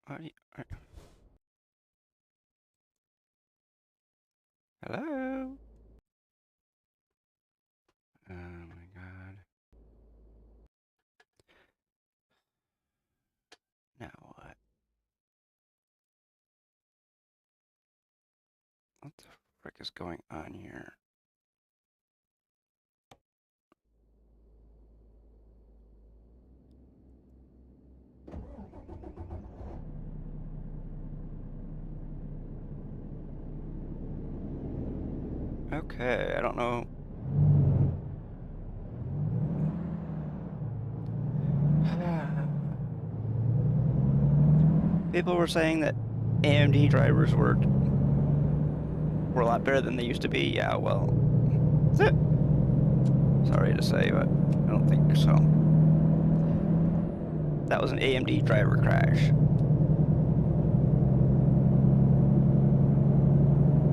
Hello? Oh my god. Now what? What the frick is going on here? Okay, I don't know. People were saying that AMD drivers were a lot better than they used to be. Yeah, well, sorry to say, but I don't think so. That was an AMD driver crash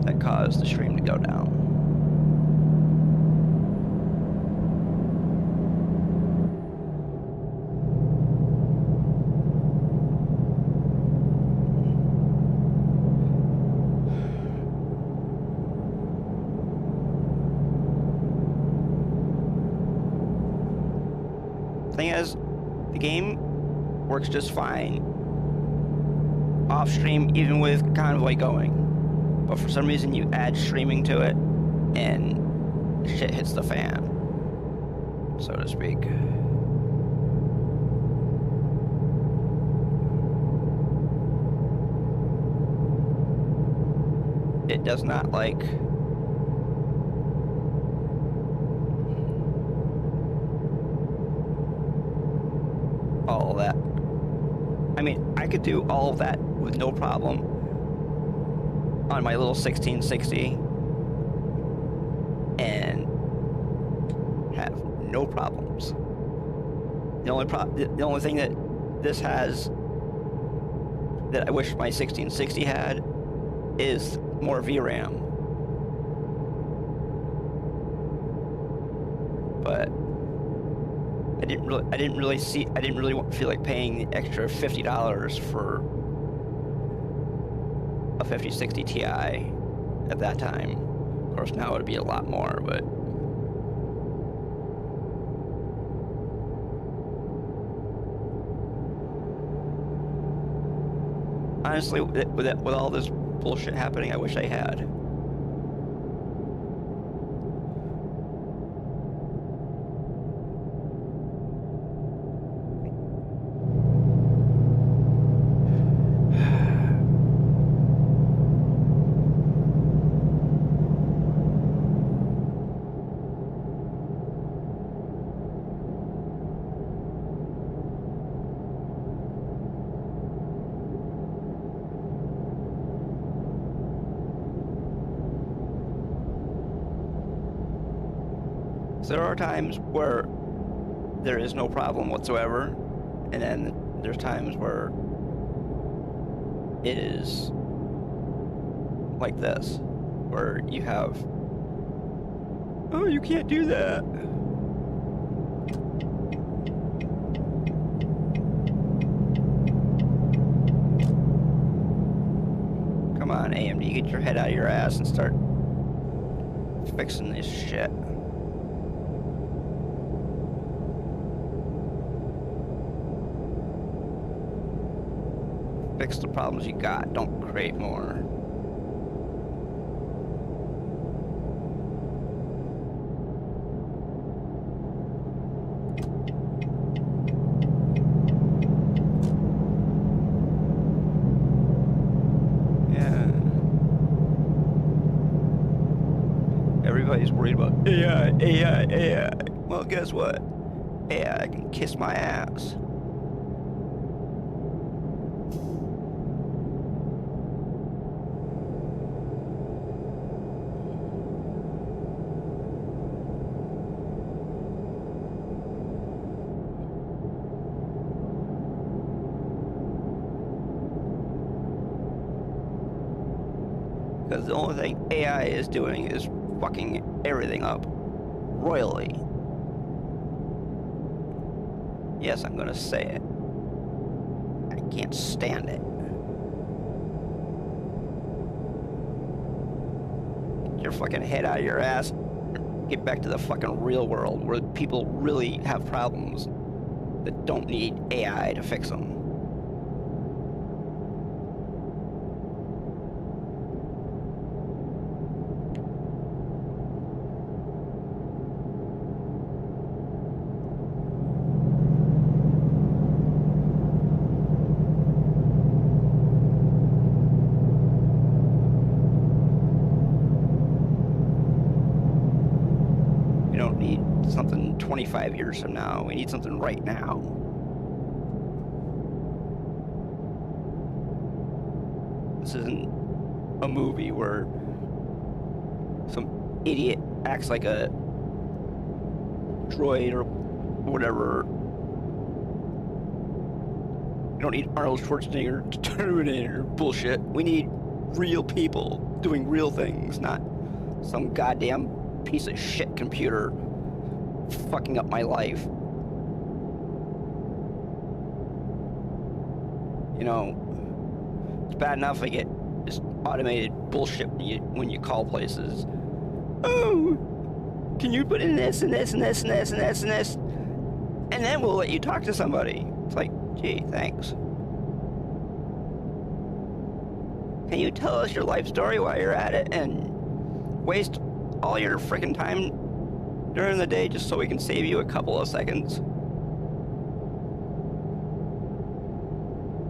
that caused the stream to go down. Thing is, the game works just fine off stream, even with Convoy going. But for some reason, you add streaming to it, and shit hits the fan, so to speak. It does not like all of that. I mean, I could do all of that with no problem on my little 1660 and have no problems. The only thing that this has that I wish my 1660 had is more VRAM. But I didn't really feel like paying the extra $50 for a 5060 Ti at that time. Of course, now it would be a lot more, but honestly, with all this bullshit happening, I wish I had. There are times where there is no problem whatsoever, and then there's times where it is like this, where you have, oh, you can't do that. Come on, AMD, get your head out of your ass and start fixing this shit. Fix the problems you got, don't create more. Yeah. Everybody's worried about AI. Well, guess what? AI can kiss my ass. Because the only thing AI is doing is fucking everything up royally. Yes, I'm gonna say it. I can't stand it. your fucking head out of your ass. Get back to the fucking real world where people really have problems that don't need AI to fix them. We don't need something 25 years from now. We need something right now. This isn't a movie where some idiot acts like a droid or whatever. We don't need Arnold Schwarzenegger, Terminator bullshit. We need real people doing real things, not some goddamn piece of shit computer fucking up my life. You know, it's bad enough I get this automated bullshit when you call places. Oh, can you put in this and this and this and this and this and this? And then we'll let you talk to somebody. It's like, gee, thanks. Can you tell us your life story while you're at it and waste all your freaking time during the day just so we can save you a couple of seconds?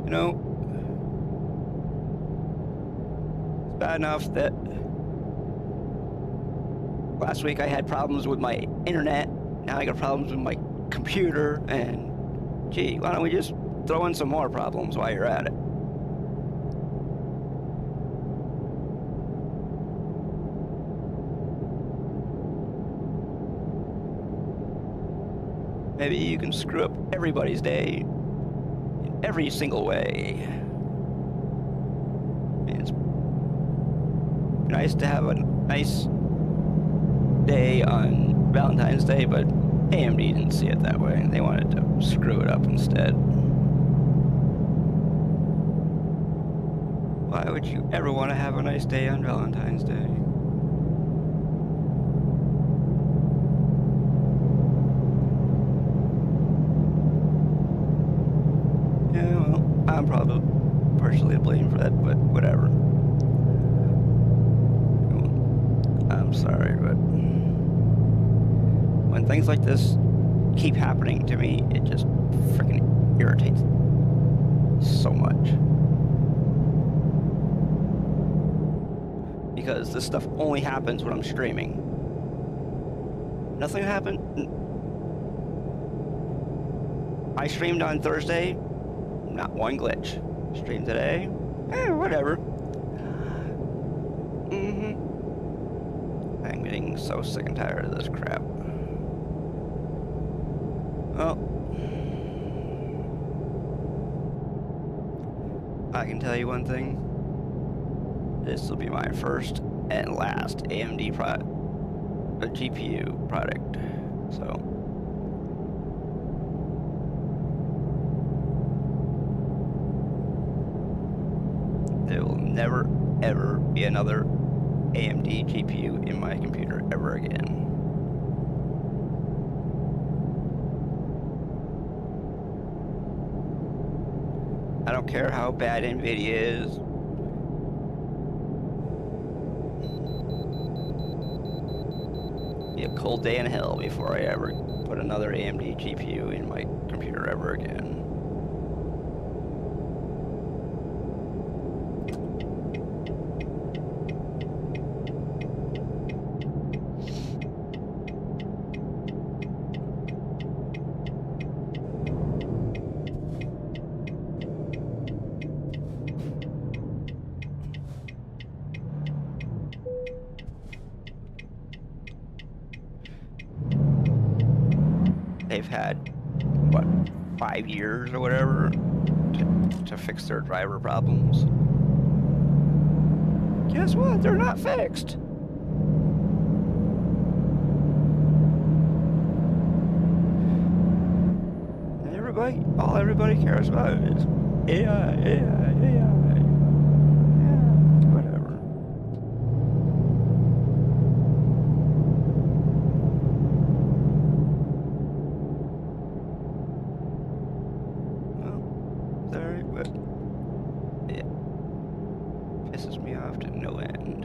You know, it's bad enough that last week I had problems with my internet. Now I got problems with my computer, and gee, why don't we just throw in some more problems while you're at it? Maybe you can screw up everybody's day in every single way. And it's nice to have a nice day on Valentine's Day, but AMD didn't see it that way. They wanted to screw it up instead. Why would you ever want to have a nice day on Valentine's Day? Yeah, well, I'm probably partially to blame for that, but whatever. I'm sorry, but when things like this keep happening to me, it just freaking irritates so much. Because this stuff only happens when I'm streaming. Nothing happened. I streamed on Thursday, not one glitch. Streamed today, whatever. I'm getting so sick and tired of this crap. Well, I can tell you one thing. This will be my first and last AMD GPU product. So, there will never ever be another AMD GPU in my computer ever again. I don't care how bad NVIDIA is. Be a cold day in hell before I ever put another AMD GPU in my computer ever again. They've had, what, 5 years or whatever to fix their driver problems. Guess what? They're not fixed. And all everybody cares about is AI, AI, AI. Yeah, whatever. pisses me off to no end.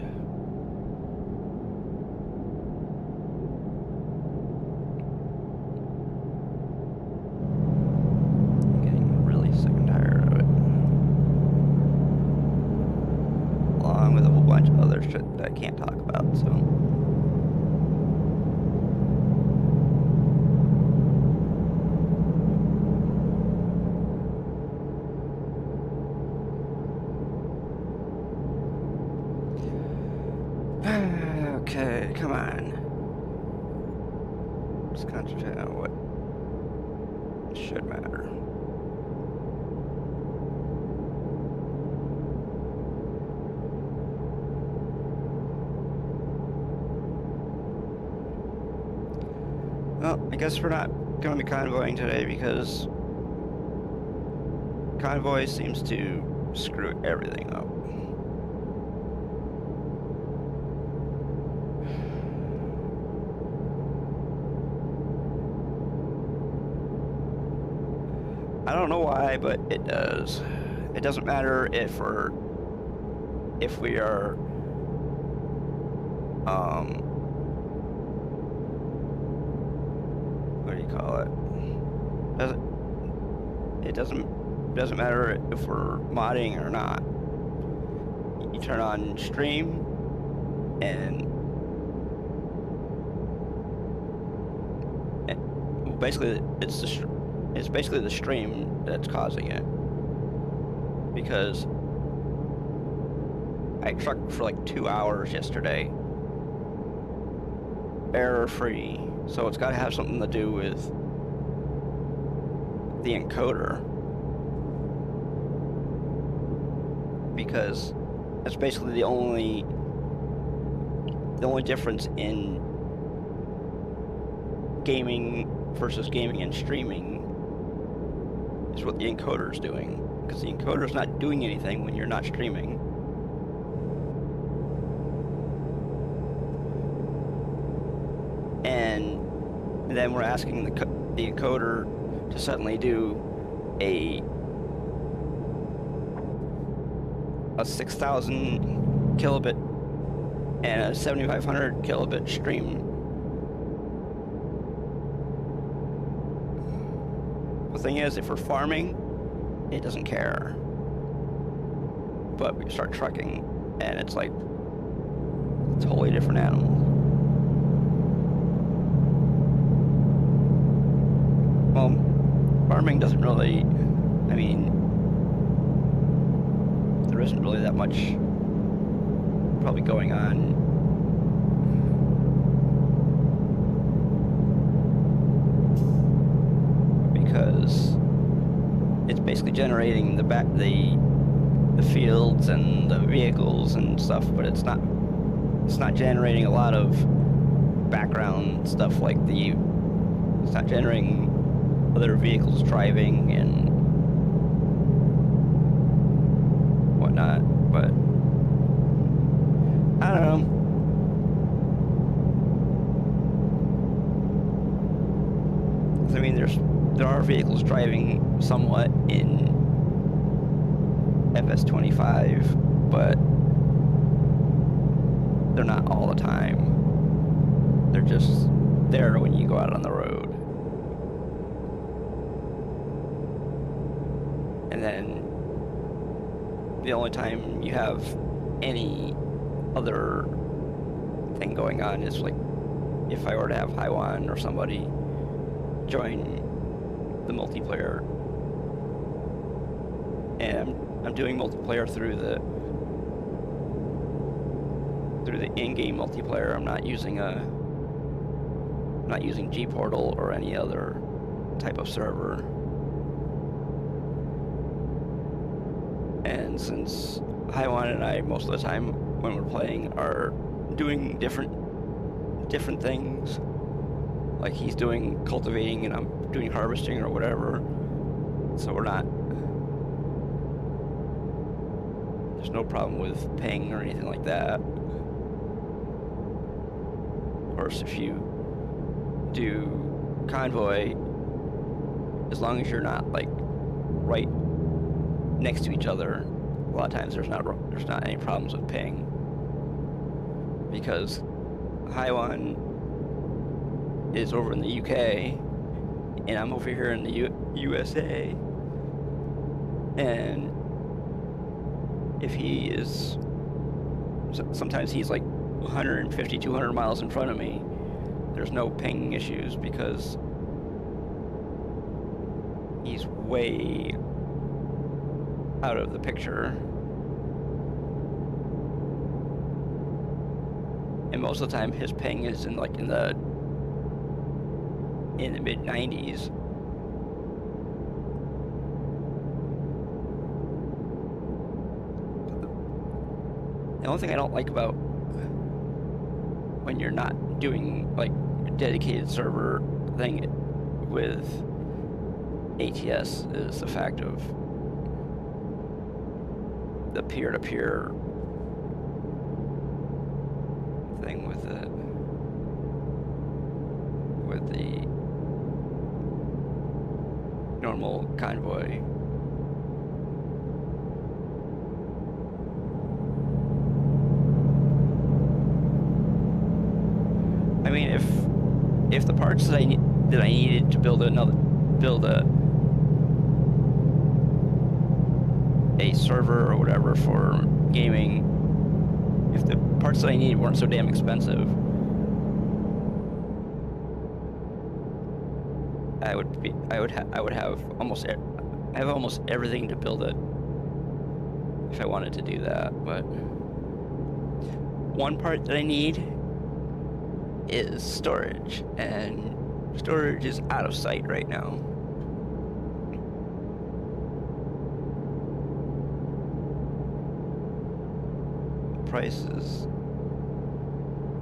I'm getting really sick and tired of it. Along with a whole bunch of other shit that I can't talk about, so. Okay, come on. Just concentrate on what should matter. Well, I guess we're not going to be convoying today because Convoy seems to screw everything up. I don't know why, but it does. It doesn't matter if we are what do you call it? It doesn't matter if we're modding or not. You turn on stream and basically it's basically the stream that's causing it, because I trucked for like 2 hours yesterday, error free, so it's got to have something to do with the encoder, because that's basically the only difference in gaming versus gaming and streaming is what the encoder is doing, because the encoder is not doing anything when you're not streaming. And then we're asking the encoder to suddenly do a 6,000 kilobit and a 7,500 kilobit stream. The thing is, if we're farming, it doesn't care. But we start trucking, and it's like a totally different animal. Well, farming doesn't really, I mean, there isn't really that much probably going on. Because it's basically generating the fields and the vehicles and stuff, but it's not generating a lot of background stuff like it's not generating other vehicles driving and whatnot. But I don't know. I mean, there are vehicles driving somewhat in FS25, but they're not all the time. They're just there when you go out on the road. And then the only time you have any other thing going on is like if I were to have Haiwan or somebody join the multiplayer, and I'm doing multiplayer through the in-game multiplayer. I'm not using G Portal or any other type of server. And since Haiwan and I most of the time when we're playing are doing different things, like he's doing cultivating and I'm doing harvesting or whatever, so there's no problem with ping or anything like that. Of course, if you do Convoy, as long as you're not like right next to each other, a lot of times there's not any problems with ping, because Haiwan is over in the UK and I'm over here in the USA, and if he is, sometimes he's like 150, 200 miles in front of me, there's no ping issues because he's way out of the picture. And most of the time his ping is in the mid 90s. The only thing I don't like about when you're not doing like a dedicated server thing with ATS is the fact of the peer-to-peer thing with the normal Convoy. I mean, if the parts that I needed to build a server or whatever for gaming, if the parts that I needed weren't so damn expensive, I would have almost everything to build it if I wanted to do that. But one part that I need is storage, and storage is out of sight right now. The price is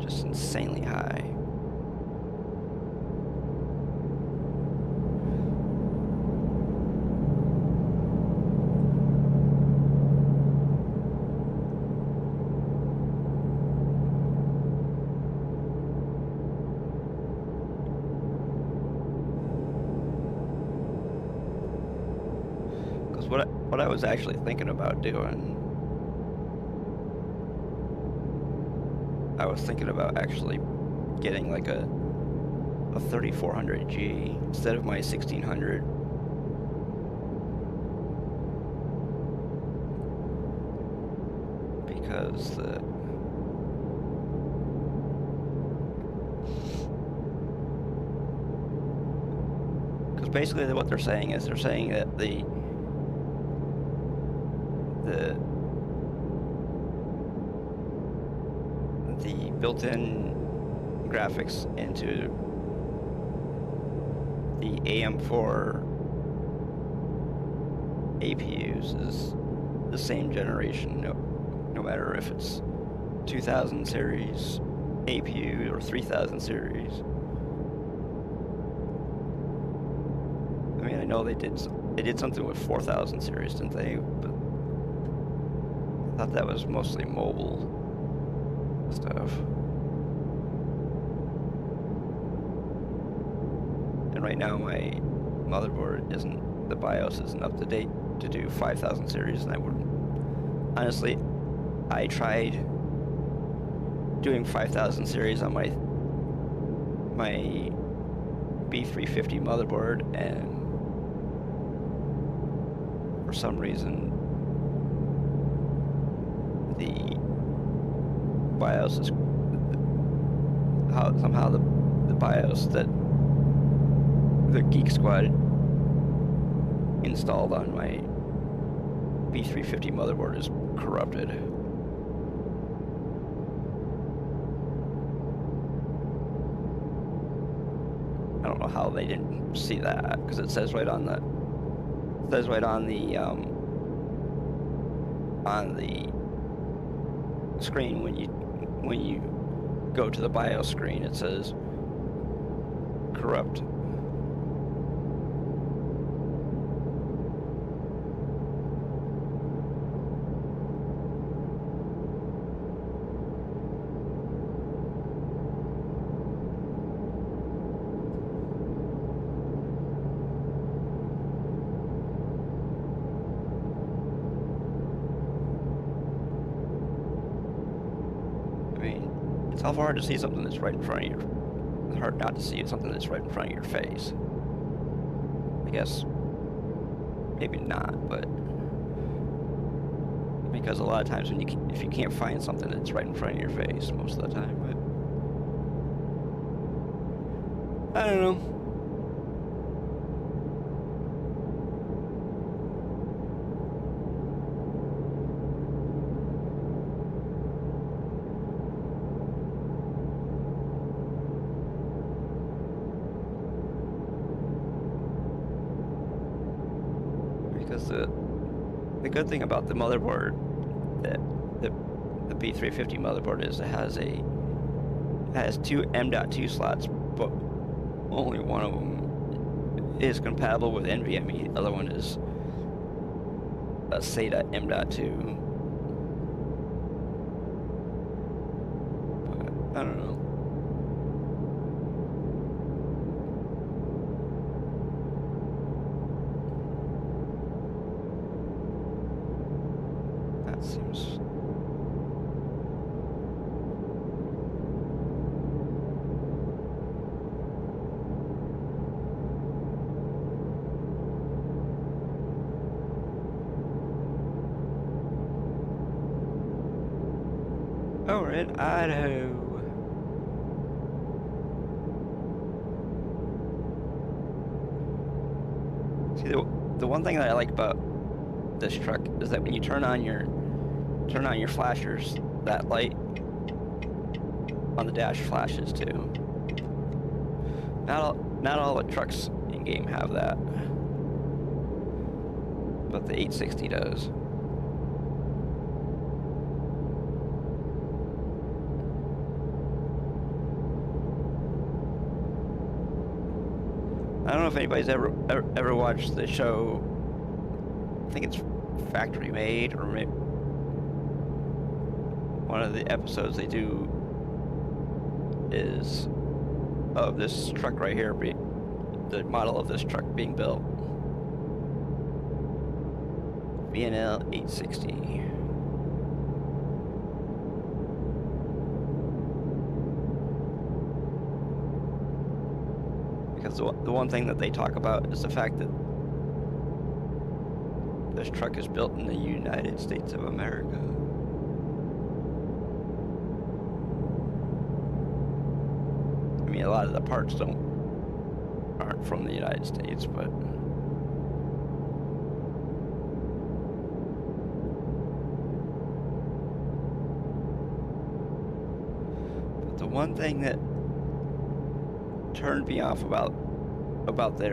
just insanely high. What I was actually thinking about doing, I was thinking about actually getting like a 3400G instead of my 1600. Because basically what they're saying is that the built-in graphics into the AM4 APUs is the same generation, no matter if it's 2000 series APU or 3000 series. I mean, I know they did something with 4000 series, didn't they? But I thought that was mostly mobile stuff. And right now my motherboard the BIOS isn't up to date to do 5000 series, and I wouldn't. Honestly, I tried doing 5000 series on my B350 motherboard, and for some reason the BIOS is somehow the BIOS that the Geek Squad installed on my B350 motherboard is corrupted. I don't know how they didn't see that, because it says right on the screen when you go to the BIOS screen, it says corrupt. It's awful hard to see something that's right in front of you. It's hard not to see something that's right in front of your face. I guess maybe not, but because a lot of times if you can't find something that's right in front of your face most of the time, but I don't know. Because the good thing about the motherboard, that the B350 motherboard, is it has two M.2 slots, but only one of them is compatible with NVMe. The other one is a SATA M.2. But I don't know. Seems oh, we're in Idaho. See, the one thing that I like about this truck is that when you turn on your flashers, that light on the dash flashes too. Not all the trucks in game have that, but the 860 does. I don't know if anybody's ever watched the show. I think it's Factory Made, or maybe one of the episodes they do is of this truck right here, the model of this truck being built. VNL 860. Because the one thing that they talk about is the fact that this truck is built in the United States of America. I mean, a lot of the parts aren't from the United States, but the one thing that turned me off about the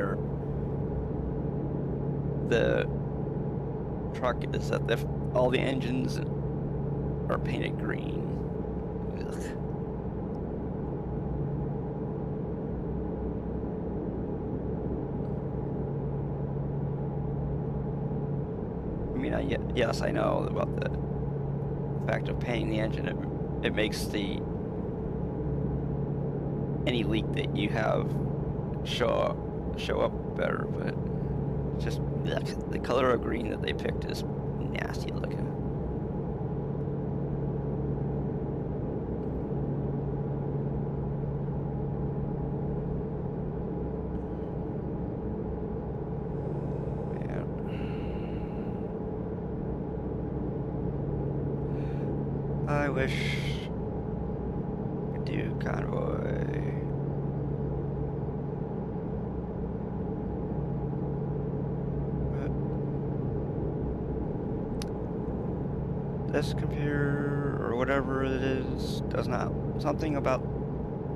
truck is that all the engines are painted green. Ugh. I mean, yes, I know about the fact of painting the engine. It makes any leak that you have show up better, but just the color of green that they picked is nasty looking. I wish I could do Convoy. But this computer, or whatever it is, does not. Something about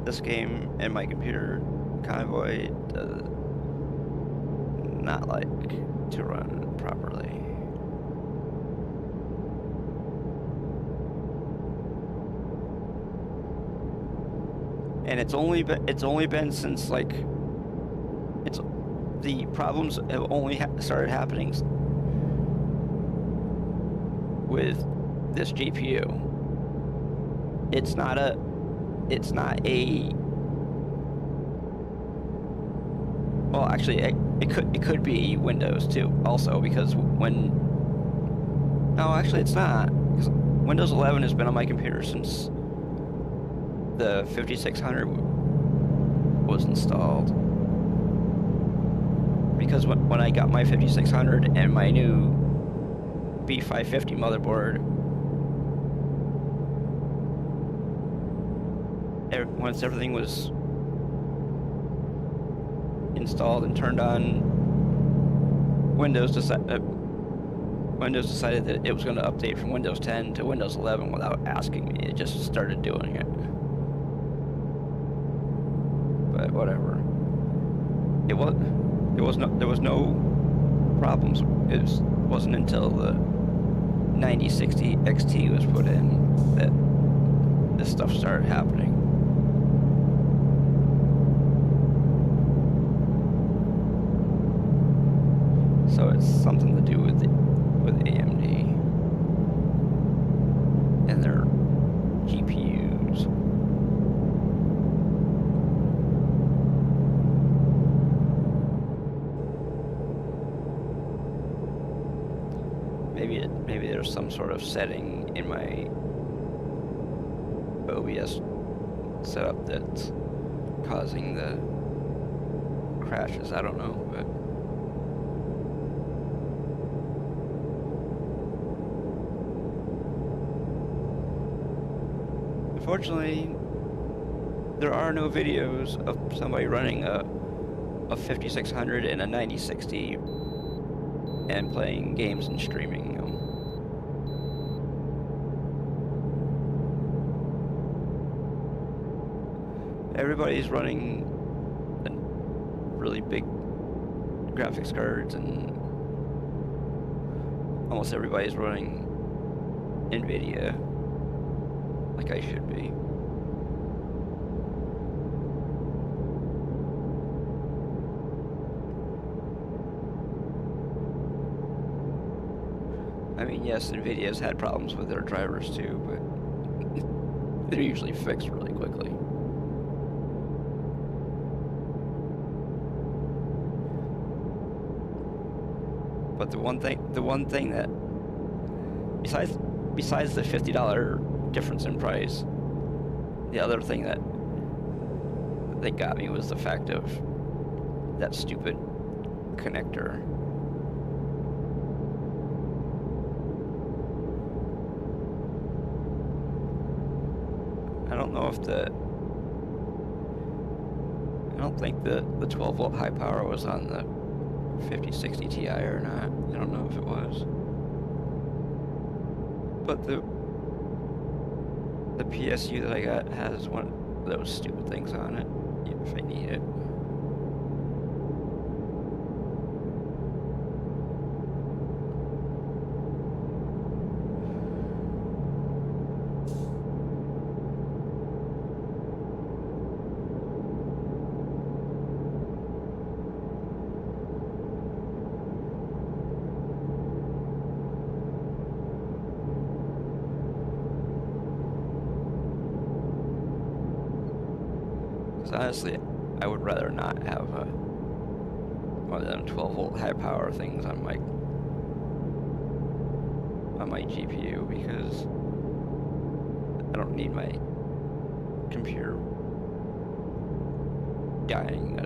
this game and my computer, Convoy, does not like to run properly. And it's only been since, like, the problems have only started happening with this GPU. It's not a well, actually it could be Windows too also, because no, actually it's not, because Windows 11 has been on my computer since the 5600 was installed. Because when I got my 5600 and my new B550 motherboard, once everything was installed and turned on, Windows decided that it was going to update from Windows 10 to Windows 11 without asking me. It just started doing it. But whatever. There was no problems. It wasn't until the 9060 XT was put in that this stuff started happening. So it's something to do with AMD and their GPUs. Maybe there's some sort of setting in my OBS setup that's causing the crashes. I don't know, but unfortunately, there are no videos of somebody running a 5600 and a 9060 and playing games and streaming them. Everybody's running really big graphics cards, and almost everybody's running NVIDIA, like I should be. I mean, yes, NVIDIA's had problems with their drivers too, but they're usually fixed really quickly. But the one thing that, besides the $50 difference in price, the other thing that got me was the fact of that stupid connector. I don't think the 12 volt high power was on the 5060 Ti or not. I don't know if it was. But the PSU that I got has one of those stupid things on it, if I need it. Honestly, I would rather not have one of them 12 volt high power things on my GPU, because I don't need my computer dying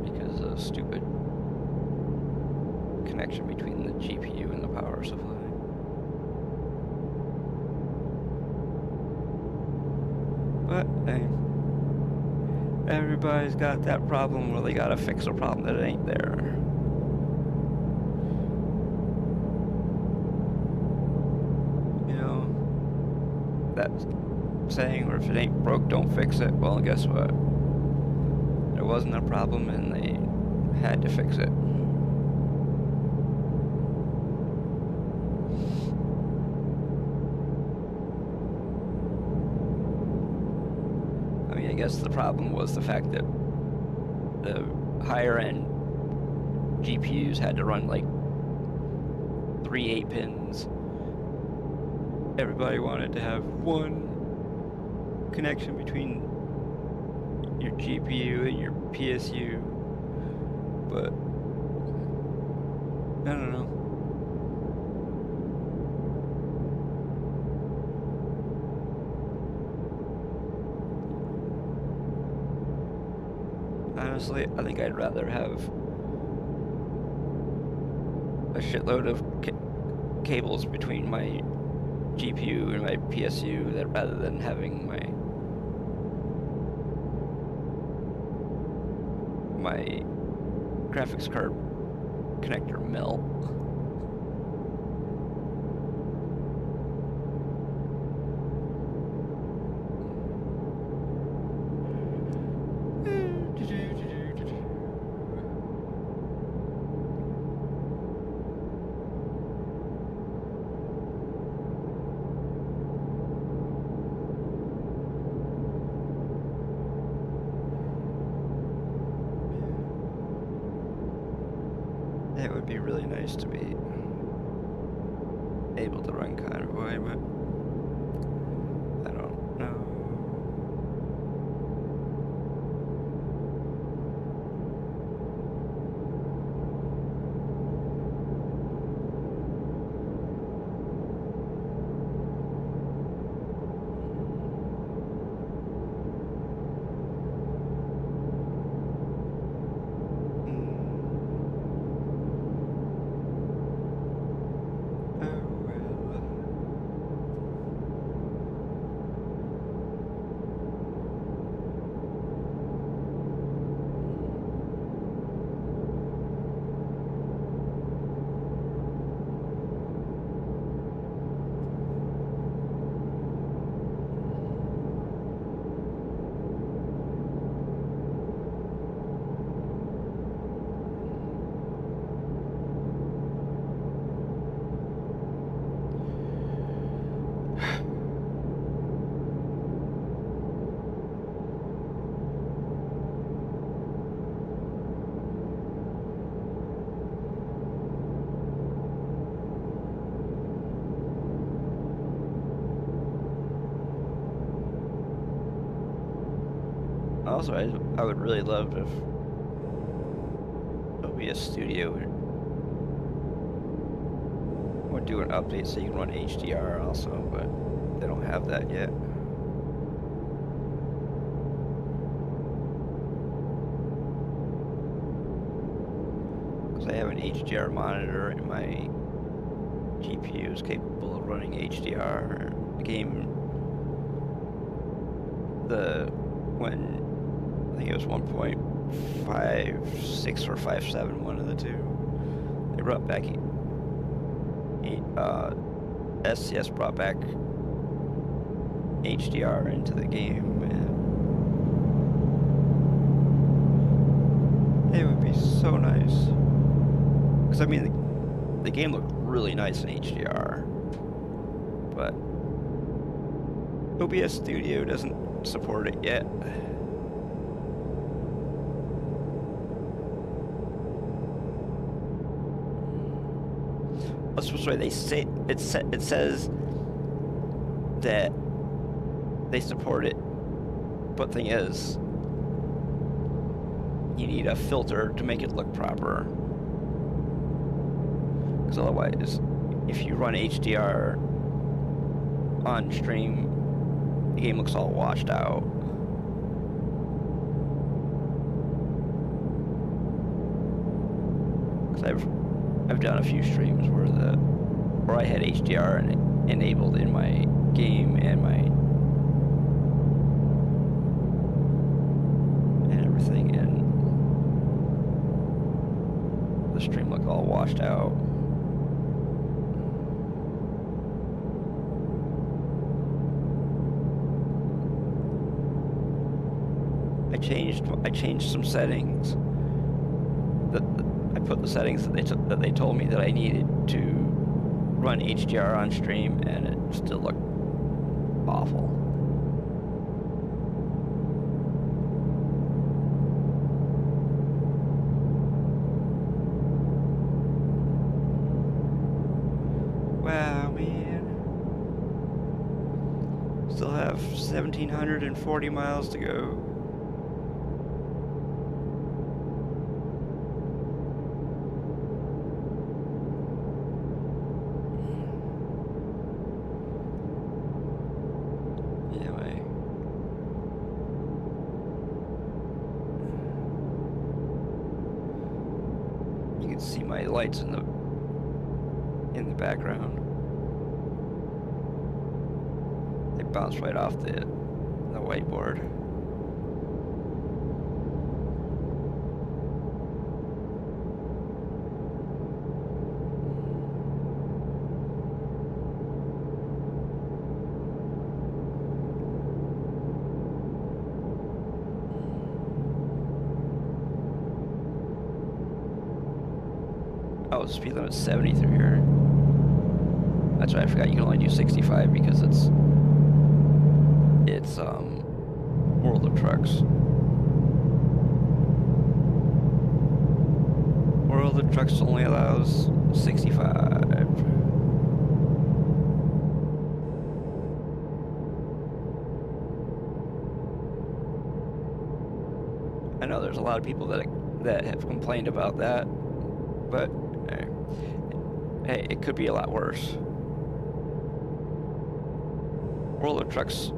because of a stupid connection between the GPU and the power supply. But hey, everybody's got that problem where they gotta fix a problem that ain't there. You know, that saying, or if it ain't broke, don't fix it. Well, guess what? There wasn't a problem and they had to fix it. I guess the problem was the fact that the higher end GPUs had to run like 3 8-pins. Everybody wanted to have one connection between your GPU and your PSU, but I don't know. honestly, I think I'd rather have a shitload of cables between my GPU and my PSU that rather than having my graphics card connector melt. It would be really nice to be able to run Convoy, but I don't know. Also, I would really love if OBS Studio would do an update so you can run HDR also, but they don't have that yet. Because I have an HDR monitor and my GPU is capable of running HDR. The game, when I think it was 1.56 or 5.7, one of the two. They brought back SCS brought back HDR into the game, and it would be so nice. Because I mean, the game looked really nice in HDR, but OBS Studio doesn't support it yet. Let's put it this way, they say it says that they support it, but thing is, you need a filter to make it look proper. Because otherwise, if you run HDR on stream, the game looks all washed out. Because I've done a few streams where I had HDR enabled in my game and everything, and the stream looked all washed out. I changed some settings. I put the settings that they told me that I needed to run HDR on stream, and it still looked awful. Wow, man. Still have 1,740 miles to go. my lights in the background. They bounce right off the whiteboard. Oh, the speed limit's 70 through here. That's right, I forgot you can only do 65 because it's World of Trucks. World of Trucks only allows 65. I know there's a lot of people that have complained about that, but hey, it could be a lot worse. World of Trucks,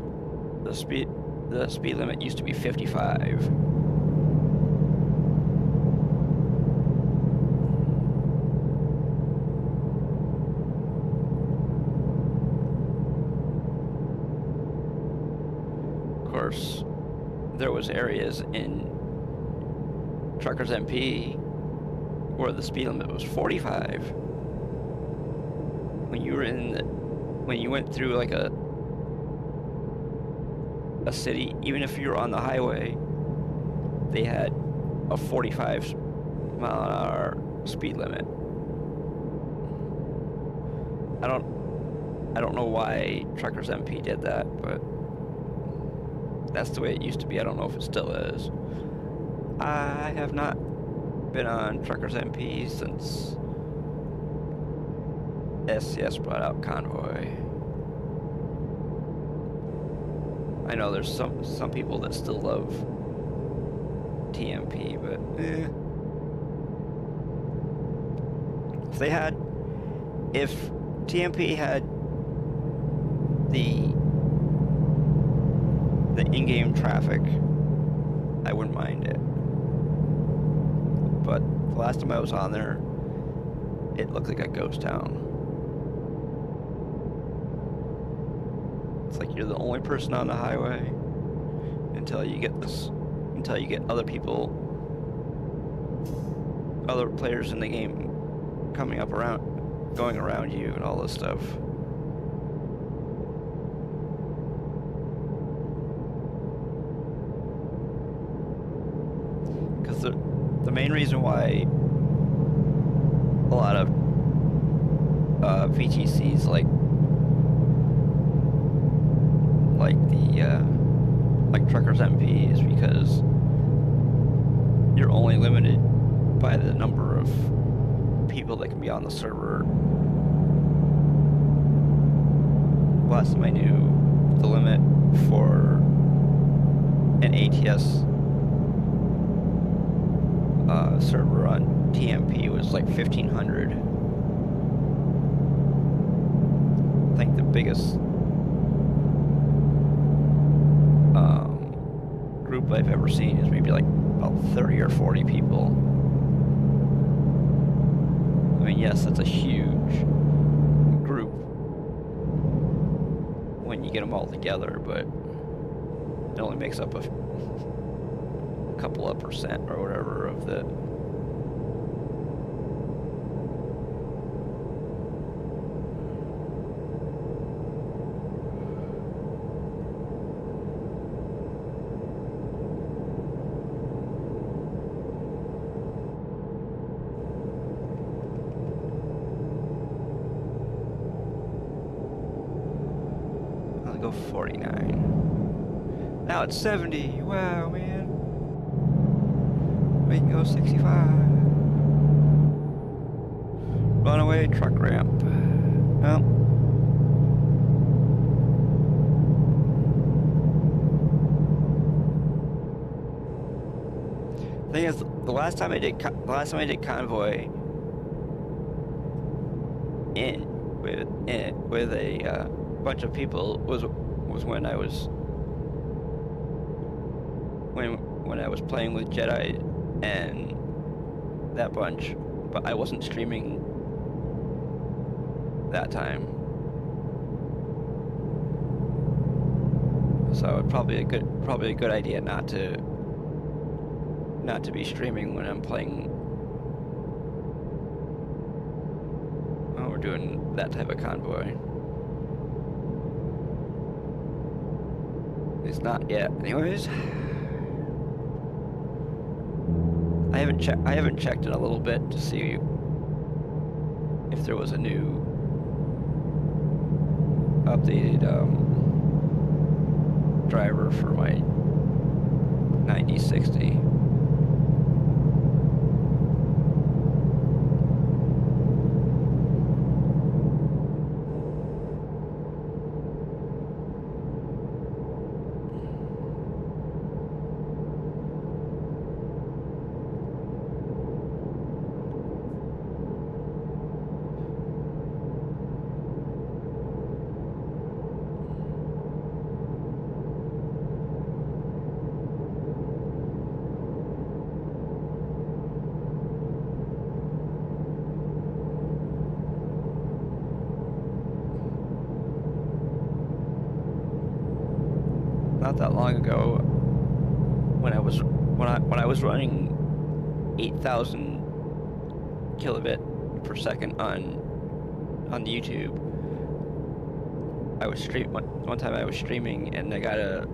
the speed limit used to be 55. Of course, there was areas in Truckers MP where the speed limit was 45. When you went through like a city, even if you were on the highway, they had a 45 mile an hour speed limit. I don't know why Truckers MP did that, but that's the way it used to be. I don't know if it still is. I have not been on Truckers MP since SCS brought out Convoy. I know there's some people that still love TMP, but if TMP had the in-game traffic, I wouldn't mind it. But the last time I was on there, it looked like a ghost town. It's like you're the only person on the highway until you get other people, other players in the game going around you and all this stuff. Because the main reason why a lot of VTCs like Truckers MP is because you're only limited by the number of people that can be on the server. Last time I knew, the limit for an ATS server on TMP was like 1,500. I think the biggest group I've ever seen is maybe like about 30 or 40 people. I mean, yes, that's a huge group when you get them all together, but it only makes up a couple of percent or whatever of the go 49. Now it's 70. Wow, man. We can go 65. Runaway truck ramp. Well. Thing is, the last time I did Convoy with a bunch of people was when I was when I was playing with Jedi and that bunch but I wasn't streaming that time. So probably a good idea not to be streaming when I'm playing. Oh, we're doing that type of convoy. It's not yet. Anyways, I haven't checked in a little bit to see if there was a new updated driver for my 9060. Not that long ago, when I was running 8,000 kilobit per second on YouTube, one time I was streaming and I got a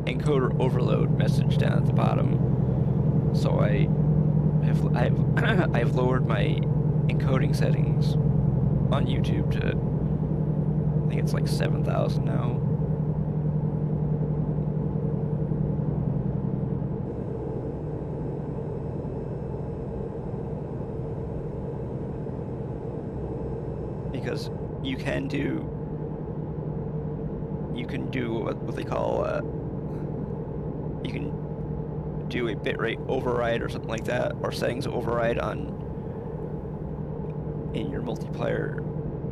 encoder overload message down at the bottom. So I've lowered my encoding settings on YouTube to, I think it's like 7,000 now. Because you can do what they call you can do a bitrate override or something like that, or settings override in your multiplayer.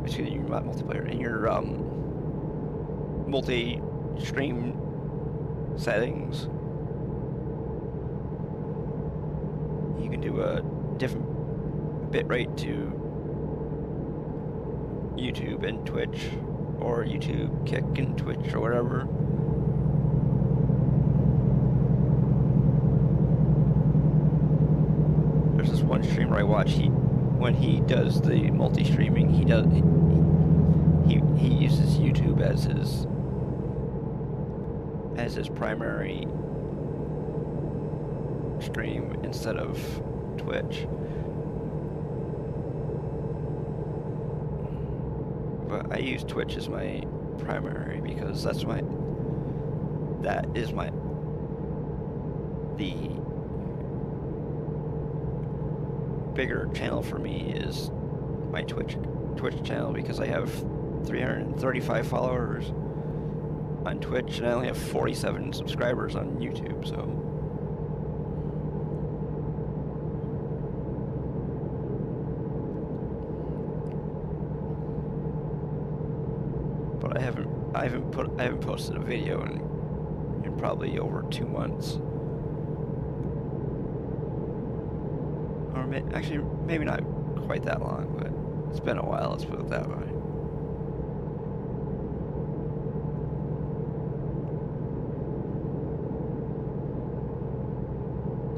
Excuse me, not multiplayer, in your multi-stream settings. You can do a different bitrate to YouTube and Twitch, or YouTube Kick and Twitch, or whatever. There's this one streamer I watch. When he does the multi-streaming, he uses YouTube as his primary stream instead of Twitch. But I use Twitch as my primary because the bigger channel for me is my Twitch channel, because I have 335 followers on Twitch and I only have 47 subscribers on YouTube, so. But I haven't posted a video in probably over 2 months. Or actually, maybe not quite that long, but it's been a while, let's put it that way.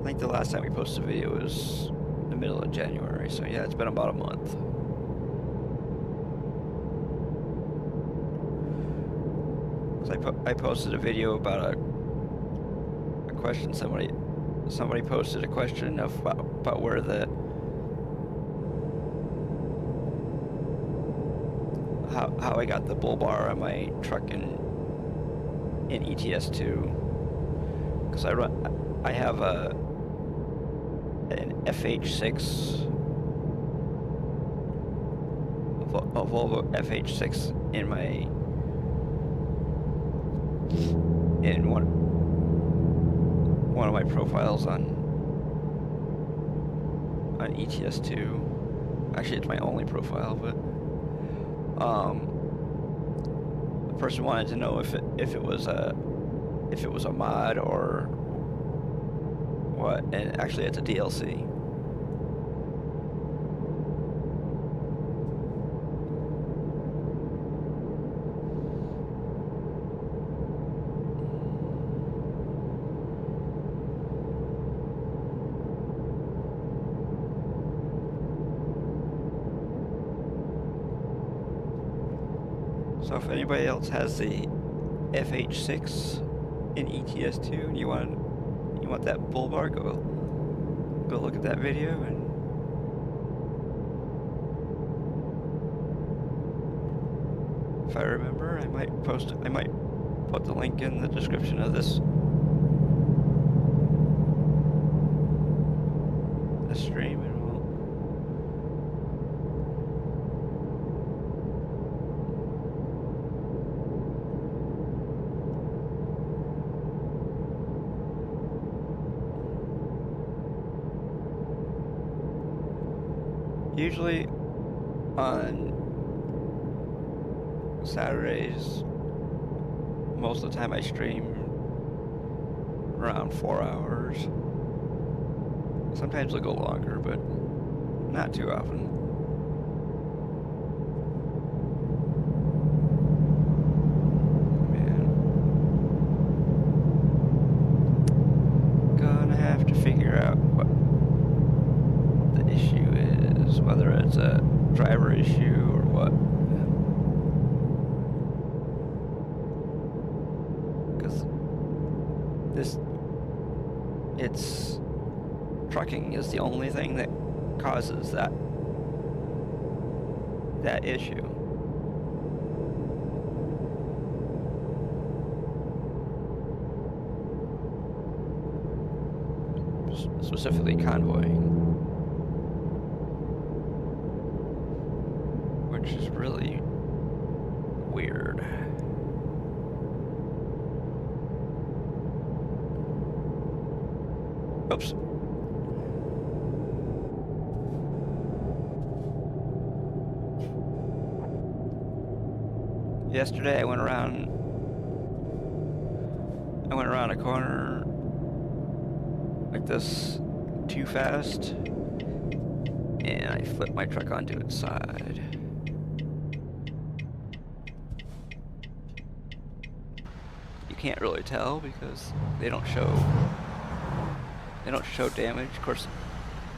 I think the last time we posted a video was the middle of January, so yeah, it's been about a month. I posted a video about a question. Somebody posted a question about where how I got the bull bar on my truck in ETS2, because I have an FH6, a Volvo FH6 in one of my profiles on ETS2. Actually, it's my only profile, but the person wanted to know if it was a mod or what, and actually it's a DLC. So if anybody else has the FH6 in ETS2 and you want that bull bar, go look at that video. And if I remember, I might put the link in the description of this stream, and usually on Saturdays, most of the time I stream around 4 hours. Sometimes it'll go longer, but not too often. Man. Gonna have to figure out what the issue is, whether it's a driver issue or what. Because trucking is the only thing that causes that issue. Specifically convoying, which is really weird. Oops. Yesterday I went around a corner like this too fast, and I flipped my truck onto its side. You can't really tell because they don't show damage. Of course,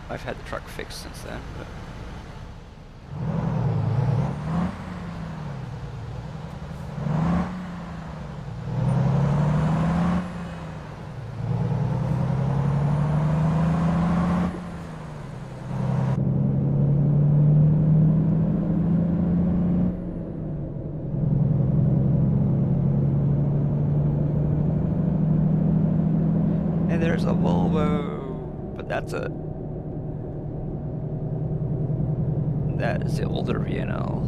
I've had the truck fixed since then, but there's a Volvo, but that is the older VNL.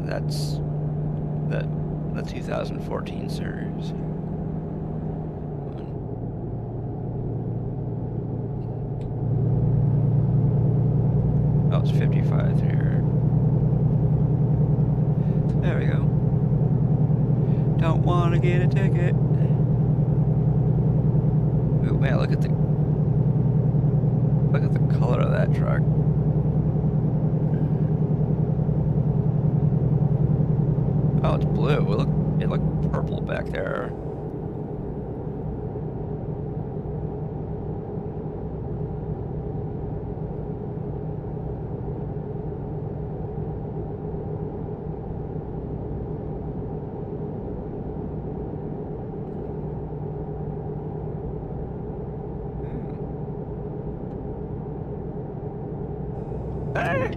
That's the 2014 series. Oh, it's 55 here. There we go. Don't want to get a ticket. Ooh, man, look at the color of that truck. Oh, it's blue. It looked purple back there. Hey!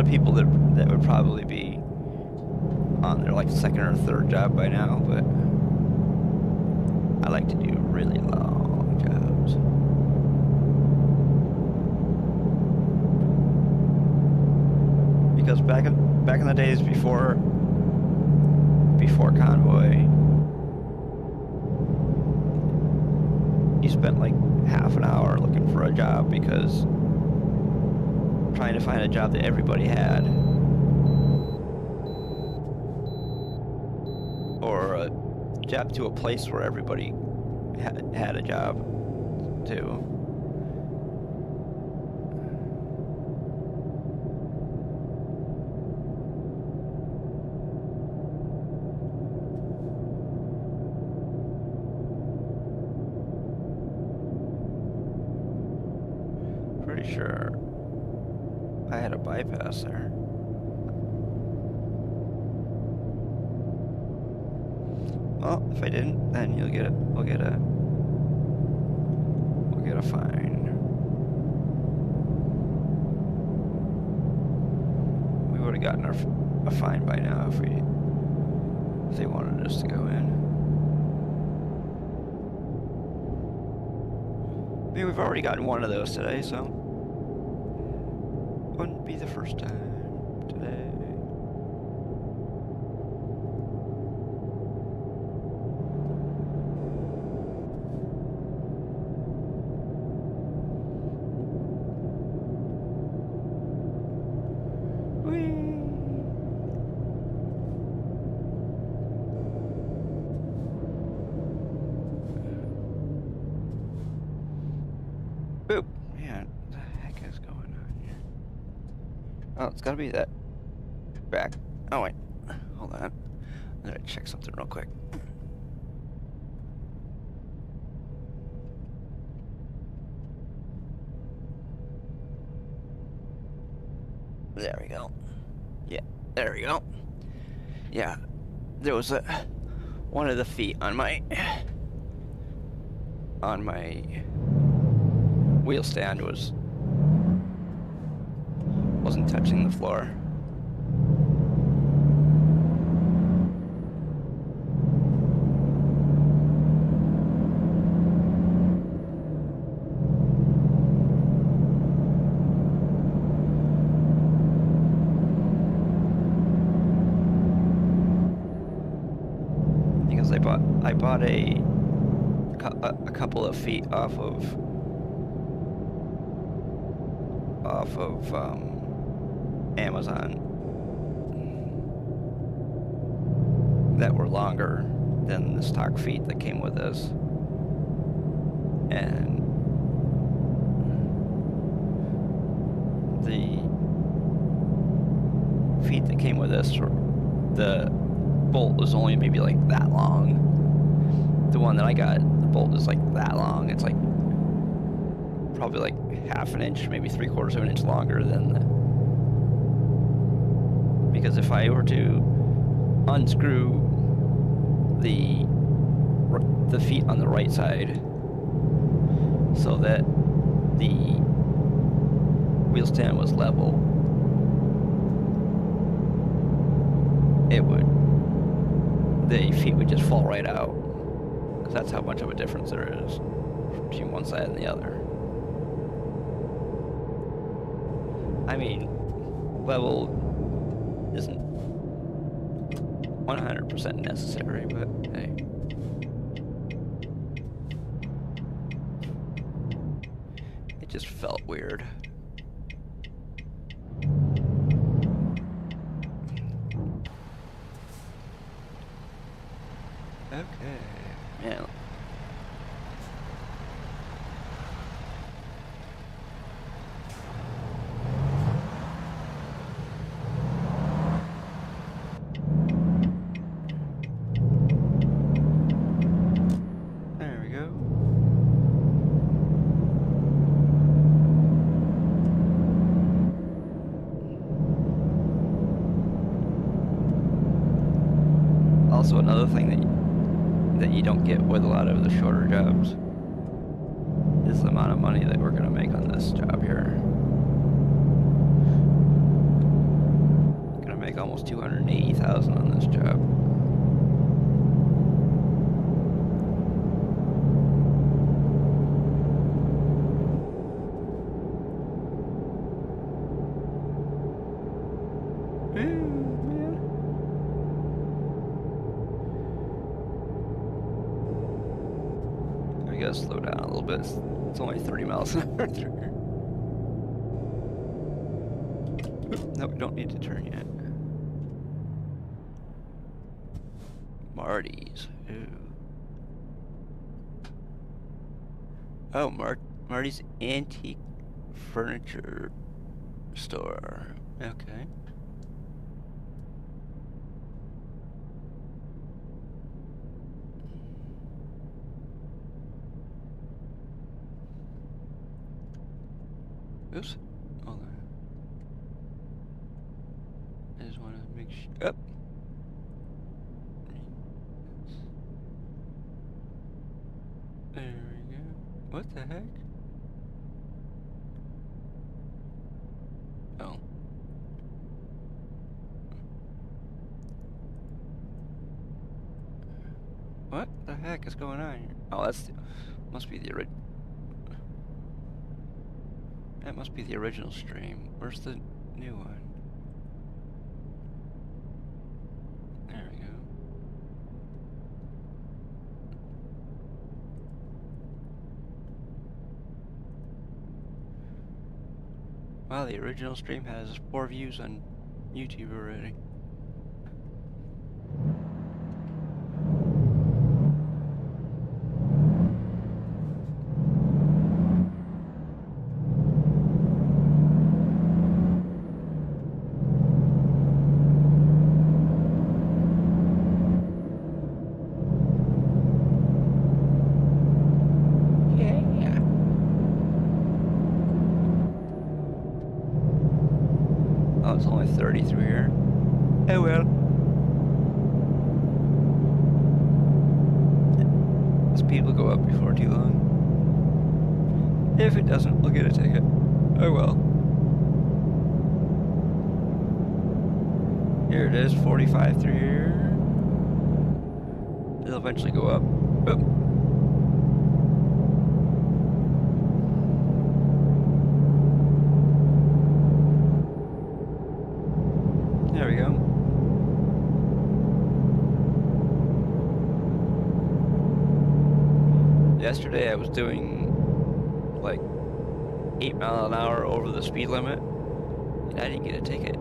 People that would probably be on their like second or third job by now, but I like to do really long jobs. because back in the days before Convoy, you spent like half an hour looking for a job because trying to find a job that everybody had, or a job to a place where everybody had a job too. Pretty sure I had a bypass there. Well, if I didn't, then we'll get a fine. We would have gotten a fine by now if they wanted us to go in. I mean, we've already gotten one of those today, so wouldn't be the first time today. Boop. Man, what the heck is going on here? Oh, it's gotta be that back. Oh, wait. Hold on. I gotta check something real quick. There we go. Yeah, there we go. Yeah, there was one of the feet on my wheel stand wasn't touching the floor. Because I bought a couple of feet off of Amazon that were longer than the stock feet that came with this, and the feet that came with this, the bolt was only maybe like that long. The one that I got, the bolt is like that long. It's like probably like half an inch, maybe 3/4 of an inch longer than because if I were to unscrew the feet on the right side so that the wheel stand was level, the feet would just fall right out, because that's how much of a difference there is between one side and the other. I mean, level isn't 100% necessary, but hey. It just felt weird. Okay. Yeah. There we go. Also, another thing that you don't get with a lot of the shorter jobs is the amount of money that we're going to make on this job here. Going to make almost $280,000 on this job. Man. We gotta slow down a little bit. It's only 30 miles an hour through here. No, we don't need to turn yet. Marty's. Ooh. Oh, Marty's Antique Furniture Store. Okay. Oops. Hold on. I just want to make sure. Up. There we go. What the heck? Oh. What the heck is going on here? Oh, must be the original. That must be the original stream. Where's the new one? There we go. Wow, the original stream has 4 views on YouTube already. Oh, it's only 30 through here. Oh well. The speed will go up before too long. If it doesn't, we'll get a ticket. Oh well. Here it is, 45 through here. It'll eventually go up. Oh. There we go. Yesterday I was doing like 8 miles an hour over the speed limit and I didn't get a ticket.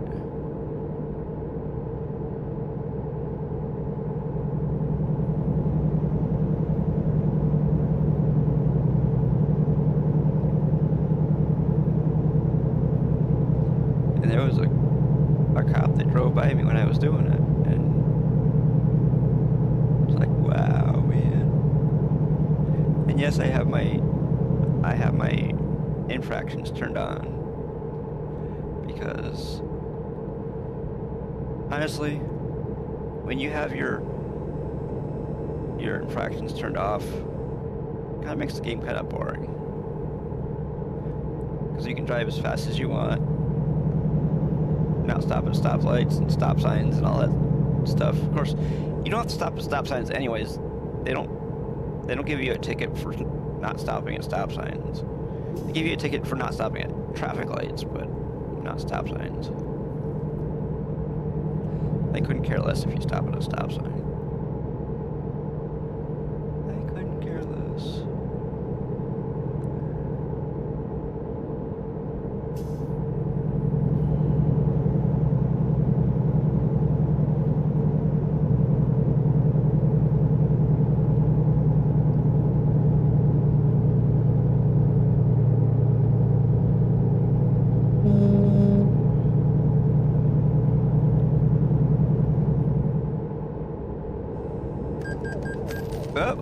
And there was a cop that drove by me when I was doing it, and it's like, wow, man. And yes, I have my infractions turned on because honestly, when you have your infractions turned off, it kind of makes the game kind of boring because you can drive as fast as you want. Not stop at stoplights and stop signs and all that stuff. Of course, you don't have to stop at stop signs anyways. They don't give you a ticket for not stopping at stop signs. They give you a ticket for not stopping at traffic lights, but not stop signs. They couldn't care less if you stop at a stop sign. They couldn't care less.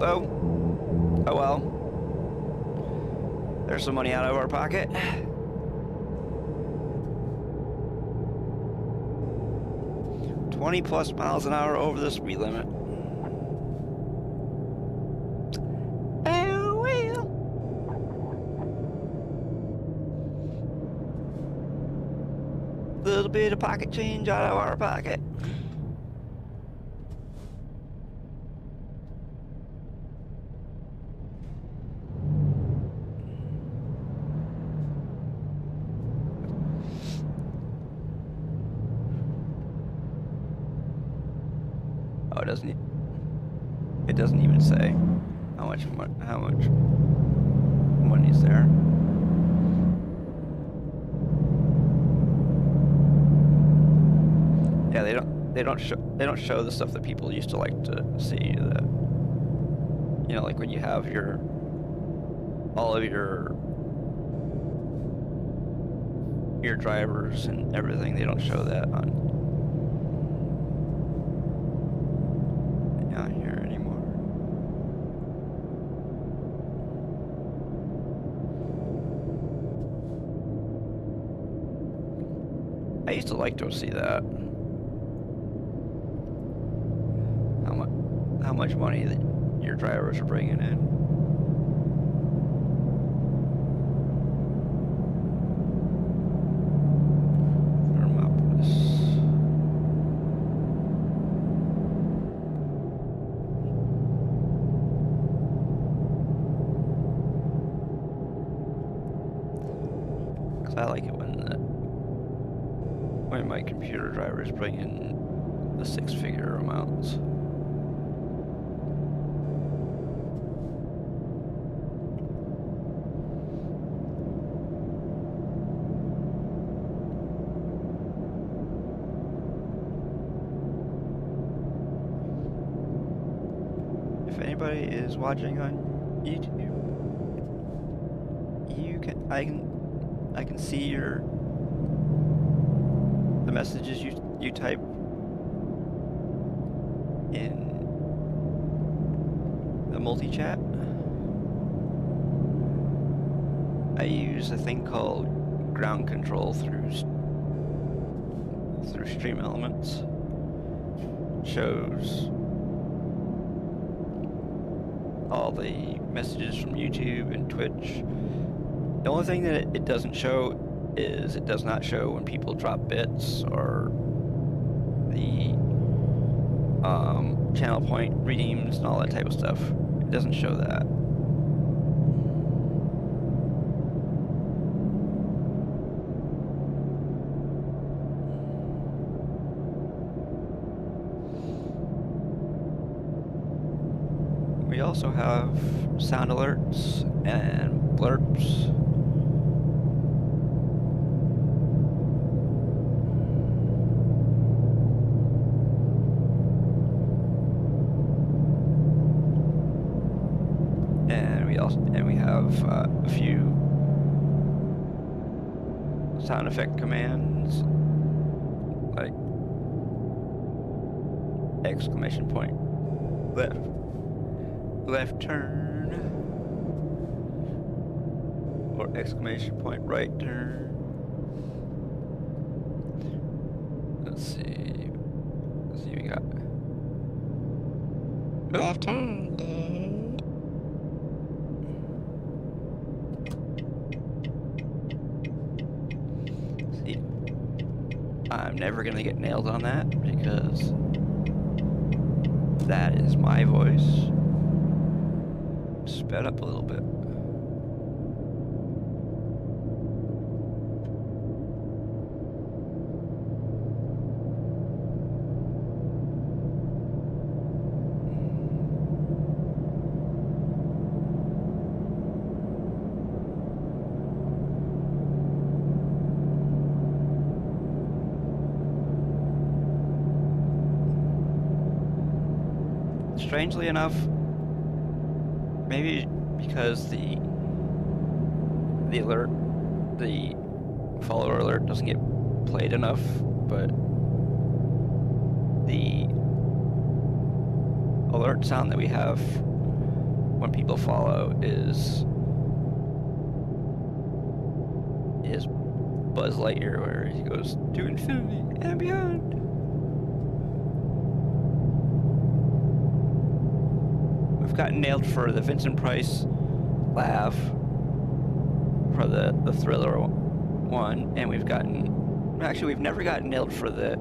Oh well. There's some money out of our pocket. +20 miles an hour over the speed limit. Oh well. Little bit of pocket change out of our pocket. it doesn't. It doesn't even say how much money's there. Yeah, they don't show the stuff that people used to like to see. That, you know, like when you have all of your drivers and everything, they don't show that on here anymore. I used to like to see that. How much money that your drivers are bringing in. I like it when my computer drivers bring in the 6-figure amounts. If anybody is watching on YouTube, I can see the messages you type in the multi-chat. I use a thing called ground control through Stream Elements. Shows all the messages from YouTube and Twitch. The only thing that it doesn't show is it does not show when people drop bits or the channel point redeems and all that type of stuff. It doesn't show that. We also have sound alerts and blurps. And we have a few sound effect commands, like exclamation point left turn, or exclamation point right turn. Let's see, we got left turn, dude. I'm never gonna get nailed on that because that is my voice sped up a little bit. Strangely enough, maybe because the follower alert doesn't get played enough, but the alert sound that we have when people follow is Buzz Lightyear, where he goes to infinity and beyond. We've gotten nailed for the Vincent Price laugh for the Thriller one, and we've never gotten nailed for the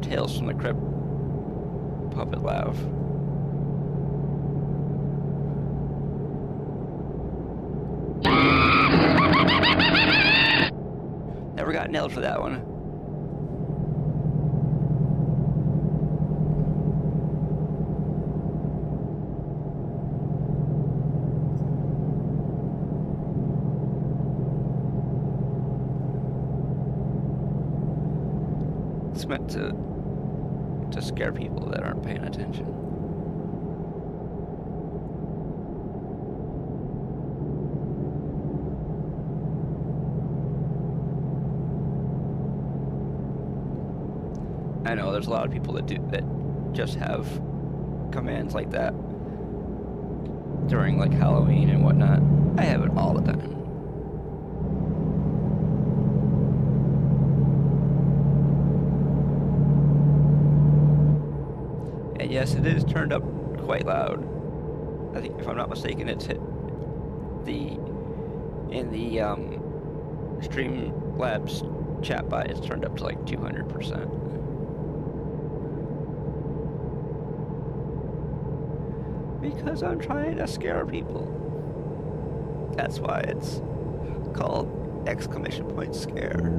Tales from the Crypt puppet laugh. Never got nailed for that one. It's meant to scare people that aren't paying attention. I know there's a lot of people that just have commands like that during like Halloween and whatnot. I have it all the time. And yes, it is turned up quite loud. I think, if I'm not mistaken, it's hit in the Streamlabs chat bot, it's turned up to like 200%. Because I'm trying to scare people. That's why it's called exclamation point scare.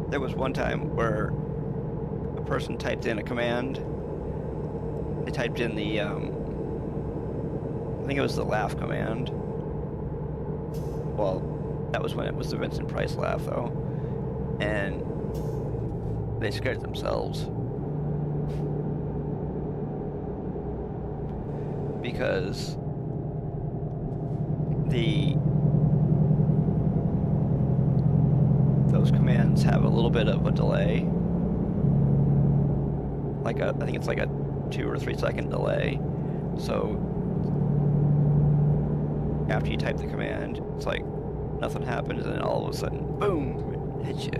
There was one time where a person typed in a command. They typed in the, I think it was the laugh command. Well, that was when it was the Vincent Price laugh, though. And they scared themselves. Because those commands have a little bit of a delay. I think it's like a 2 or 3 second delay. So after you type the command, it's like nothing happens, and then all of a sudden, boom, it hits you.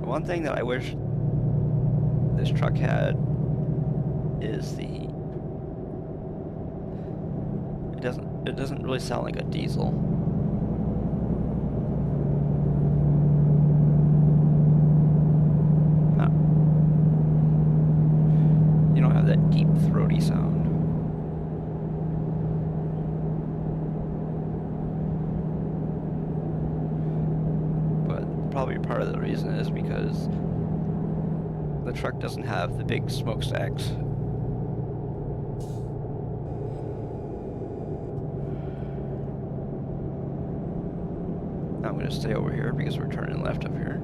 One thing that I wish this truck had is it doesn't really sound like a diesel. No. You don't have that deep throaty sound. Probably part of the reason is because the truck doesn't have the big smokestacks. I'm going to stay over here because we're turning left up here.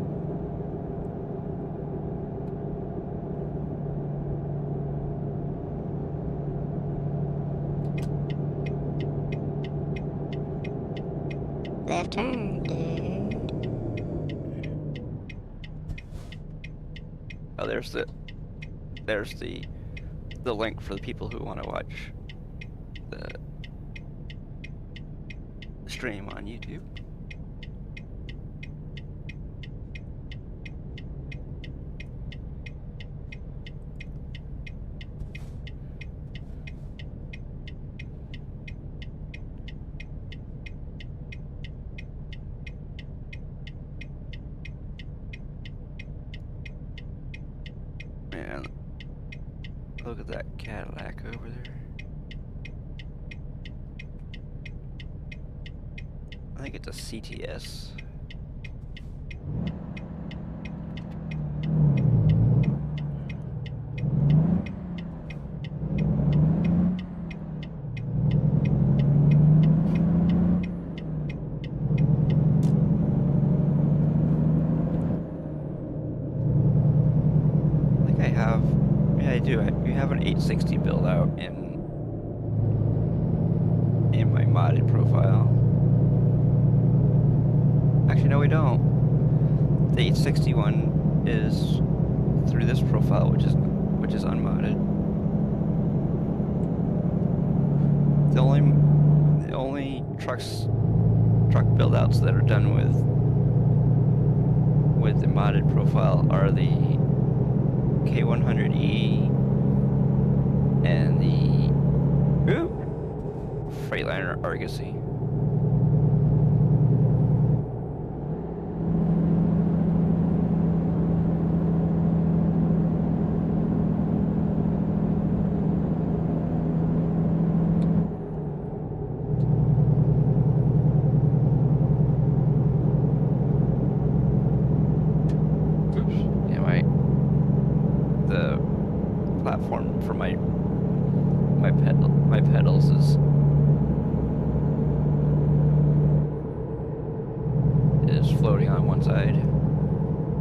Left turn, dude. Oh, there's the link for the people who want to watch the stream on YouTube. Man, look at that Cadillac over there. I think it's a CTS. You have an 860 build out in my modded profile. Actually, no, we don't. The 861 is through this profile, which is unmodded. The only trucks truck build-outs that are done with the modded profile are the K100E and the Freightliner Argosy. The platform for my pedals is floating on one side.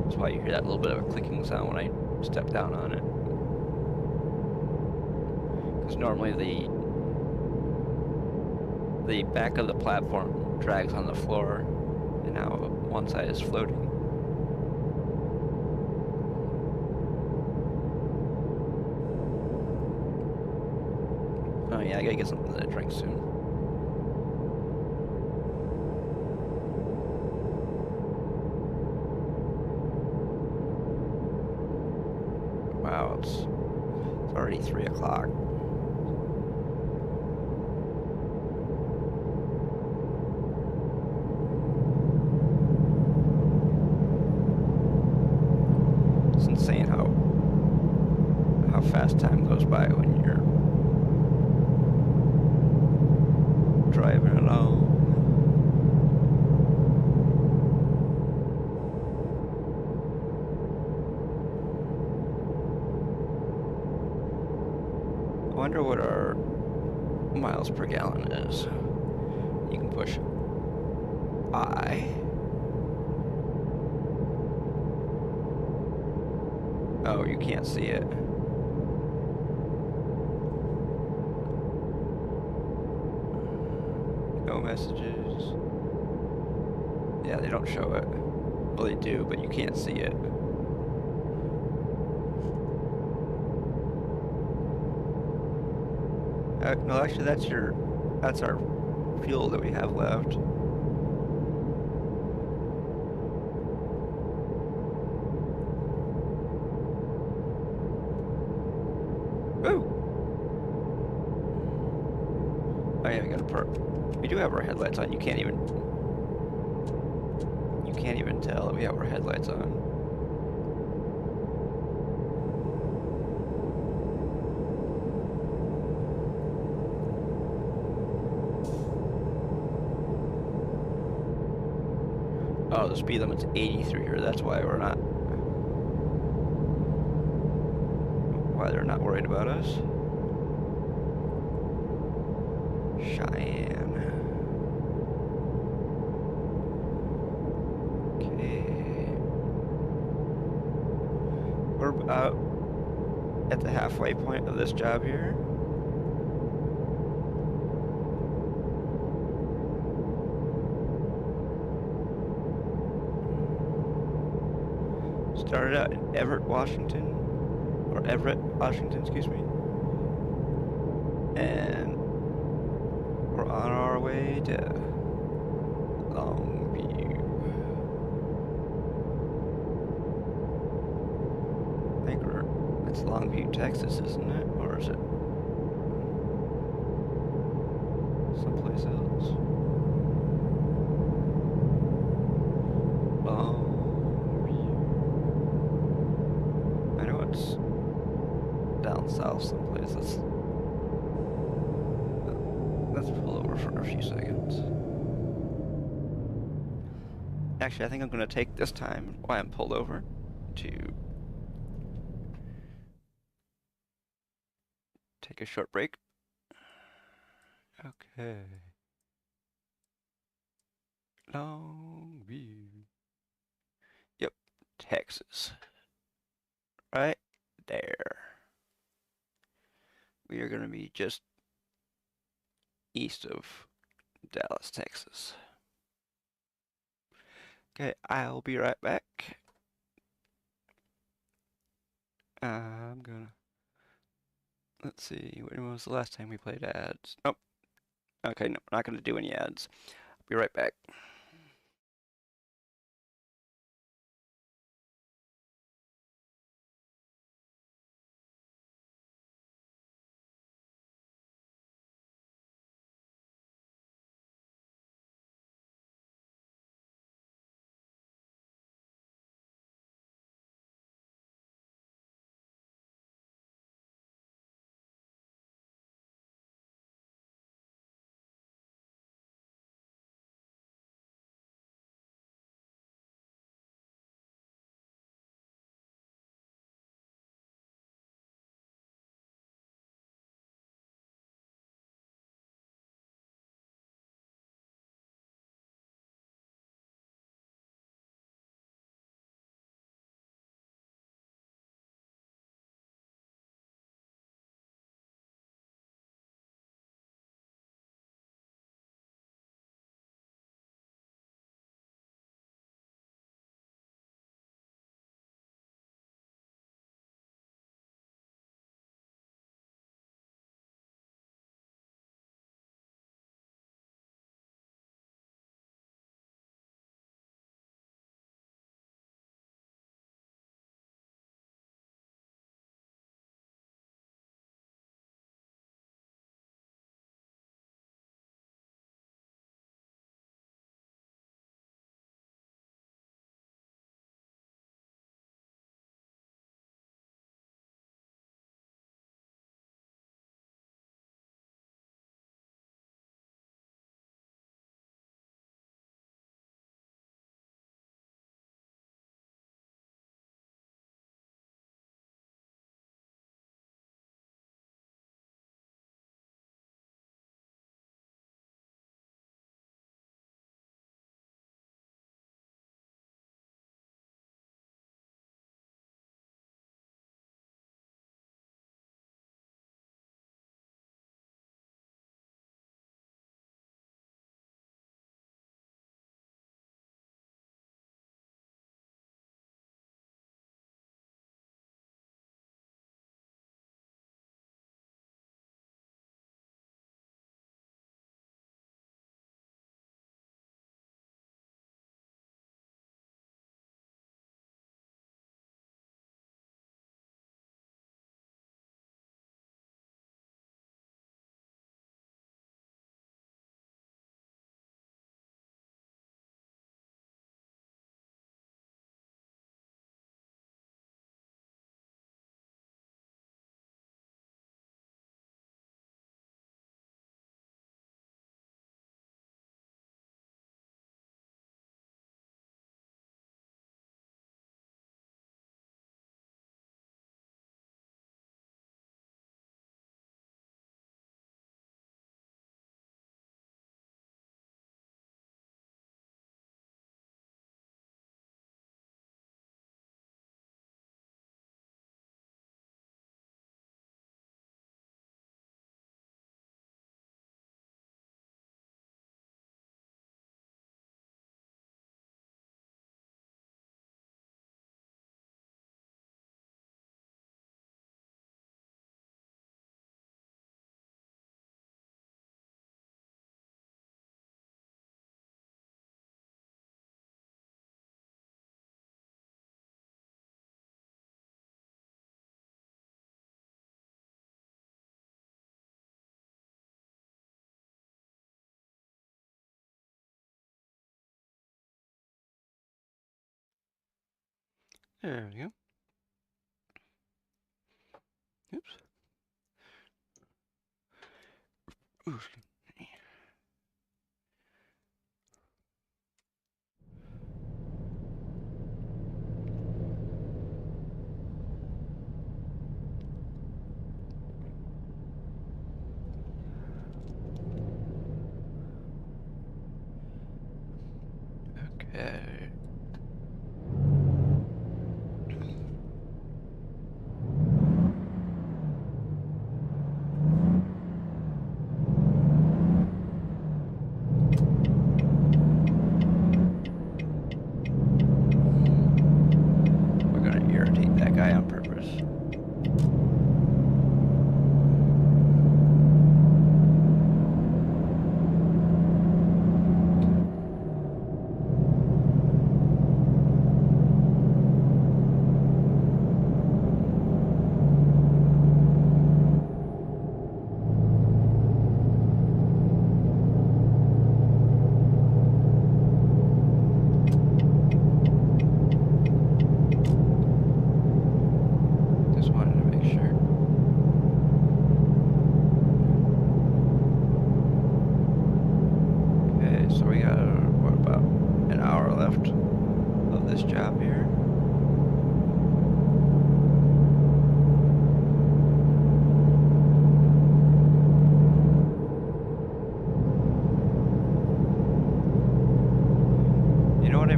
That's why you hear that little bit of a clicking sound when I step down on it. Because normally the back of the platform drags on the floor, and now one side is floating. Oh yeah, I gotta get something to drink soon. Wow, it's already 3 o'clock. It's insane how fast time goes by when you're driving along. I wonder what our miles per gallon is. You can push I. Oh, you can't see it. No messages. Yeah, they don't show it. Well, they do, but you can't see it. No, actually, that's our fuel that we have left. Ooh! Oh yeah, we got a perk. We do have our headlights on. You can't even tell that we have our headlights on. Oh, the speed limit's 80 through here. That's why they're not worried about us. Cheyenne. Okay. We're about at the halfway point of this job here. Started out in Everett, Washington. Or Everett, Washington, excuse me. And we're on our way to Longview. I think it's Longview, Texas, isn't it? Or is it someplace else? I know it's down south someplace. Let's pull over for a few seconds. Actually, I think I'm going to take this time while I'm pulled over to take a short break. Okay. Longview. Yep, Texas. Right there. We are going to be just east of Dallas, Texas. Okay, I'll be right back. I'm gonna... Let's see, when was the last time we played ads? Nope. Okay, no, we're not gonna do any ads. Be right back. There we go. Oops. Ooh. Okay.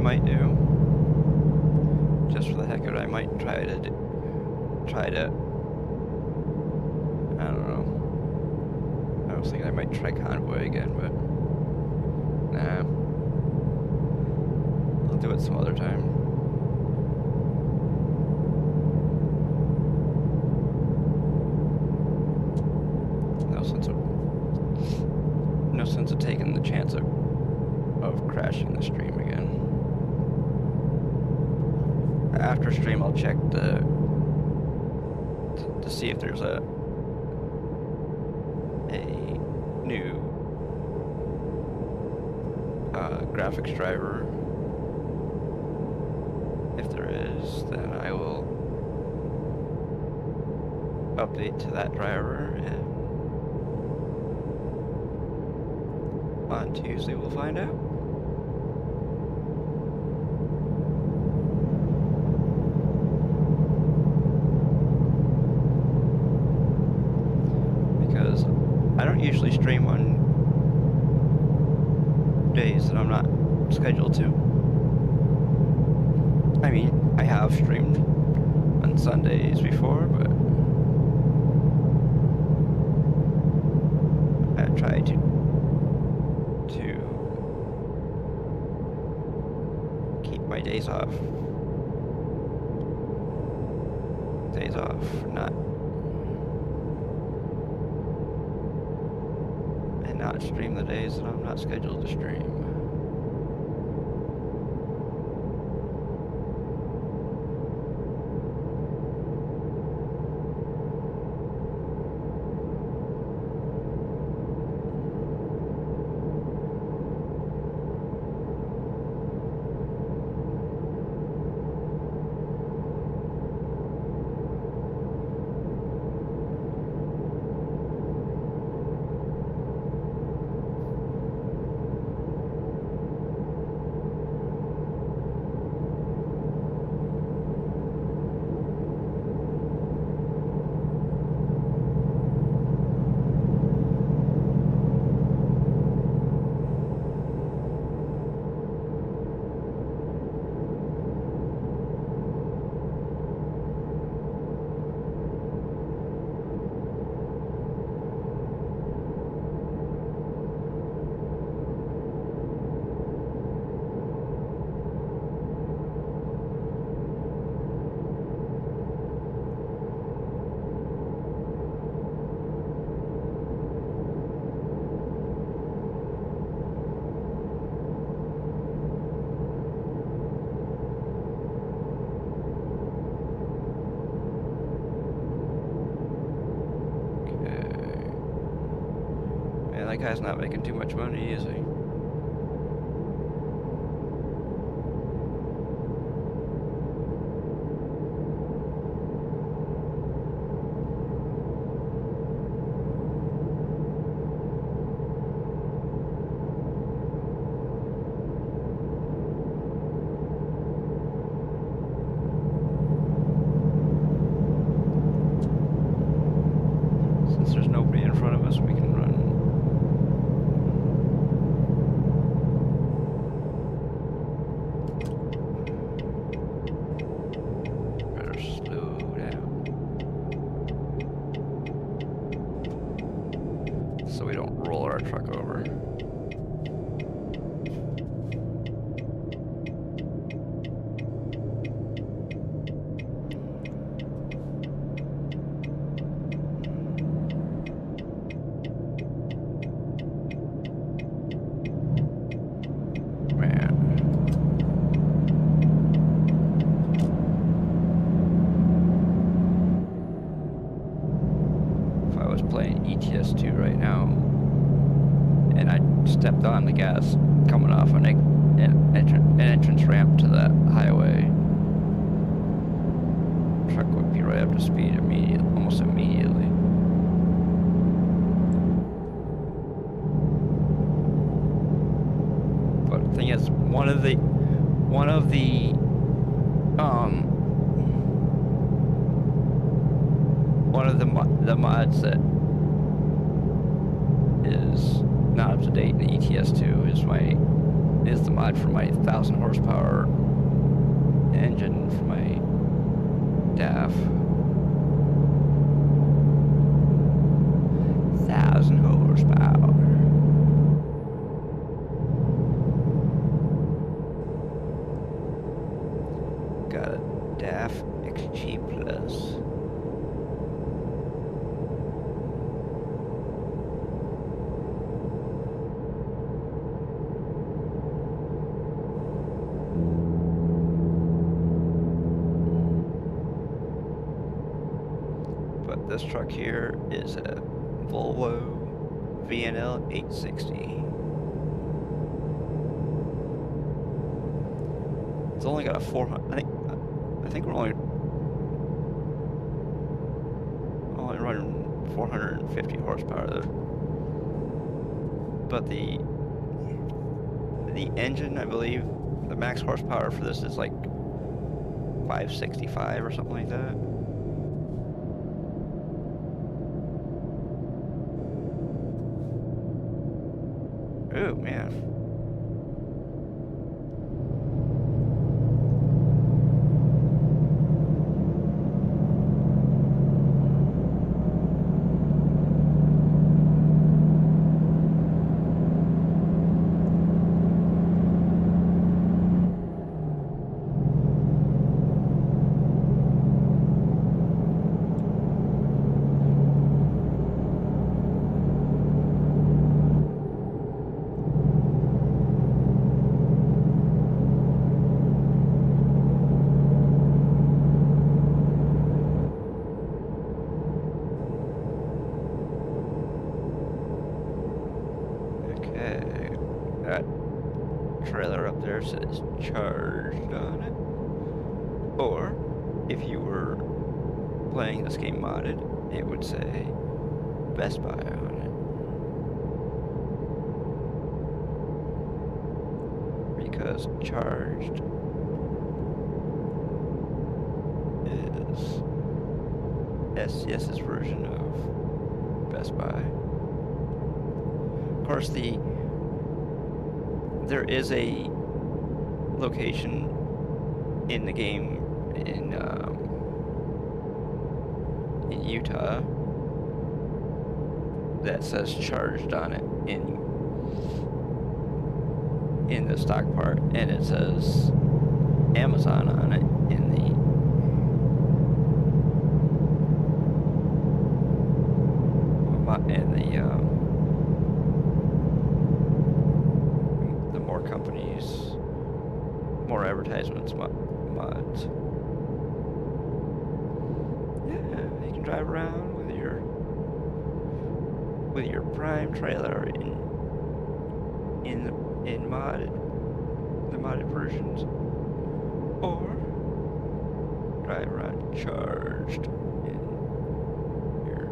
might do, just for the heck of it, I might try to, I don't know. I was thinking I might try Convoy again, but nah. I'll do it some other time. No sense of taking the chance of crashing the stream again. After stream, I'll check to see if there's a new graphics driver. If there is, then I will update to that driver, and on Tuesday we'll find out. Because I don't usually stream on days that I'm not scheduled to. I mean, I have streamed on Sundays before, but I try to keep my days off. Not stream the days that I'm not scheduled to stream. That guy's not making too much money, is he? Since there's nobody in front of us, we can run. ETS2 right now, and I stepped on the gas coming off an entrance ramp to that highway. Truck would be right up to speed almost immediately. But the thing is, one of the mods that is not up to date in the ETS2 is my is the mod for my 1,000 horsepower engine for my DAF. 1,000 horsepower. Got a DAF XG Plus. But this truck here is a Volvo VNL 860. It's only got a 400. I think we're only running 450 horsepower though. But the engine, I believe, the max horsepower for this is like 565 or something like that. Oh man. That trailer up there says charged on it. Or if you were playing this game modded, it would say Best Buy on it. Because charged is SCS's version of Best Buy. Of course, there is a location in the game in Utah that says charged on it in the stock part, and it says Amazon on it in the more companies, more advertisements mods. Yeah, you can drive around with your prime trailer in the modded versions, or drive around charged in your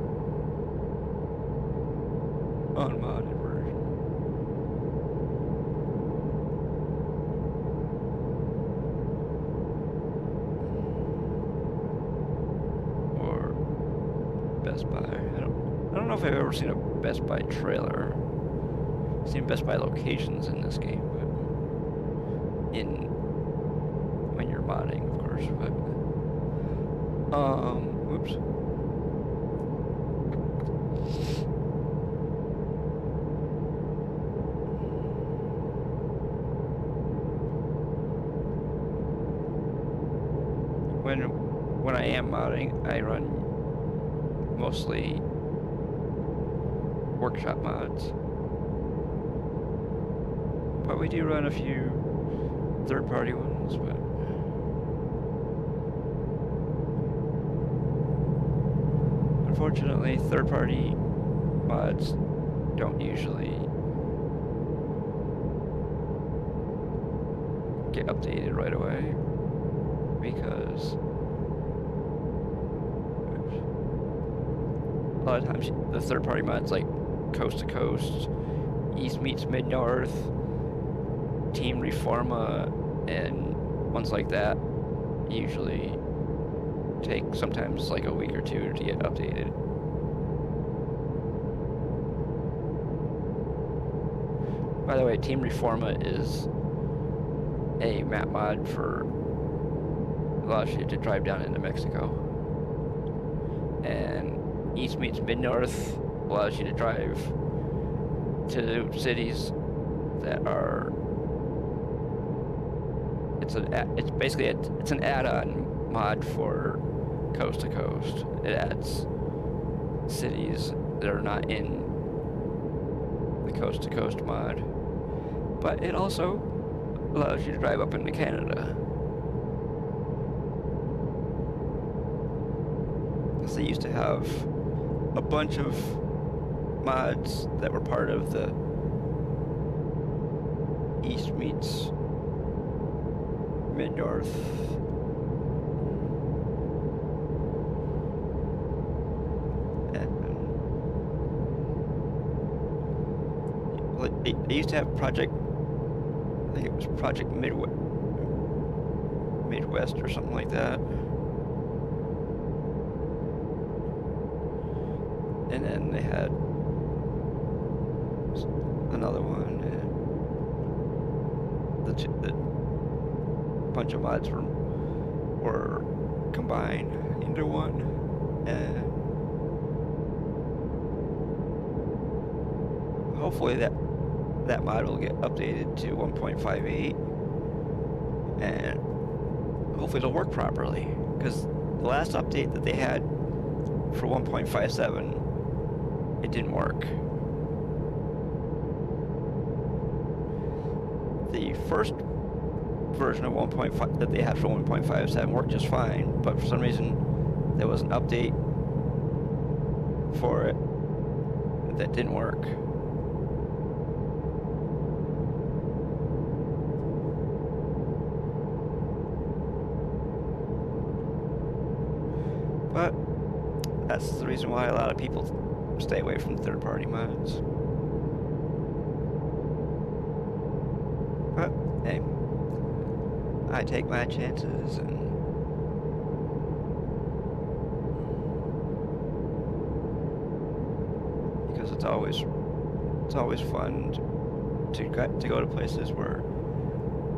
unmodded version. Or Best Buy. I don't know if I've ever seen a Best Buy trailer. I've seen Best Buy locations in this game, but when you're modding, of course. But whoops. When I am modding, I run mostly workshop mods, but we do run a few third-party ones. But unfortunately, third-party mods don't usually get updated right away, because a lot of times the third-party mods like Coast to Coast, East meets Mid-North, Team Reforma, and ones like that usually take sometimes like a week or two to get updated. By the way, Team Reforma is a map mod for allows you to drive down into Mexico, and East meets Mid-North allows you to drive to cities that are. It's basically it's an add-on mod for Coast to Coast. It adds cities that are not in the Coast to Coast mod, but it also allows you to drive up into Canada. Because they used to have a bunch of mods that were part of the East meets Mid-North. They used to have Project, I think it was Project Midwest or something like that. And then they had another one. The bunch of mods were combined into one. And hopefully that mod will get updated to 1.58, and hopefully it'll work properly, because the last update that they had for 1.57, it didn't work. The first version of 1.5 that they had for 1.57 worked just fine, but for some reason there was an update for it that didn't work. But that's the reason why a lot of people stay away from third-party mods. But hey, I take my chances, and because it's always fun to go to places where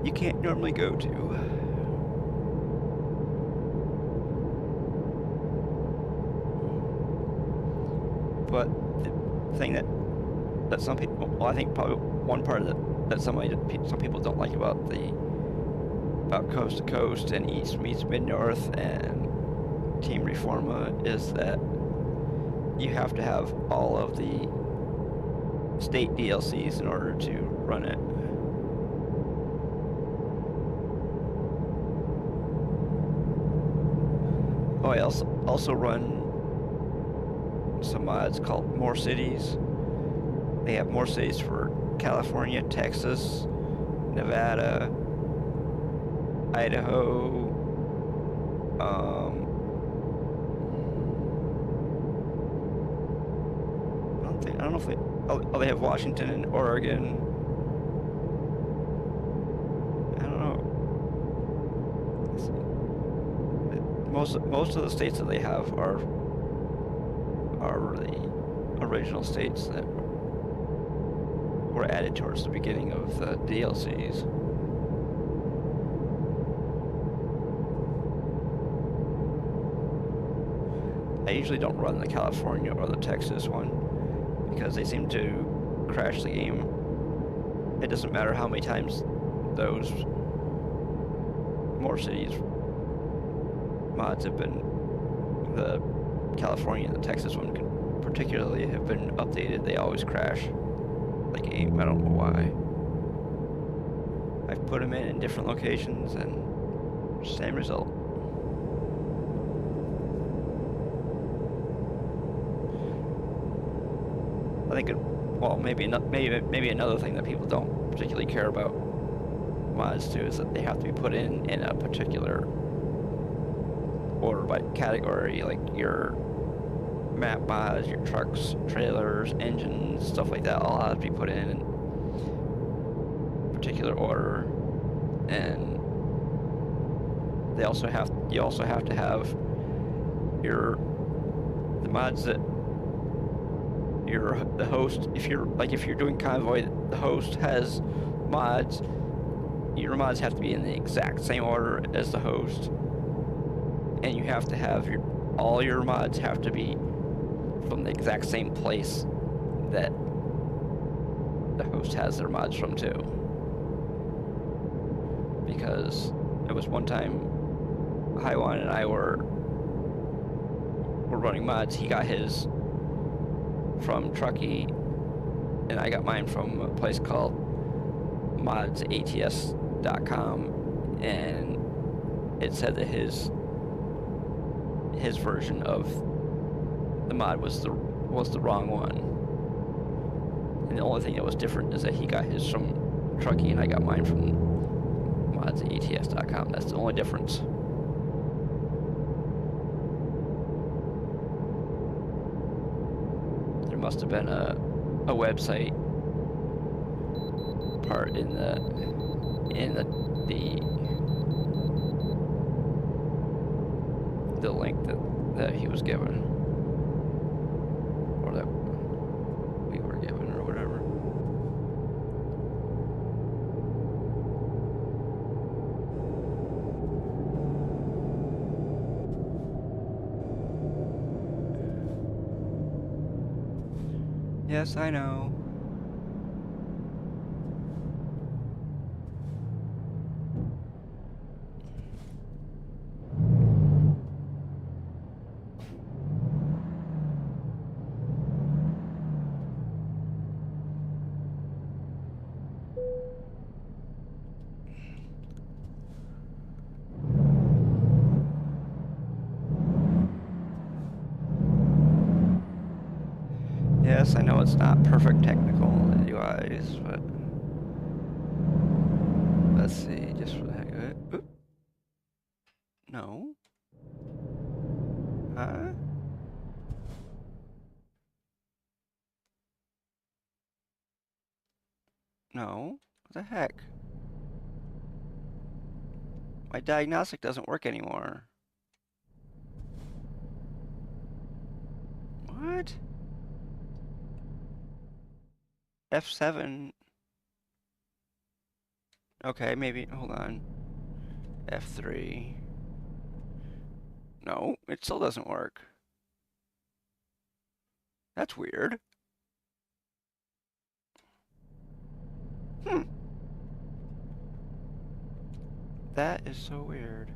you can't normally go to. But the thing that some people, well, I think probably one part of that some people don't like about Coast to Coast and East meets Mid-North and Team Reforma is that you have to have all of the state DLCs in order to run it. Oh, I also run some mods called More Cities. They have more cities for California, Texas, Nevada, Idaho, I don't know if they have Washington and Oregon. I don't know. Most of the states that they have are the original states that were added towards the beginning of the DLCs. I usually don't run the California or the Texas one because they seem to crash the game. It doesn't matter how many times those More Cities mods have been, the California and the Texas one particularly have been updated, they always crash the game. I don't know why. I've put them in different locations and same result. I think well, maybe another thing that people don't particularly care about mods too is that they have to be put in a particular order by category, like your map mods, your trucks, trailers, engines, stuff like that all have to be put in particular order. And you also have to have the mods that the host, if you're doing Convoy, the host has mods. Your mods have to be in the exact same order as the host, and you have to have all your mods have to be from the exact same place that the host has their mods from too. Because it was one time Haiwan and I were running mods. He got his from Truckee, and I got mine from a place called modsats.com, and it said that his version of the mod was the wrong one. And the only thing that was different is that he got his from Truckee and I got mine from modsats.com. That's the only difference. There must have been a website part in the link that he was given, or that we were given, or whatever. Yes, I know. Yes, I know it's not perfect technical UIs, but let's see, just for the heck of it. Oop. No. Huh? No. What the heck? My diagnostic doesn't work anymore. What? F7. Okay, maybe, hold on. F3. No, it still doesn't work. That's weird. That is so weird.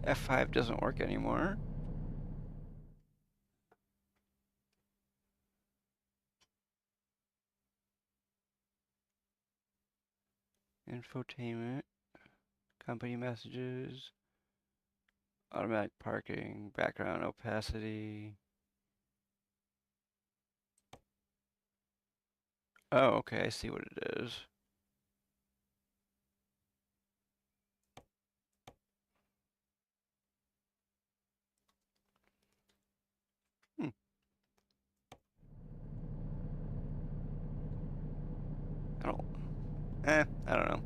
F5 doesn't work anymore. Infotainment, company messages, automatic parking, background opacity. Oh, okay, I see what it is. I don't know.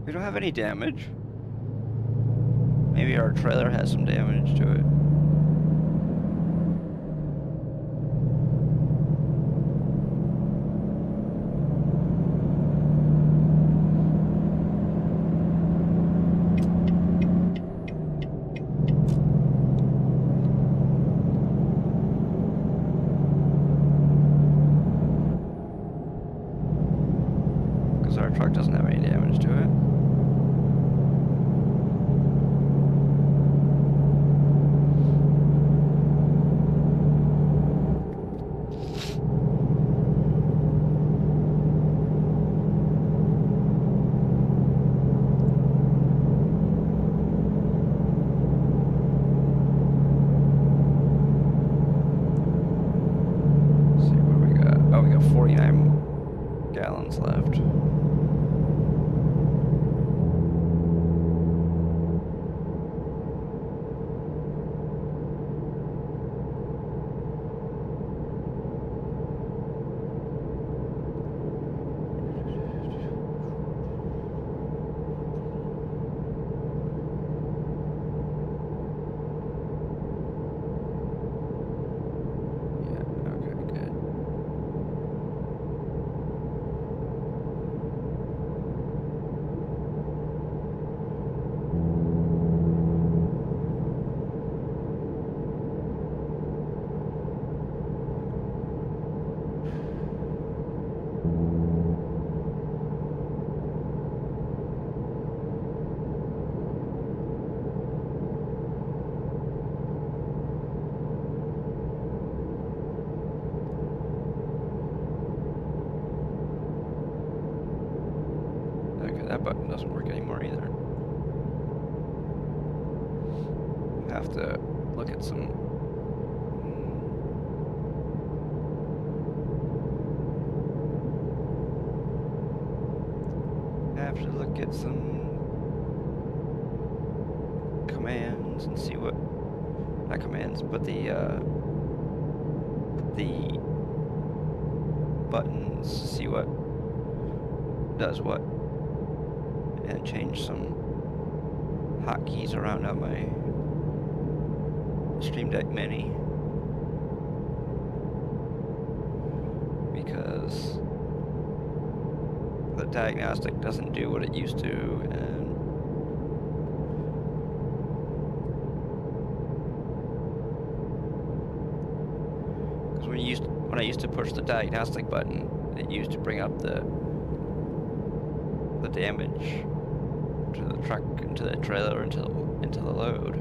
We don't have any damage. Maybe our trailer has some damage to it. Our truck doesn't have any damage to it. doesn't work anymore either. Have to look at some. Have to look at some commands and see what, not commands, but the buttons, see what does what, and change some hotkeys around on my Stream Deck Mini, because the diagnostic doesn't do what it used to, and because when I used to push the diagnostic button, it used to bring up the damage to the truck, into the trailer, into the load.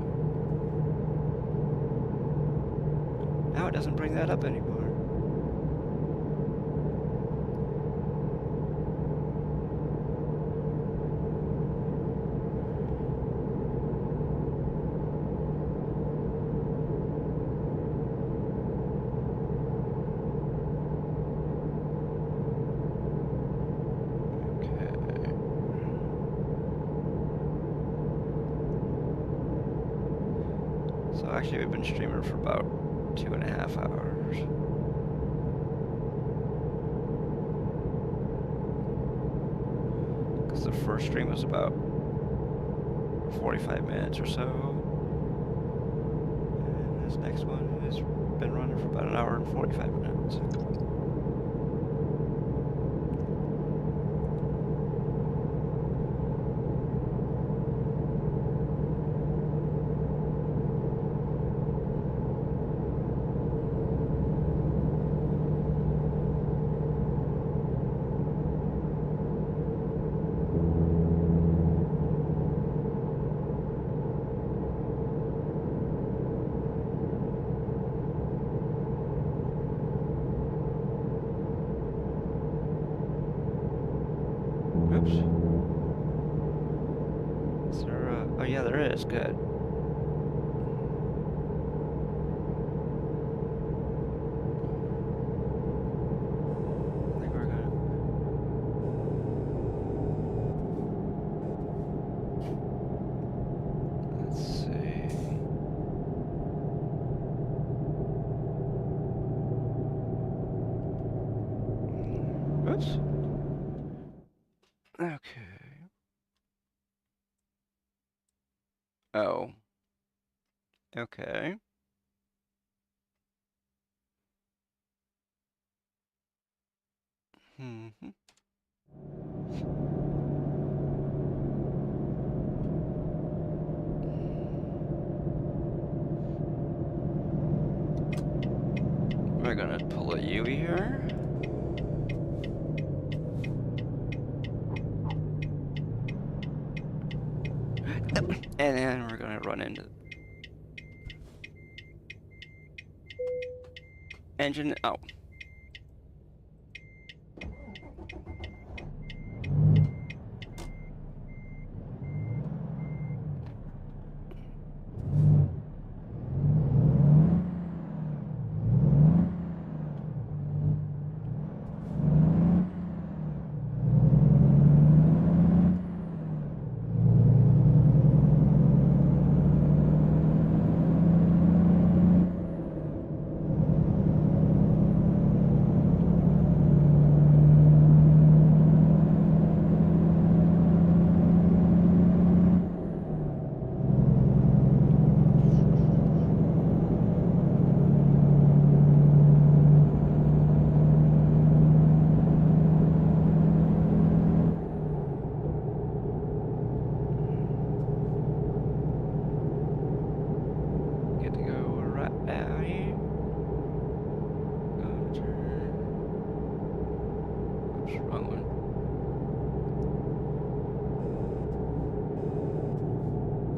Now it doesn't bring that up anymore. So actually we've been streaming for about 2.5 hours. Because the first stream was about 45 minutes or so. And this next one has been running for about 1 hour and 45 minutes. Oops. Is there oh yeah, there is. Good. I think we're gonna... Let's see. Oops. Okay. Oh. Okay. Mm-hmm. We're gonna pull a Yui here. And then we're gonna run into engine. Oh.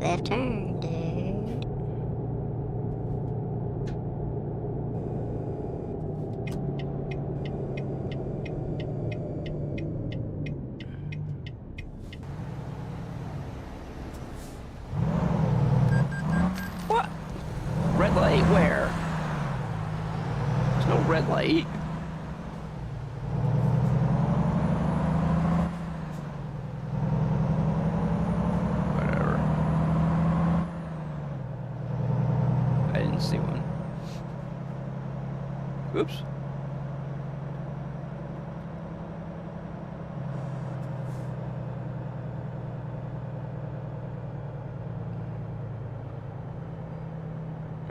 Left turn, dude. red light. Whatever. I didn't see one. Oops.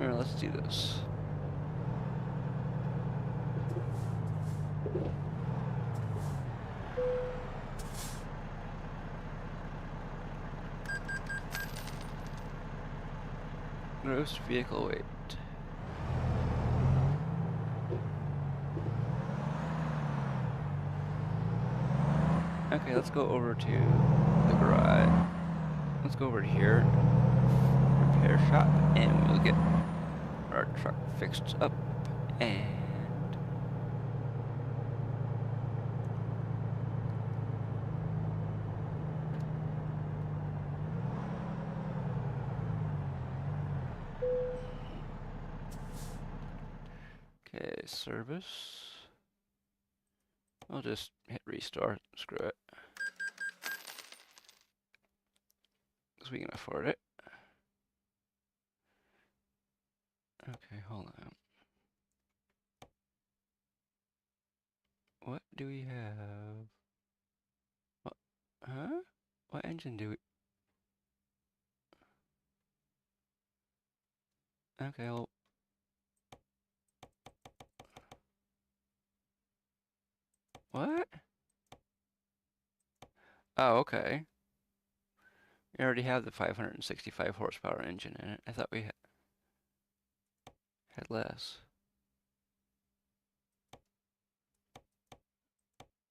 Alright, let's do this. Gross vehicle weight. Okay, let's go over to the garage. Let's go over here, repair shop, and we'll get our truck fixed up. And okay, service. I'll just hit restart. Screw it, because we can afford it. Okay, hold on. What do we have? What? Huh? What engine do we? Okay, well. What? Oh, okay. We already have the 565 horsepower engine in it. I thought we had less.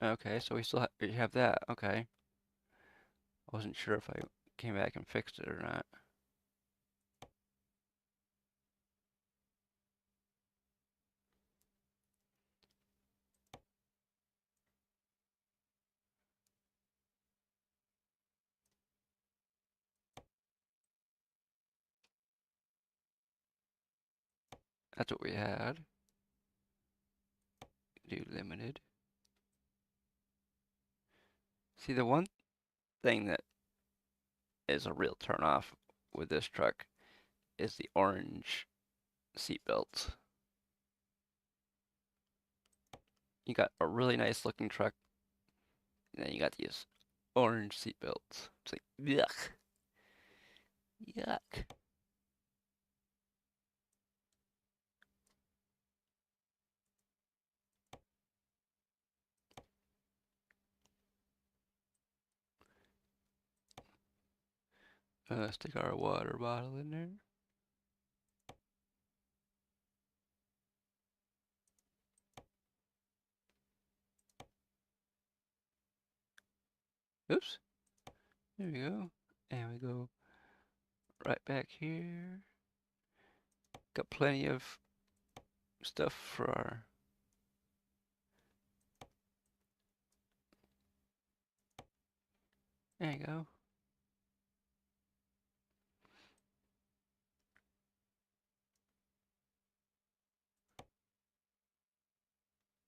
Okay, so we have that. Okay. I wasn't sure if I came back and fixed it or not. That's what we had. Do limited. See, the one thing that is a real turnoff with this truck is the orange seat belts. You got a really nice looking truck, and then you got these orange seat belts. It's like, yuck. Yuck. Stick our water bottle in there. Oops. There we go. And we go right back here. Got plenty of stuff for our... There you go.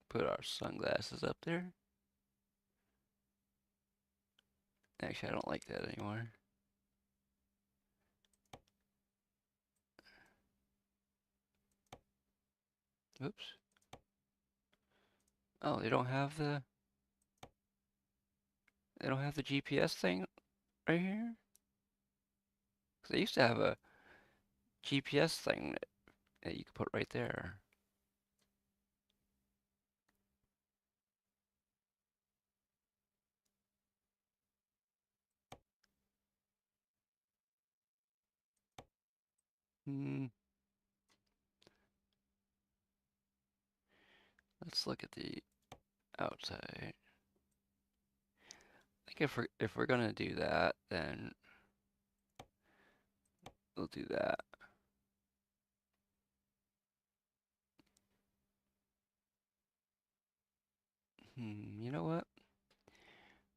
Put our sunglasses up there. Actually, I don't like that anymore. Oops. Oh, they don't have the GPS thing right here? 'Cause they used to have a GPS thing that you could put right there. Hmm. Let's look at the outside. I think if we're gonna do that, then we'll do that. You know what?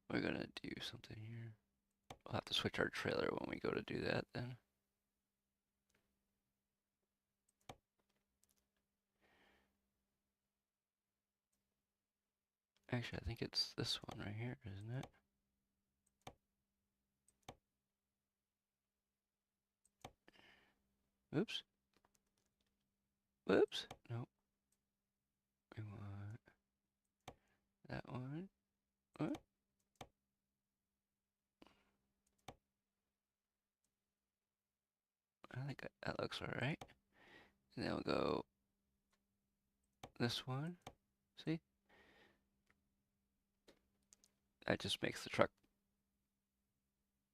We're gonna do something here. We'll have to switch our trailer when we go to do that then. Actually, I think it's this one right here, isn't it? Oops. Whoops. Nope. We want that one. What? I think that looks alright. And then we'll go this one. See? That just makes the truck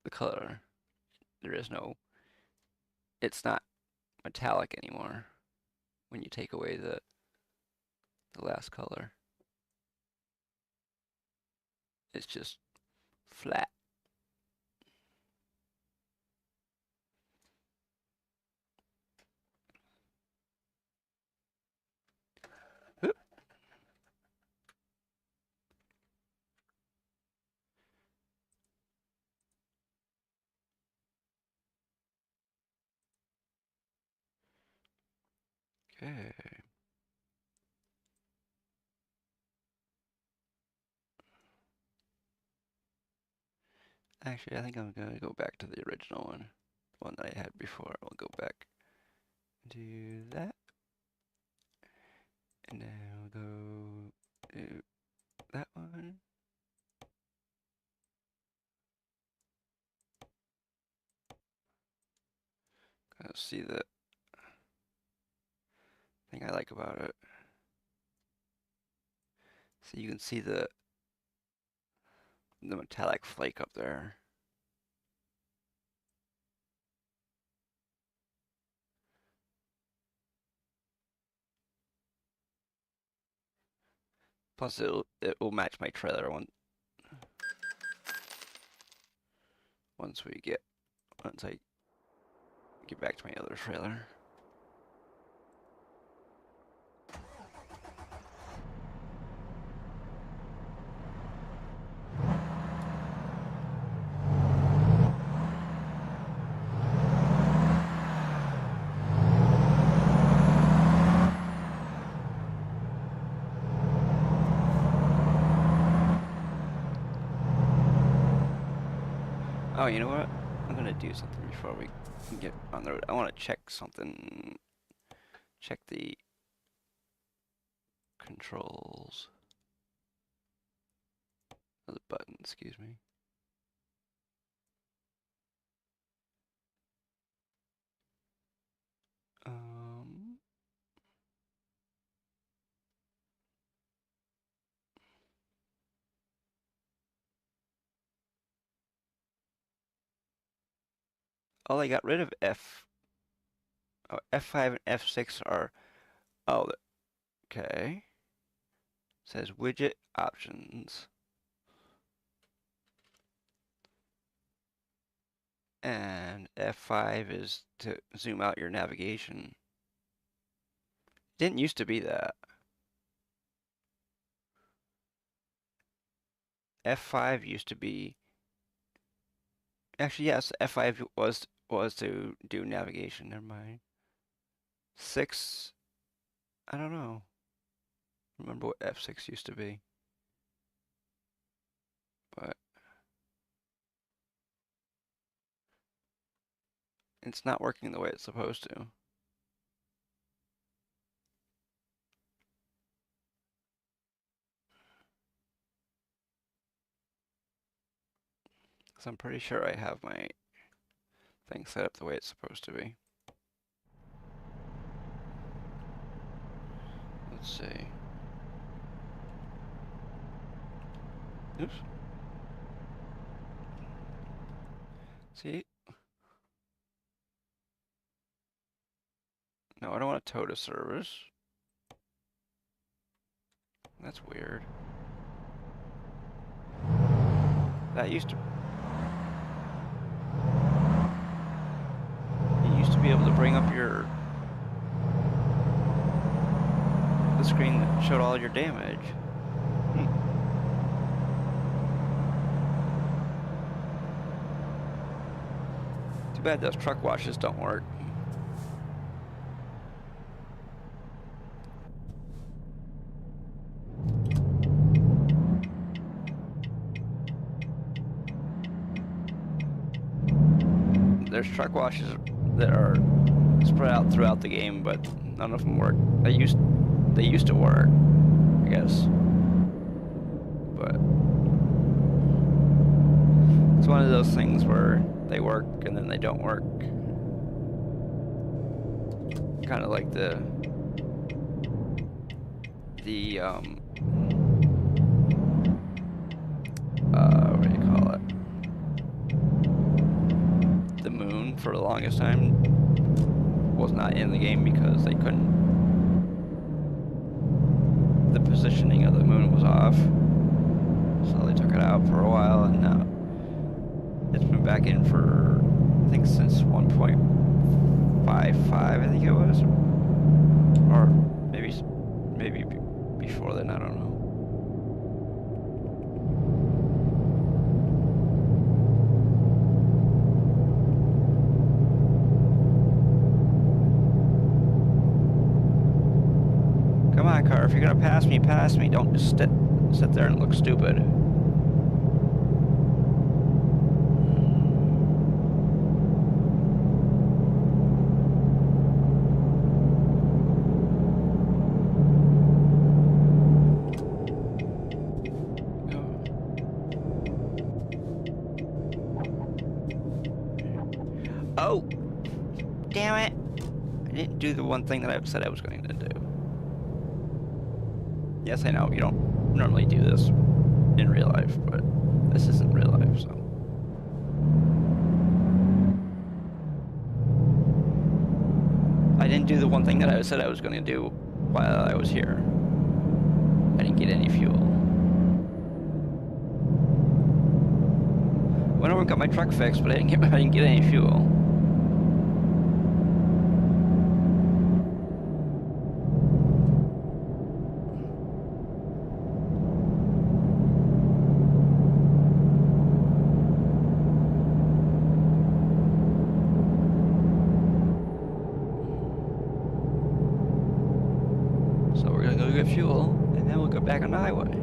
the color. There is no, it's not metallic anymore when you take away the last color. It's just flat. Oop. Okay. Actually, I think I'm gonna go back to the original one. The one that I had before. We'll go back and do that. And then we'll go do that one. See the thing I like about it. So you can see the metallic flake up there. Plus it will match my trailer once I get back to my other trailer. Oh, you know what? I'm gonna do something before we get on the road. I want to check something. Check the controls of the button, excuse me. Oh, they got rid of F5 and F6 are, oh, okay. It says widget options. And F5 is to zoom out your navigation. Didn't used to be that. F5 used to be, actually yes, F5 was to do navigation, never mind. 6, I don't know. Remember what F6 used to be. But it's not working the way it's supposed to. So I'm pretty sure I have my thing set up the way it's supposed to be. Let's see. Oops. See? No, I don't want to tow to service. That's weird. That used to... You used to be able to bring up the screen that showed all your damage. Too bad those truck washes don't work. there's truck washes that are spread out throughout the game, but none of them work. They used to work, I guess. But it's one of those things where they work and then they don't work. Kind of like the what do you call it? The moon for the longest time was not in the game because they couldn't. The positioning of the moon was off, so they took it out for a while, and now it's been back in for, I think, since 1.55, I think it was, or maybe before then, I don't know. Come on, car, if you're gonna pass me, pass me. Don't just sit there and look stupid. Oh, damn it. I didn't do the one thing that I said I was going to do. Yes, I know, you don't normally do this in real life, but this isn't real life, so. I didn't do the one thing that I said I was going to do while I was here. I didn't get any fuel. Went over and got my truck fixed, but I didn't get any fuel. So we're gonna go get fuel, and then we'll go back on the highway.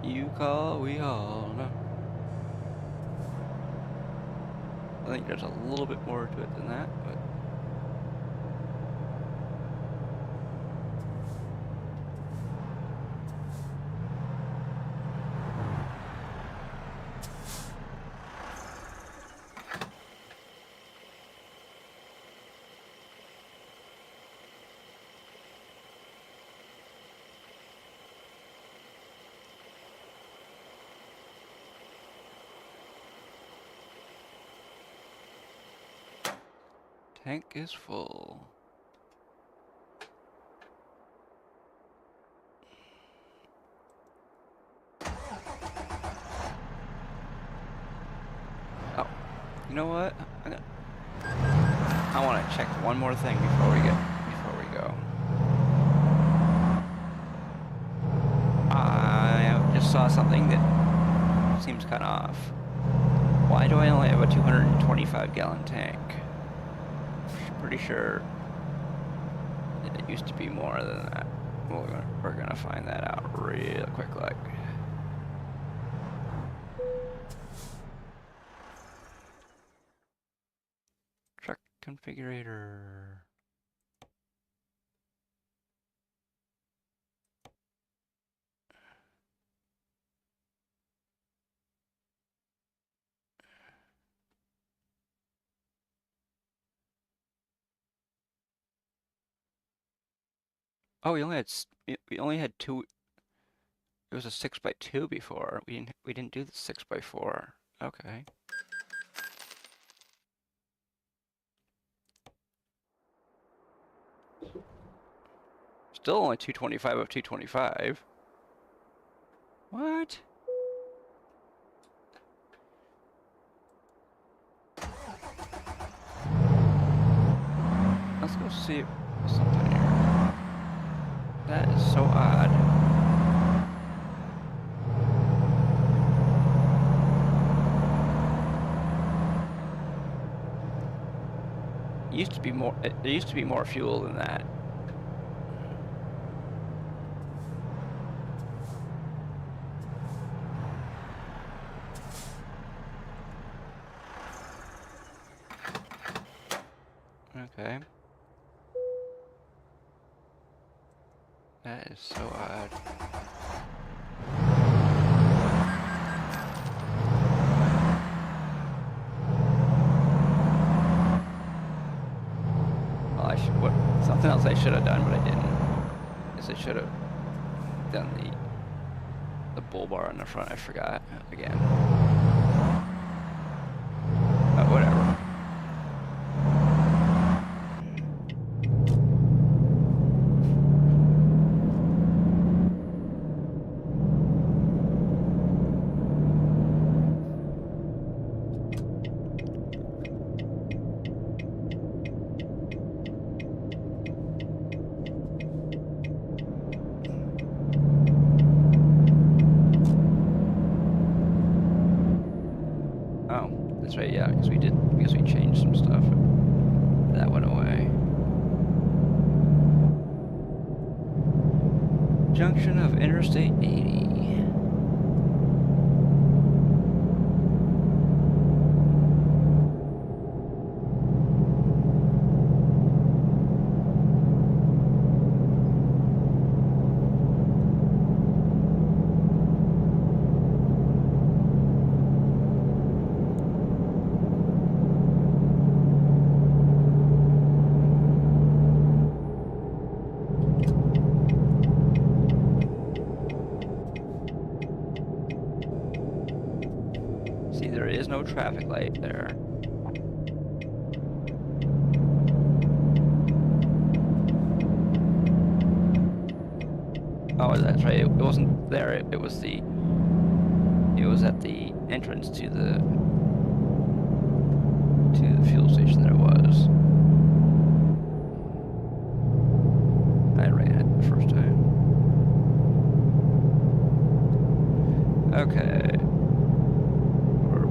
You call, we all know. I think there's a little bit more to it than that, but. Tank is full. Oh, you know what? I want to check one more thing before we go. I just saw something that seems kind of off. Why do I only have a 225 gallon tank? Pretty sure it used to be more than that. Well, we're gonna find that out real quick, like. Truck configurator. Oh, we only had two. It was a 6x2 before. We didn't do the 6x4. Okay. Still only 225 of 225. What? Let's go see something here. That is so odd. Used to be more. There used to be more fuel than that. Okay. That is so odd. Well, something else I should have done, but I didn't. Is I should have done the bull bar on the front. I forgot again. But whatever. That's right, yeah, because we changed some stuff. That went away. Junction of Interstate 80. There is no traffic light there. Oh, that's right. It wasn't there. It was at the entrance to the fuel station. There was. I ran it the first time. Okay.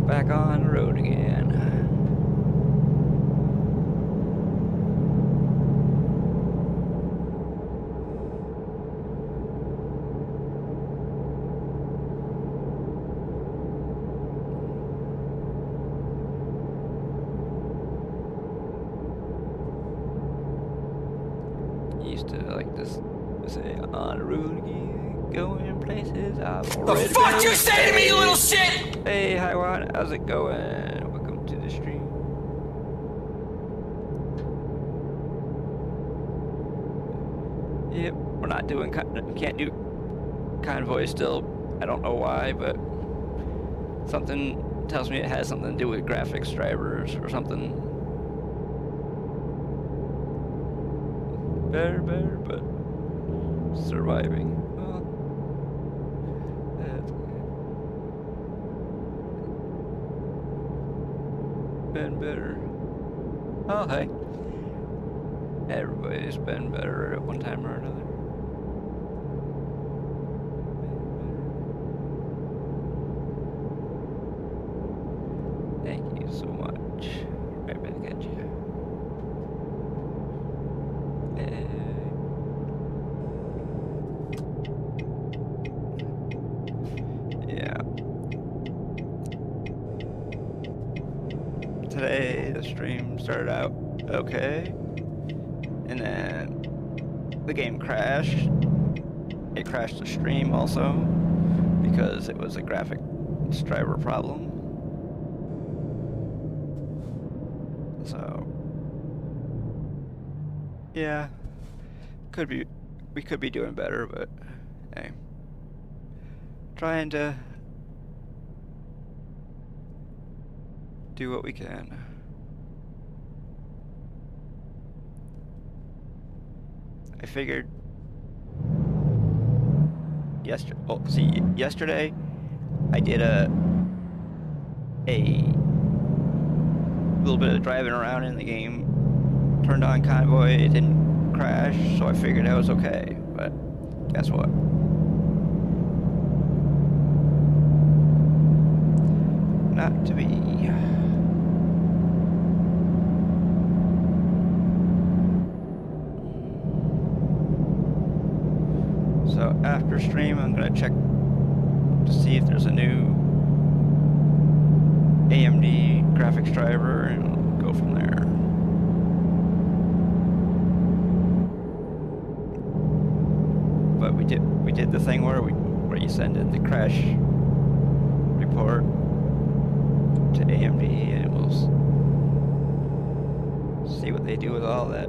Back on the road again. Used to like this say on the road again, going places I've already The fuck been. you say to me, you little shit! Hey, hi Juan, how's it going? Welcome to the stream. Yep, we're not doing, can't do Convoy still. I don't know why, but something tells me it has something to do with graphics drivers or something. Better, but surviving. Well, that's been better. Oh, hey. Everybody's been better at one time or another. Thank you so much. Right back at you. Yeah. Today the stream started out okay, and then the game crashed. It crashed the stream also because it was a graphics driver problem. So yeah, we could be doing better, but hey, trying to do what we can. I figured yesterday I did a little bit of driving around in the game turned on Convoy, it didn't crash, so I figured I was okay. But guess what? Not to be. So after stream, I'm gonna check to see if there's a new AMD graphics driver and go from there. But we did the thing where you send in the crash report to AMD and we'll see what they do with all that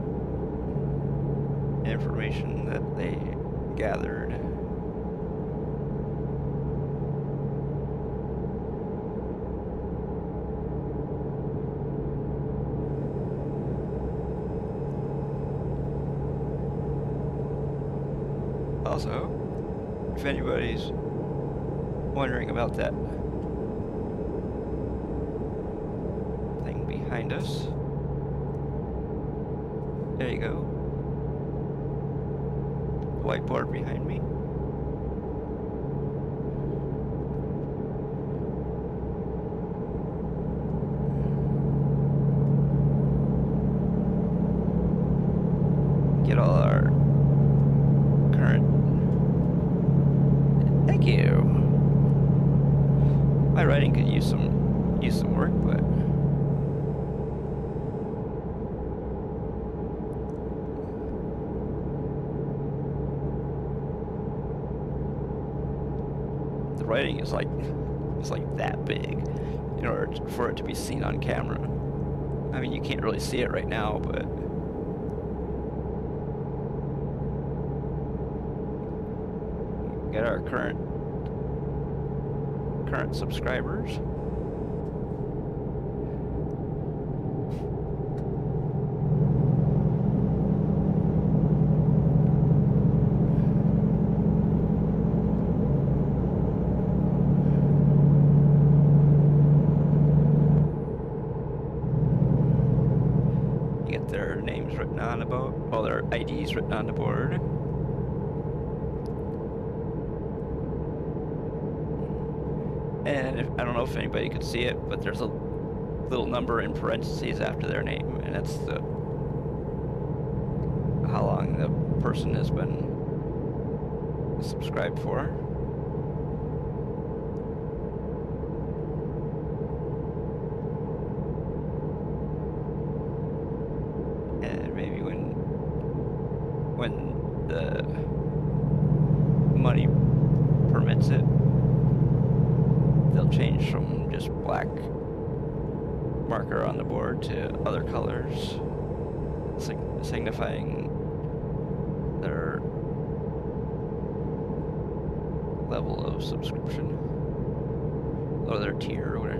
information that they gathered. Also, if anybody's wondering about that thing behind us, there you go. Whiteboard behind me. Get all our current. Thank you. My writing could use some work, but the writing is like that big in order for it to be seen on camera. I mean, you can't really see it right now, but get our current subscribers. You get their names written on the board, well, their IDs written on the board. And I don't know if anybody could see it, but there's a little number in parentheses after their name, and that's how long the person has been subscribed for. And maybe when the money permits it, they'll change from just black marker on the board to other colors, signifying their level of subscription, or their tier, or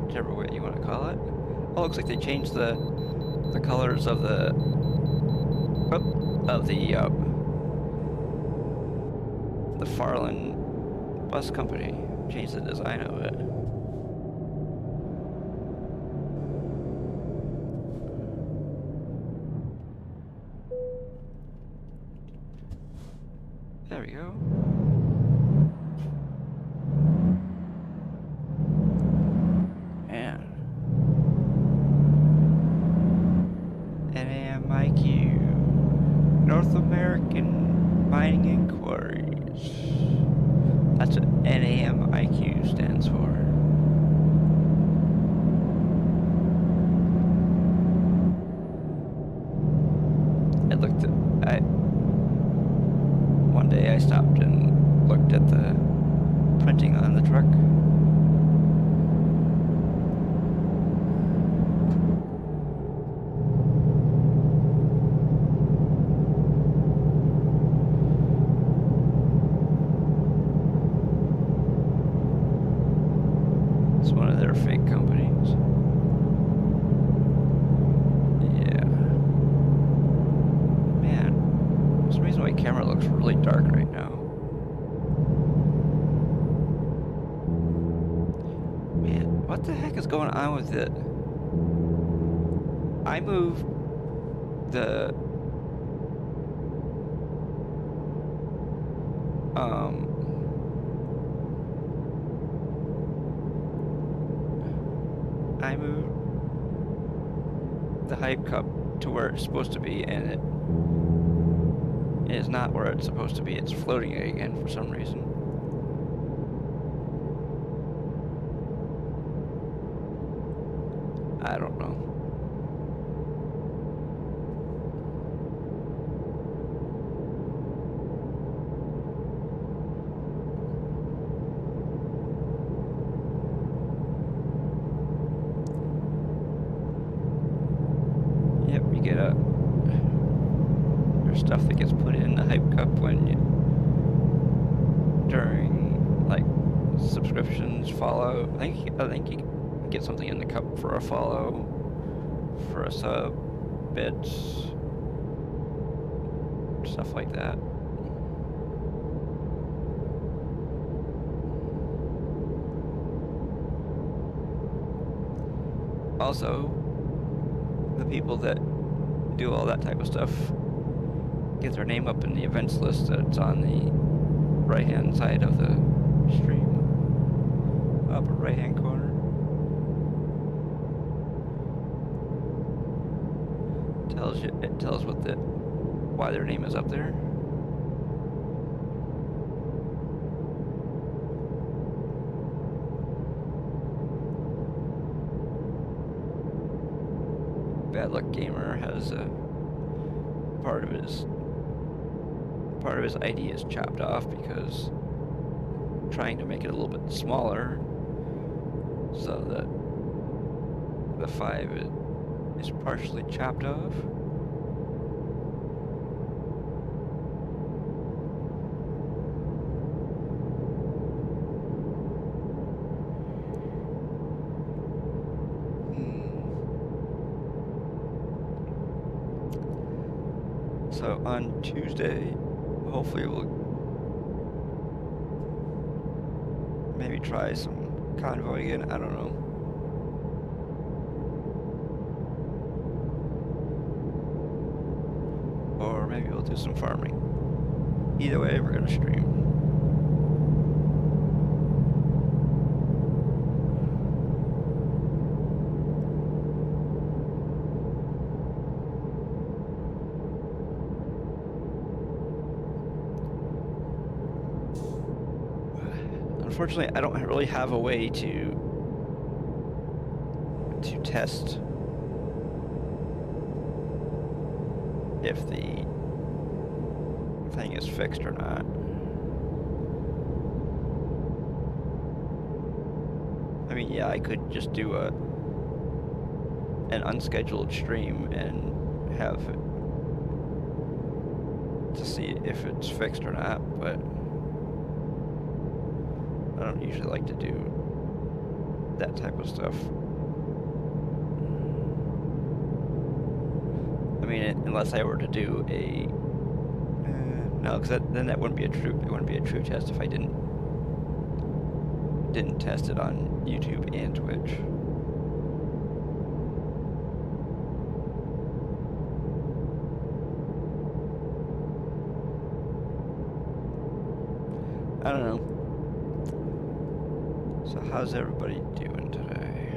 whichever way you want to call it. Oh, looks like they changed the colors of the Farland bus company. Change the design of it. There we go. And NAMIQ, North American Mining Inquiries. That's what NAMIQ stands for. One day I stopped and looked at the printing on the truck. It's one of their fake companies. Yeah. Man, for some reason my camera looks really dark right now. Man, what the heck is going on with it? I move the I moved the hype cup to where it's supposed to be, and it is not where it's supposed to be. It's floating again for some reason. I don't know. Yep, you get there's stuff that gets put in the hype cup when you, during like subscriptions, follow. I think you can get something in the cup for a follow, for a sub, bits, stuff like that. Also, the people that do all that type of stuff get their name up in the events list that's on the right hand side of the stream, upper right hand corner. It tells why their name is up there. Bad Luck Gamer has a part of his ID is chopped off because trying to make it a little bit smaller so that the 5 is partially chopped off. So on Tuesday, hopefully we'll maybe try some Convoy again. I don't know. Or maybe we'll do some farming. Either way, we're gonna stream. Unfortunately, I don't really have a way to test if the thing is fixed or not. I mean, yeah, I could just do an unscheduled stream and have it to see if it's fixed or not, but I don't usually like to do that type of stuff. I mean, unless I were to do a no, because then that wouldn't be a true. It wouldn't be a true test if I didn't test it on YouTube and Twitch. I don't know. So how's everybody doing today?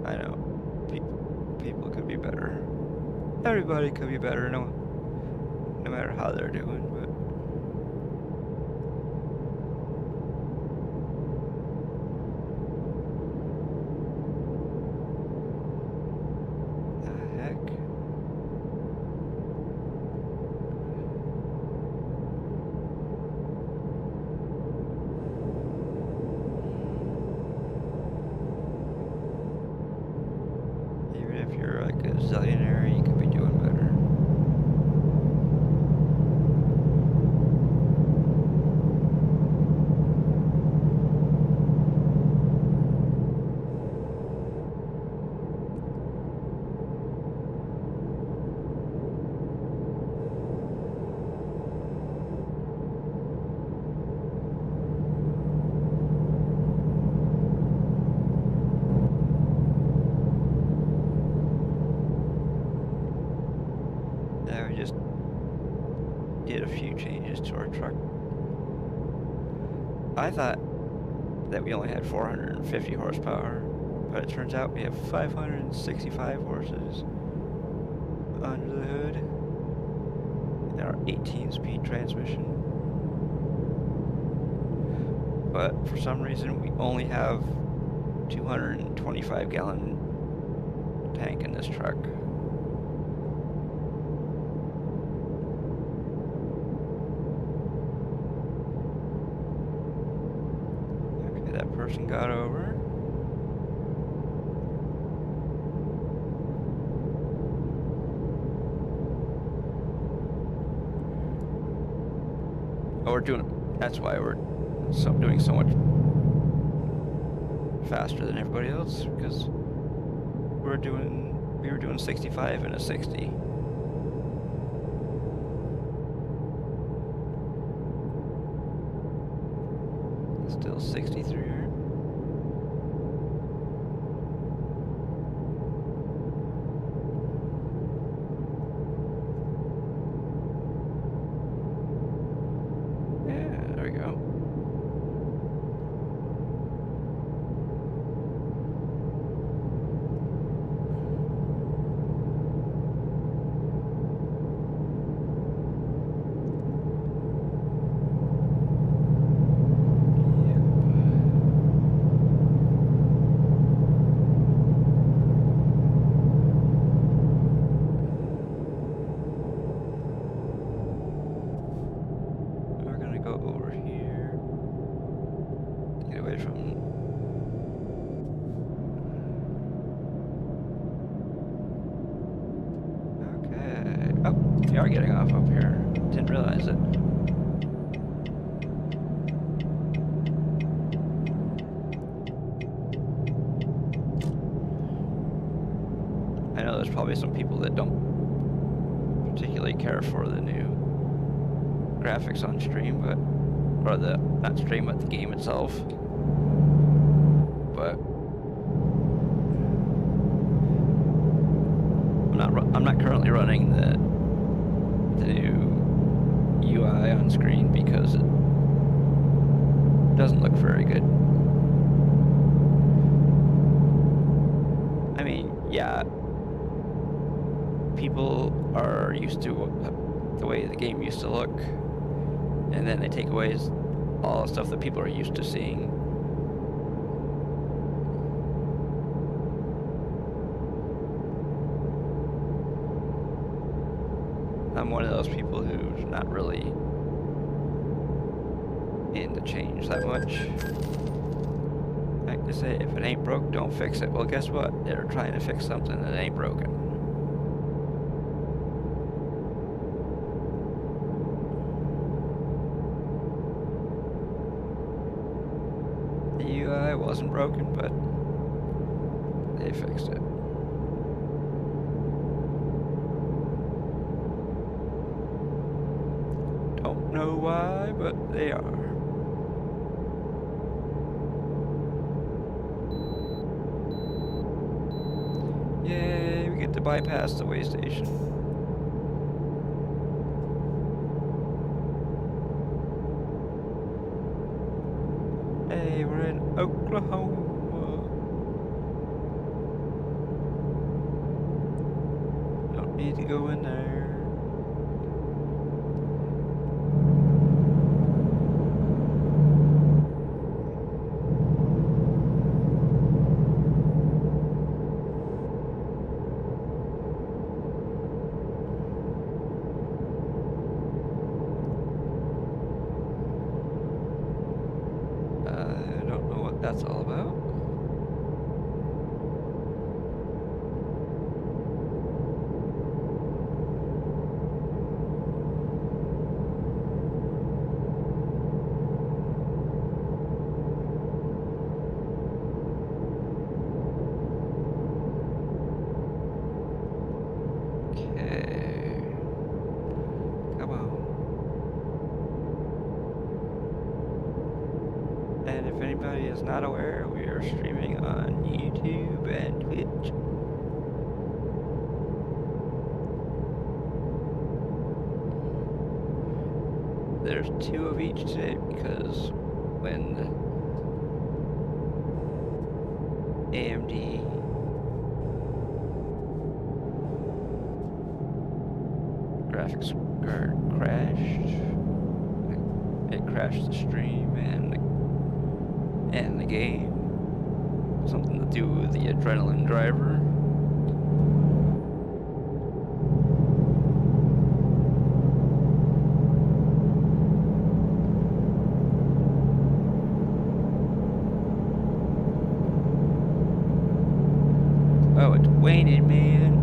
I know, people could be better. Everybody could be better, no matter how they're doing, but the heck? Even if you're like a zillionaire, you could be doing better. used to our truck. I thought that we only had 450 horsepower, but it turns out we have 565 horses under the hood in our 18-speed transmission. But for some reason, we only have 225-gallon tank in this truck. Okay, that person got over. Oh, we're doing, that's why we're doing so much faster than everybody else, because we were doing 65 and a 60. Still 63 here. Yeah, there we go. We are getting off up here. Didn't realize it. I know there's probably some people that don't particularly care for the new graphics on stream, but or the not stream but the game itself. But I'm not currently running the new UI on screen because it doesn't look very good. I mean, yeah, people are used to the way the game used to look, and then they take away all the stuff that people are used to seeing. I'm one of those people who's not really into change that much. I like to say, if it ain't broke, don't fix it. Well, guess what? They're trying to fix something that ain't broken. The UI wasn't broken, but they fixed it. Don't know why, but they are. Yay, we get to bypass the way station. Hey, we're in Oklahoma. Don't need to go in there. That's all about. Okay. Come on. And if anybody is not aware, we are streaming on YouTube and Twitch. there's 2 of each today because when the AMD graphics card crashed, it crashed the stream and the game. Something to do with the adrenaline driver. Oh, it's waning, man.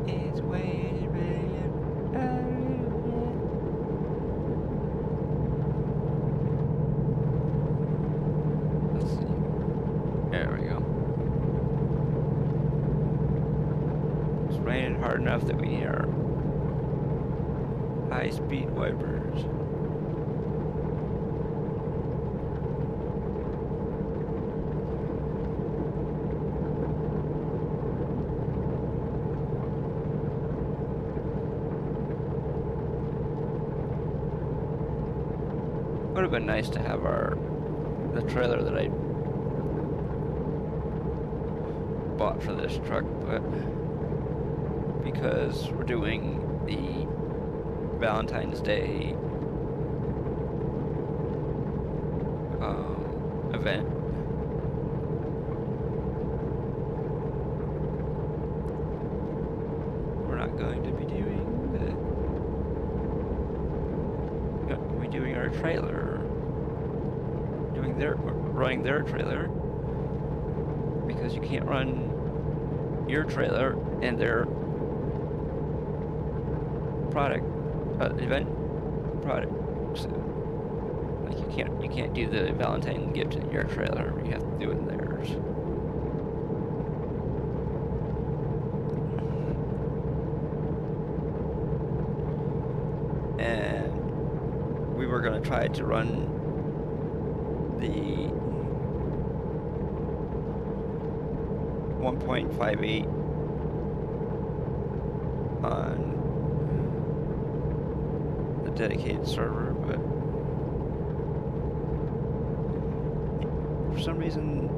It's waning, man. Let's see. There we go. It's raining hard enough that we need our high-speed wipers. Would have been nice to have the trailer that I bought for this truck, but because we're doing the Valentine's Day event, we're not going to be doing our trailer, running their trailer, because you can't run your trailer and their product event product. So, like you can't do the Valentine gift in your trailer. You have to do it in theirs. And we were gonna try to run the 1.58 on the dedicated server, but for some reason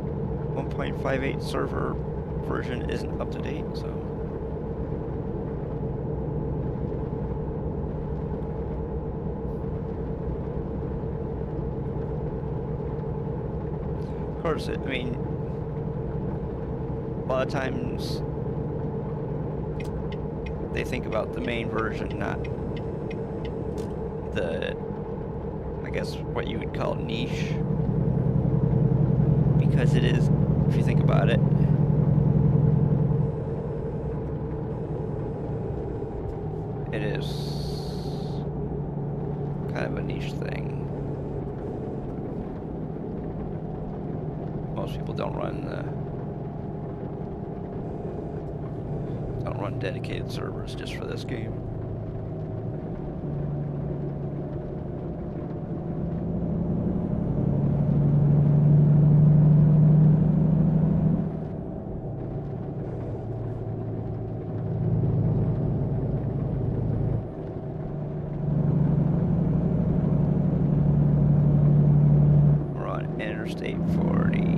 1.58 server version isn't up to date, so of course I mean, a lot of times they think about the main version, not the, I guess, what you would call niche, because it is, if you think about it, it is kind of a niche thing. Most people don't run dedicated servers just for this game. We're on Interstate 40.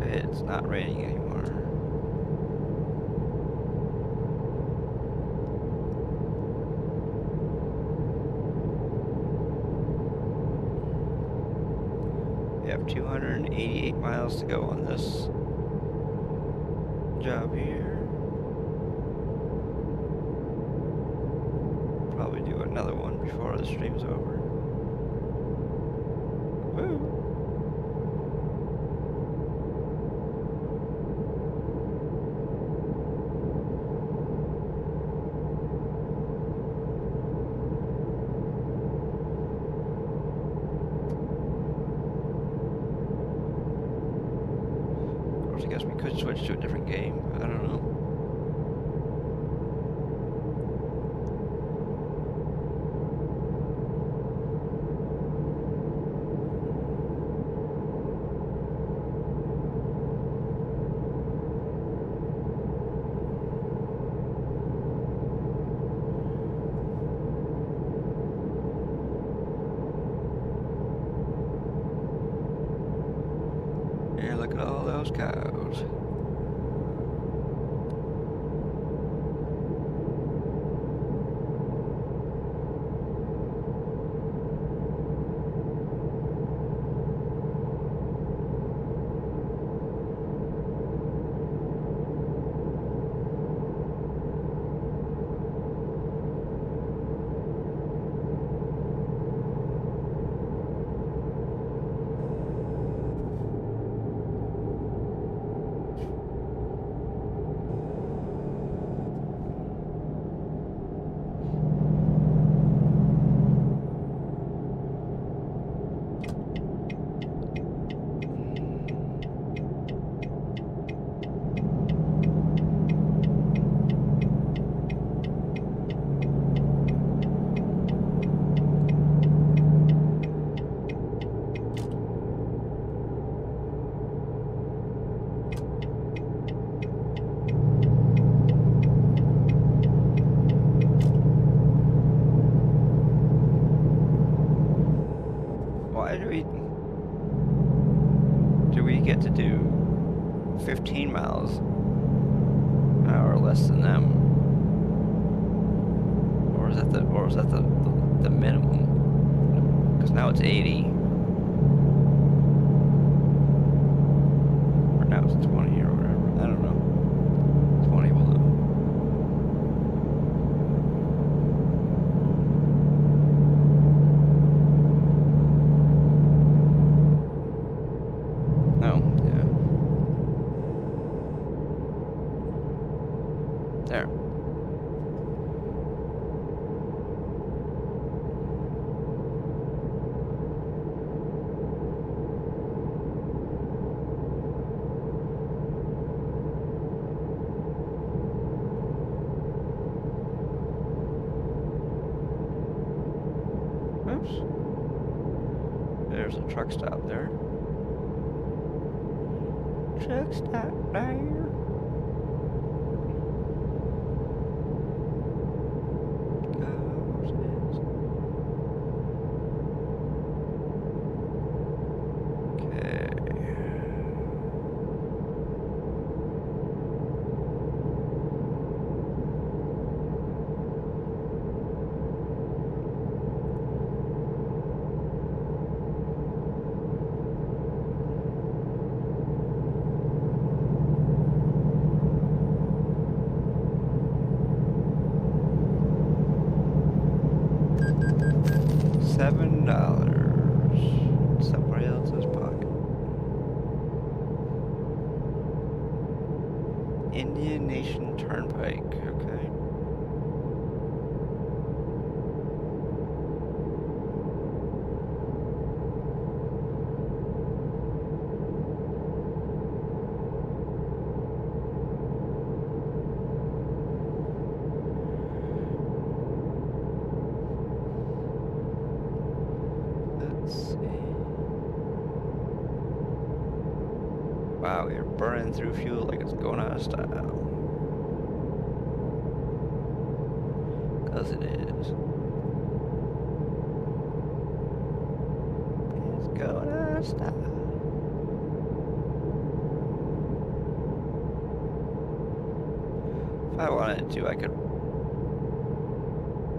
It's not raining anymore. 288 miles to go on this job here. Probably do another one before the stream's over. Woo! I guess we could switch to a different game. I don't know. Yeah, look at all those cows. Why do we get to do 15 miles an hour less than them? Or is that the minimum? Because now it's 80. Or now it's 20 or whatever. I don't know. 20 will do. No, yeah. There. Oops. There's a truck stop there. Truck stop there. $7. Somebody else's pocket. Indian Nation Turnpike, okay. Wow, you're burning through fuel like it's going out of style. 'Cause it is. It's going out of style. If I wanted to, I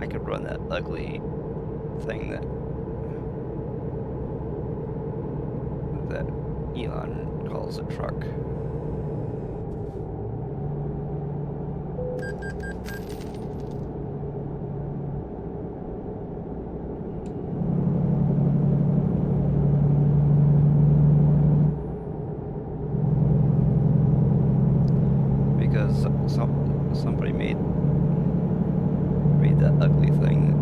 could run that ugly thing that that Elon calls a truck. Because somebody made that ugly thing.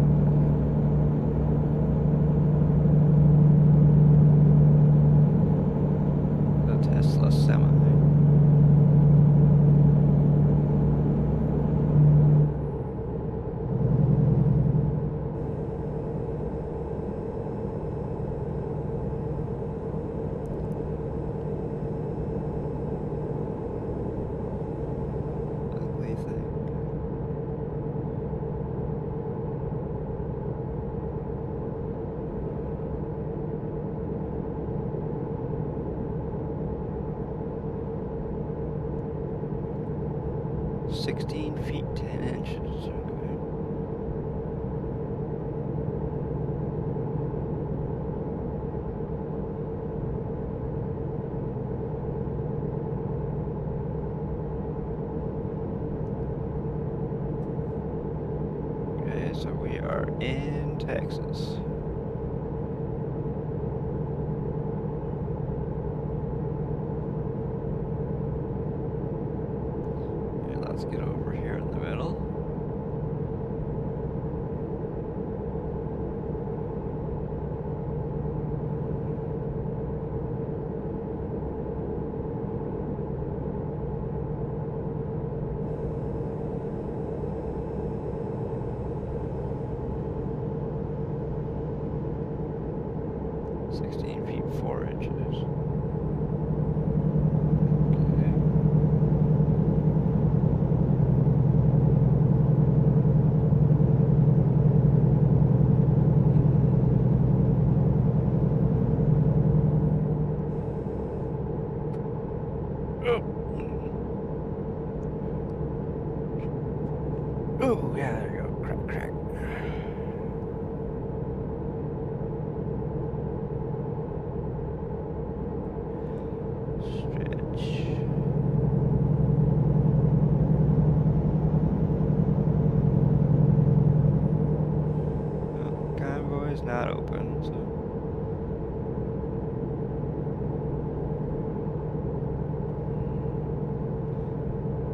The Tesla Semi. Ugly thing. "16 feet 10 inches. Okay. Okay, so we are in Texas. Okay, let's get over here in the middle. "16 feet 4 inches. Okay. Oh, yeah, there you go. Crack, crack. Stretch. Well, Convoy's not open, so.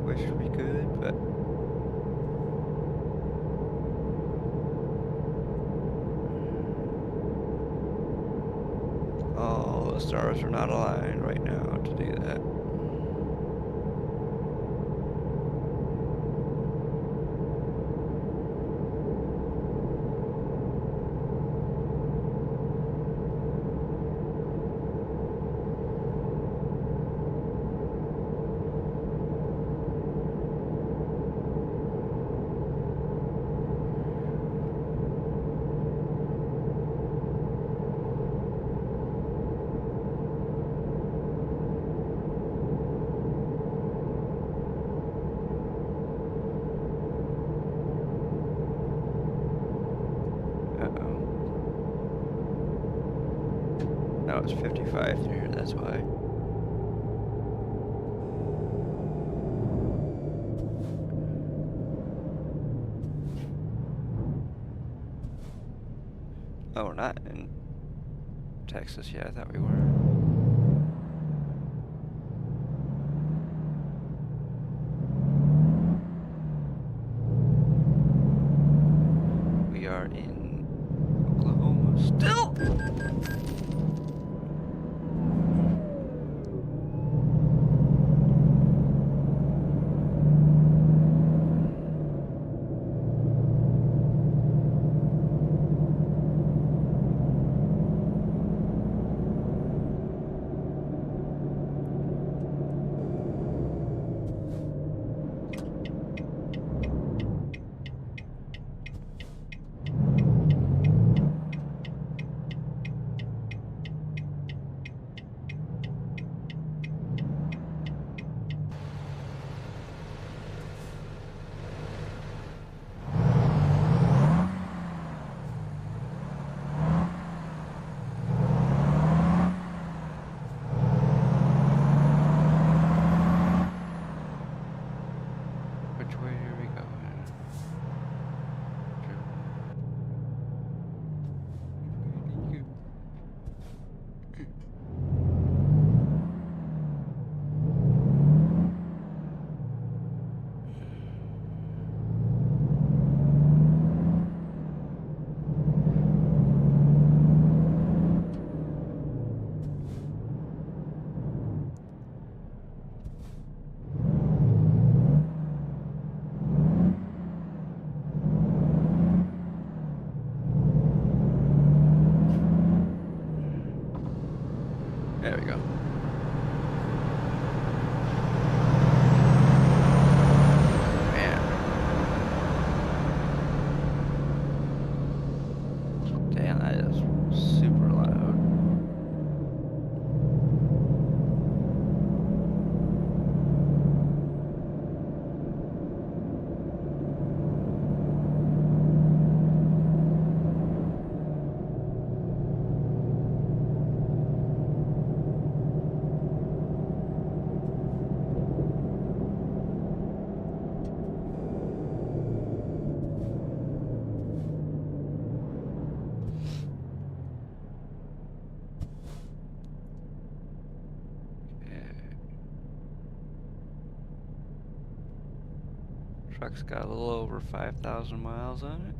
Wish we could, but. All the stars are not aligned right now to do that. No, it's 55 through here, that's why. Oh, we're not in Texas yet. I thought we were. We are in Oklahoma still. Truck's got a little over 5,000 miles on it.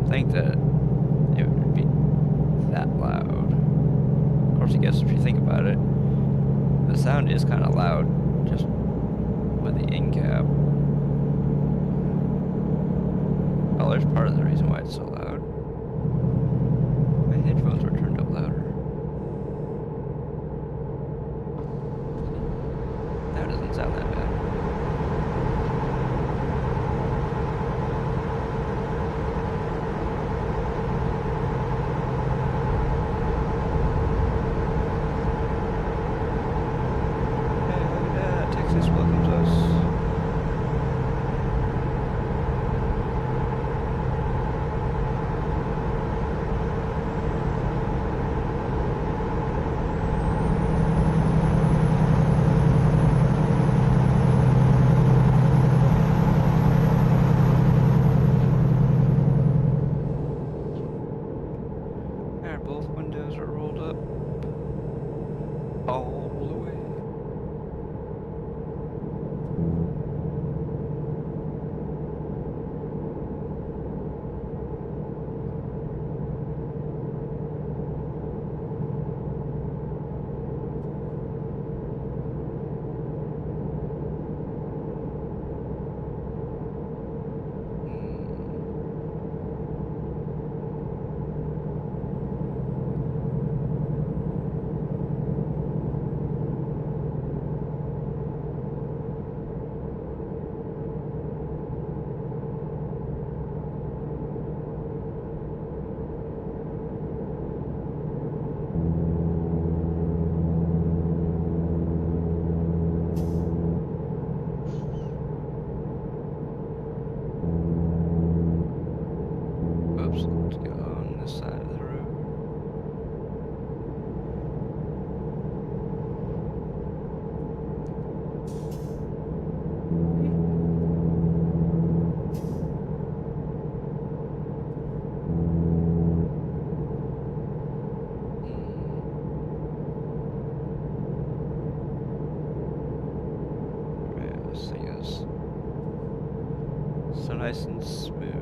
Think that it would be that loud. Of course, I guess if you think about it, the sound is kind of loud just with the in cab. Oh, there's part of the reason why it's so loud. My headphones were turned up louder. That doesn't sound that bad. Both windows are rolled up all the way. Let's go on this side of the road. Man, this thing is so nice and smooth.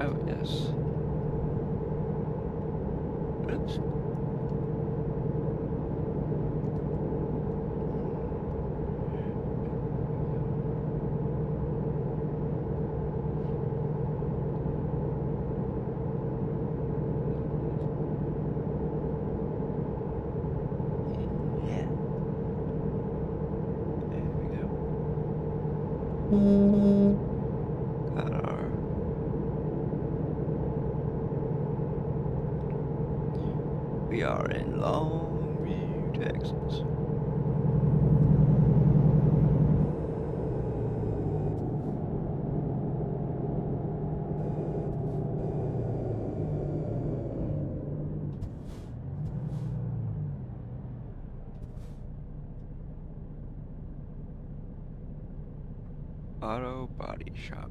Oh, yes. Oops. Got our We are in Longview, Texas. Auto body shop.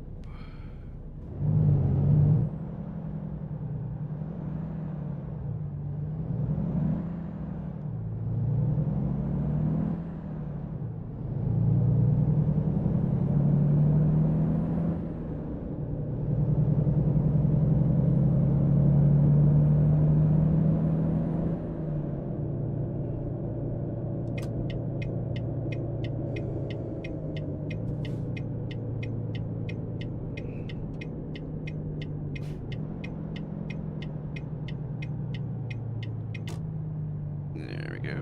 There we go.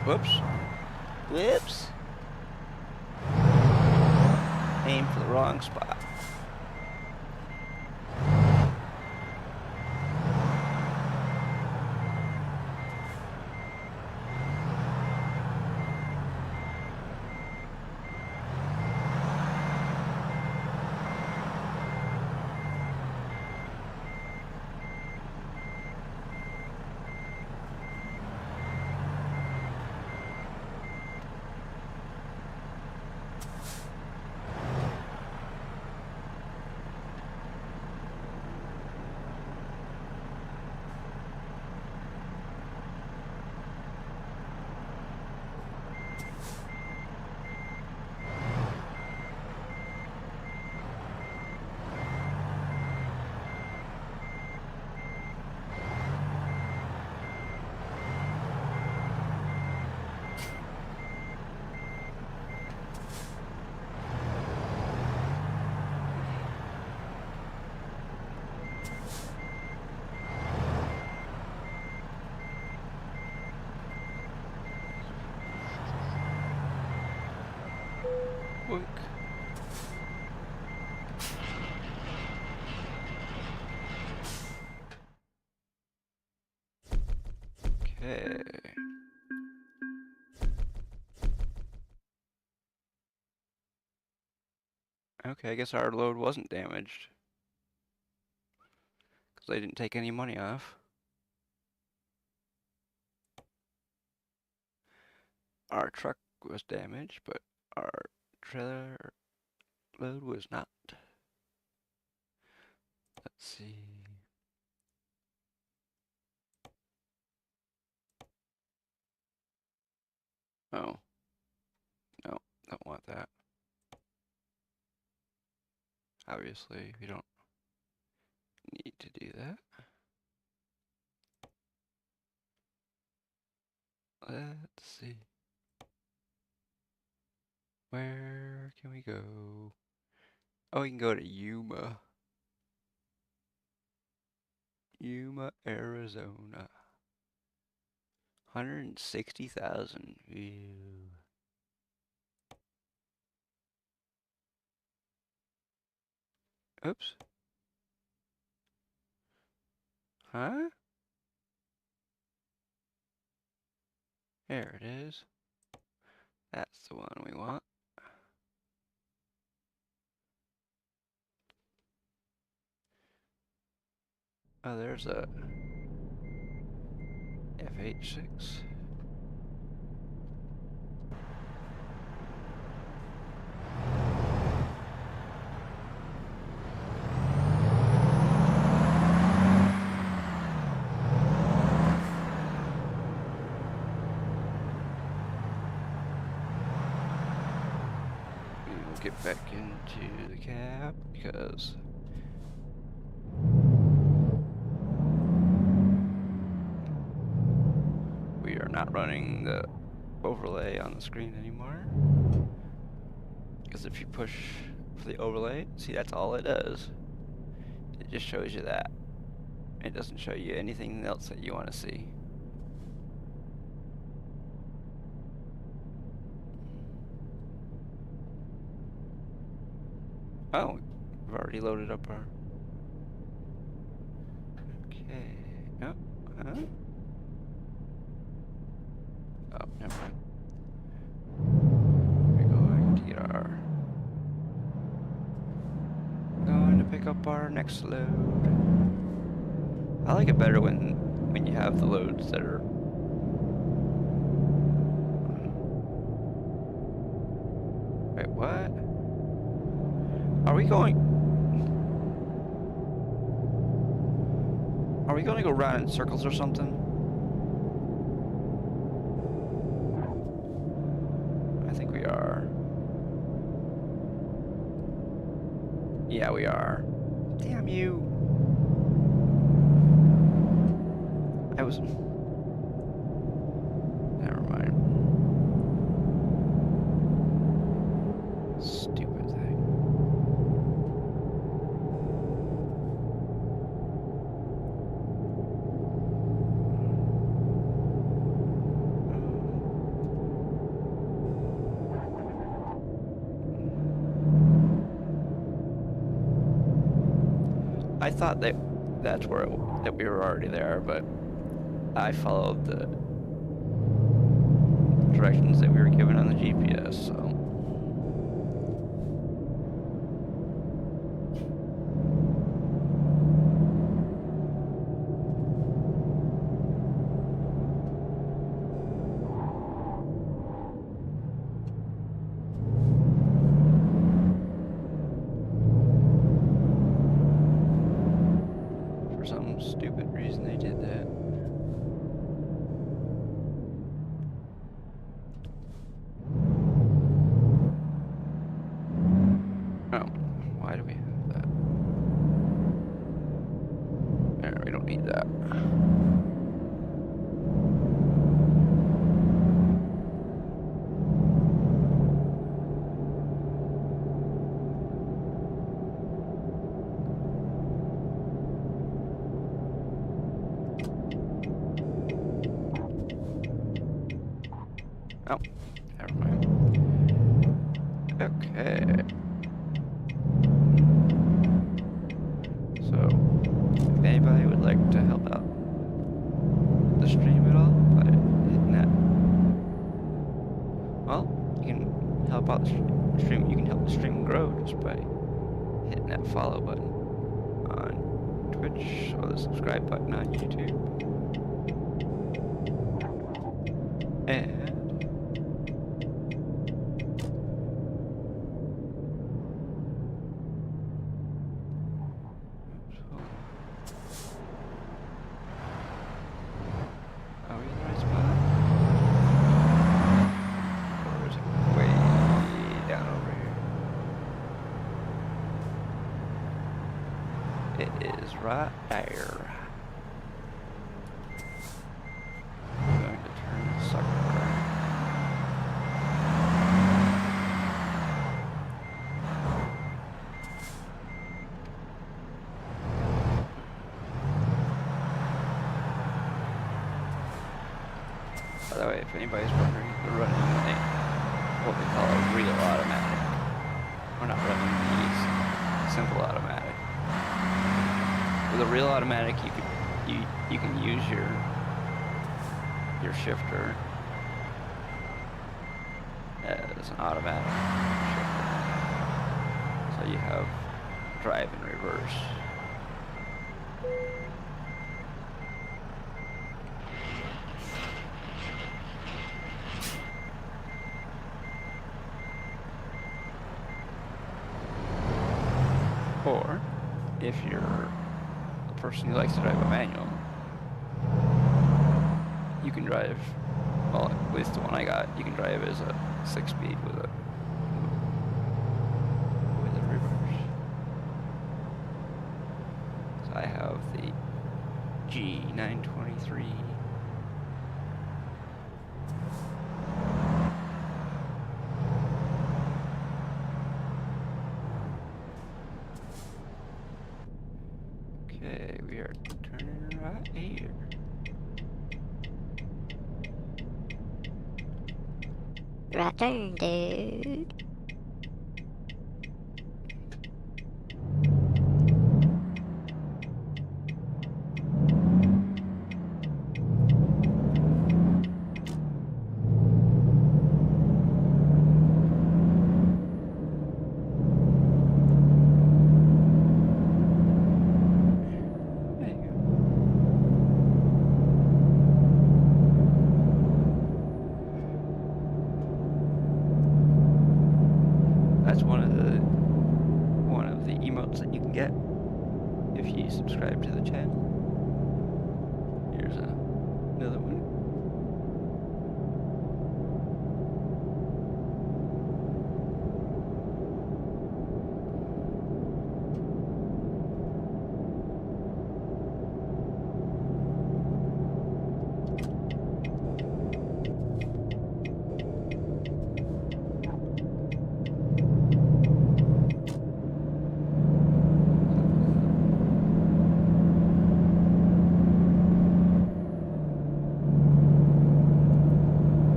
Whoops. Whoops. Aim for the wrong spot. Quick. Okay. Okay, I guess our load wasn't damaged. Because they didn't take any money off. Our truck was damaged, but our trailer load was not. Let's see. Oh. No, don't want that. Obviously, we don't need to do that. Let's see. Where can we go? Oh, we can go to Yuma. Yuma, Arizona. 160,000 view. Oops. Huh? There it is. That's the one we want. Oh, there's a FH6. We'll get back into the cab because we are not running the overlay on the screen anymore. Because Because if you push for the overlay, see, that's all it does. It just shows you that. It doesn't show you anything else that you want to see. Oh, we've already loaded up our... Okay. Oh, huh? Oh, never mind. We're going to get our... Going to pick up our next load. I like it better when you have the loads that are... Wait, what? Are we going to go round in circles or something? I think we are. Yeah, we are. Damn you. I was... Never mind. Stupid thing. I thought that's where that we were already there, but I followed the directions that we were given on the GPS, so. For some stupid reason they did that. Oh, why do we have that? There, we don't need that. Oh, never mind. Okay. So, if anybody would like to help out the stream at all by hitting that, well, you can help out the stream. You can help the stream grow just by hitting that follow button on Twitch or the subscribe button on YouTube. And are we in the right spot? Or is it way down over here? It is right there. I'm going to turn the sucker around. By the way, if anybody's wondering, we're running what we call a real automatic. We're not running the simple automatic. With a real automatic, you can use your shifter as an automatic shifter. So you have drive and reverse. Or, if you're a person who likes to drive a manual, you can drive, well, at least the one I got, you can drive as a 6-speed with a reverse. So I have the G923. here. Turning right here. Right turn, dude. There you go. That's one of the emotes that you can get if you subscribe to the channel. Here's another one.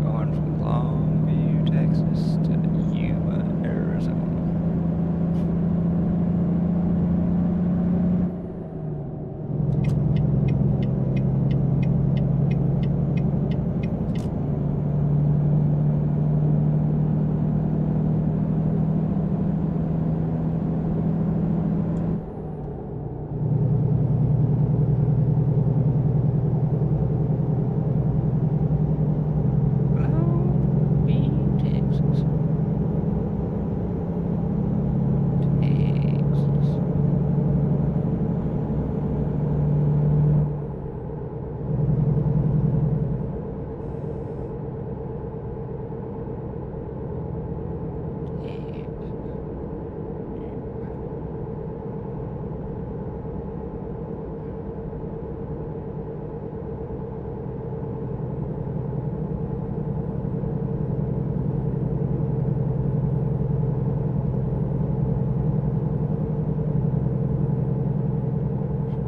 Going from Longview, Texas to Yuma, Arizona. Longview, Texas. Texas.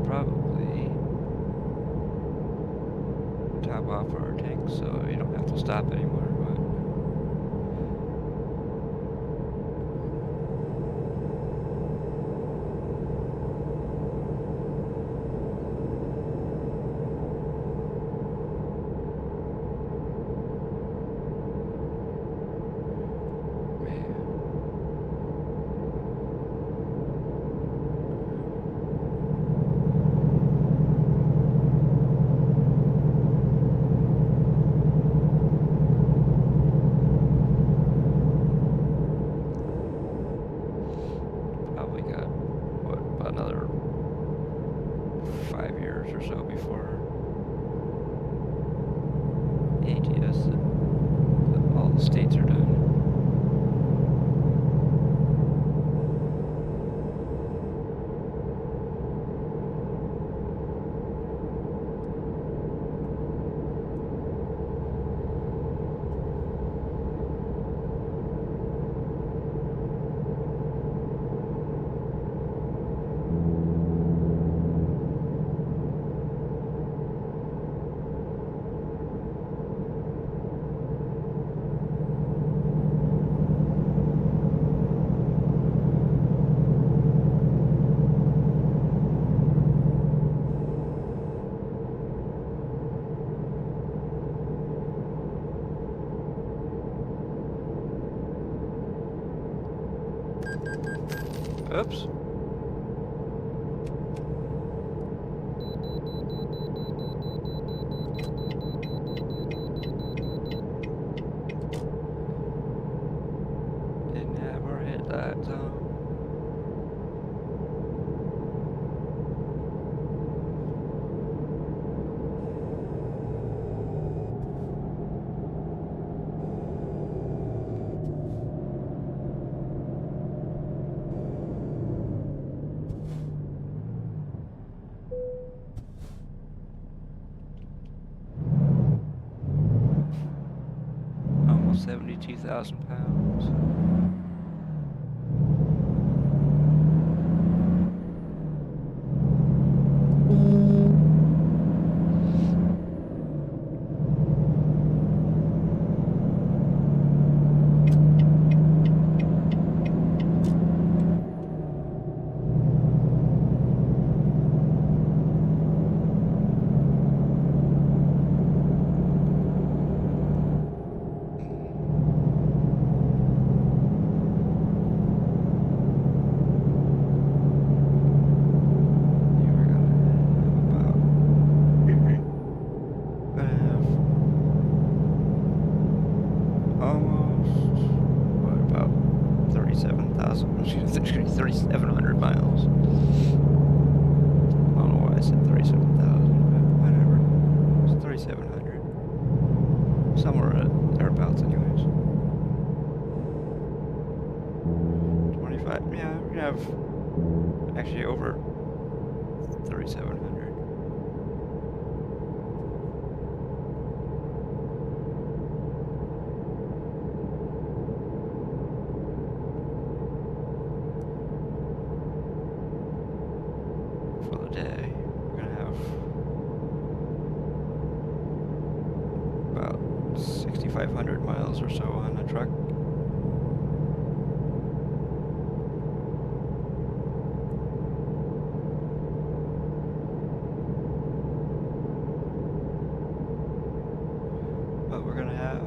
Probably top off our tank so you don't have to stop anymore. But man, probably got what, about another 5 years or so before ATS, all the states are done. Oops. Didn't ever hit that zone. Almost 72,000 pounds. 30,000. Excuse me, 3,700 miles. I don't know why I said 37,000, but whatever. It's 3,700. Somewhere thereabouts, anyways. 25. Yeah, we're gonna have actually over 3,700. For the day, we're gonna have about 6,500 miles or so on the truck. But we're gonna have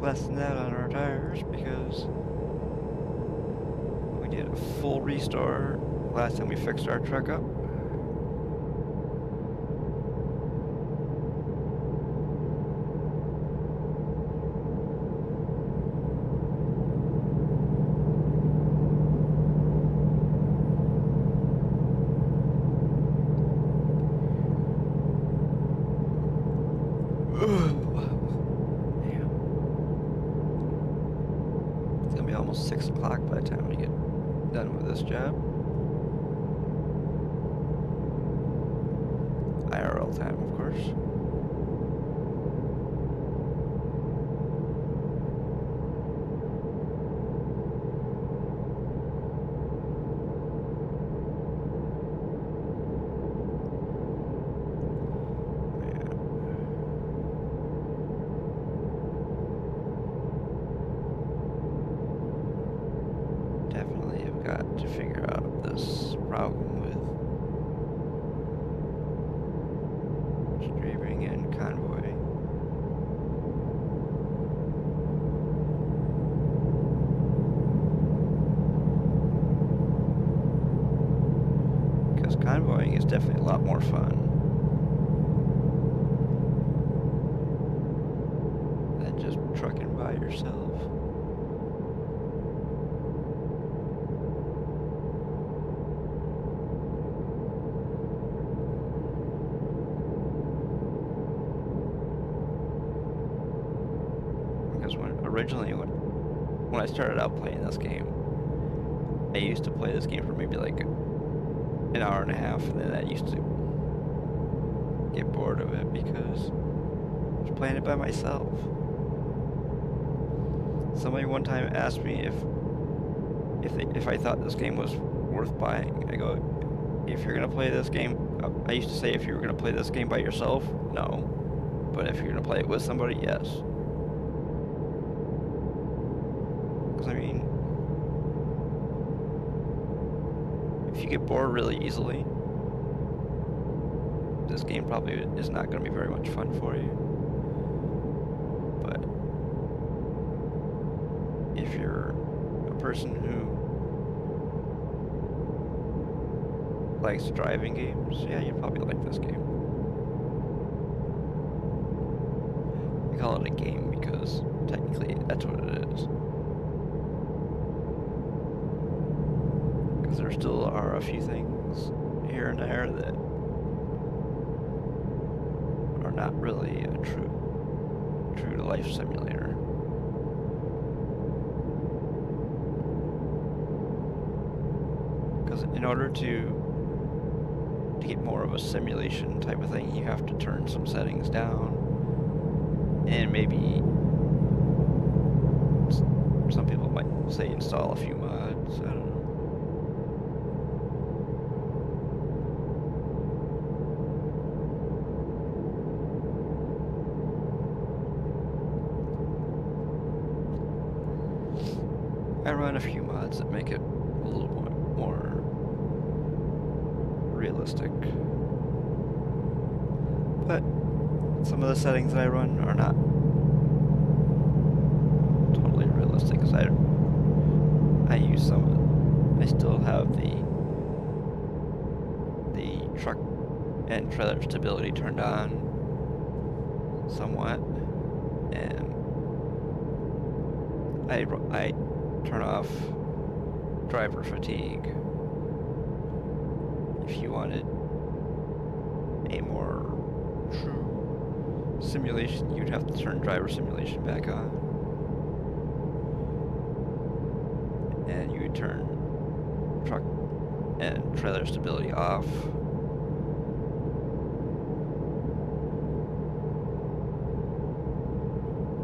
less than that on our tires because we did a full restore last time we fixed our truck up. Damn. It's gonna be almost 6 o'clock by the time we get done with this job. IRL time, of course. Definitely have got to figure out this problem with streaming and Convoy. Because convoying is definitely a lot more fun than just trucking by yourself. Because originally when I started out playing this game, I used to play this game for maybe like an hour and a half, and then I used to get bored of it because I was playing it by myself. Somebody one time asked me if I thought this game was worth buying. I go, if you're gonna play this game, I used to say if you were gonna play this game by yourself, no. But if you're gonna play it with somebody, yes. Because I mean, if you get bored really easily, this game probably is not going to be very much fun for you. But if you're a person who likes driving games, yeah, you'd probably like this game. I call it a game because technically that's what it is. Because there still are a few things here and there that are not really a true to life simulator. Because in order to get more of a simulation type of thing, you have to turn some settings down, and maybe some people might say install a few mods. I don't know. I run a few mods that make it a little bit more realistic. But some of the settings that I run are not totally realistic, because I use some of it. I still have the truck and trailer stability turned on somewhat, and I turn off driver fatigue. If you wanted a more true simulation, you'd have to turn driver simulation back on. And you would turn truck and trailer stability off.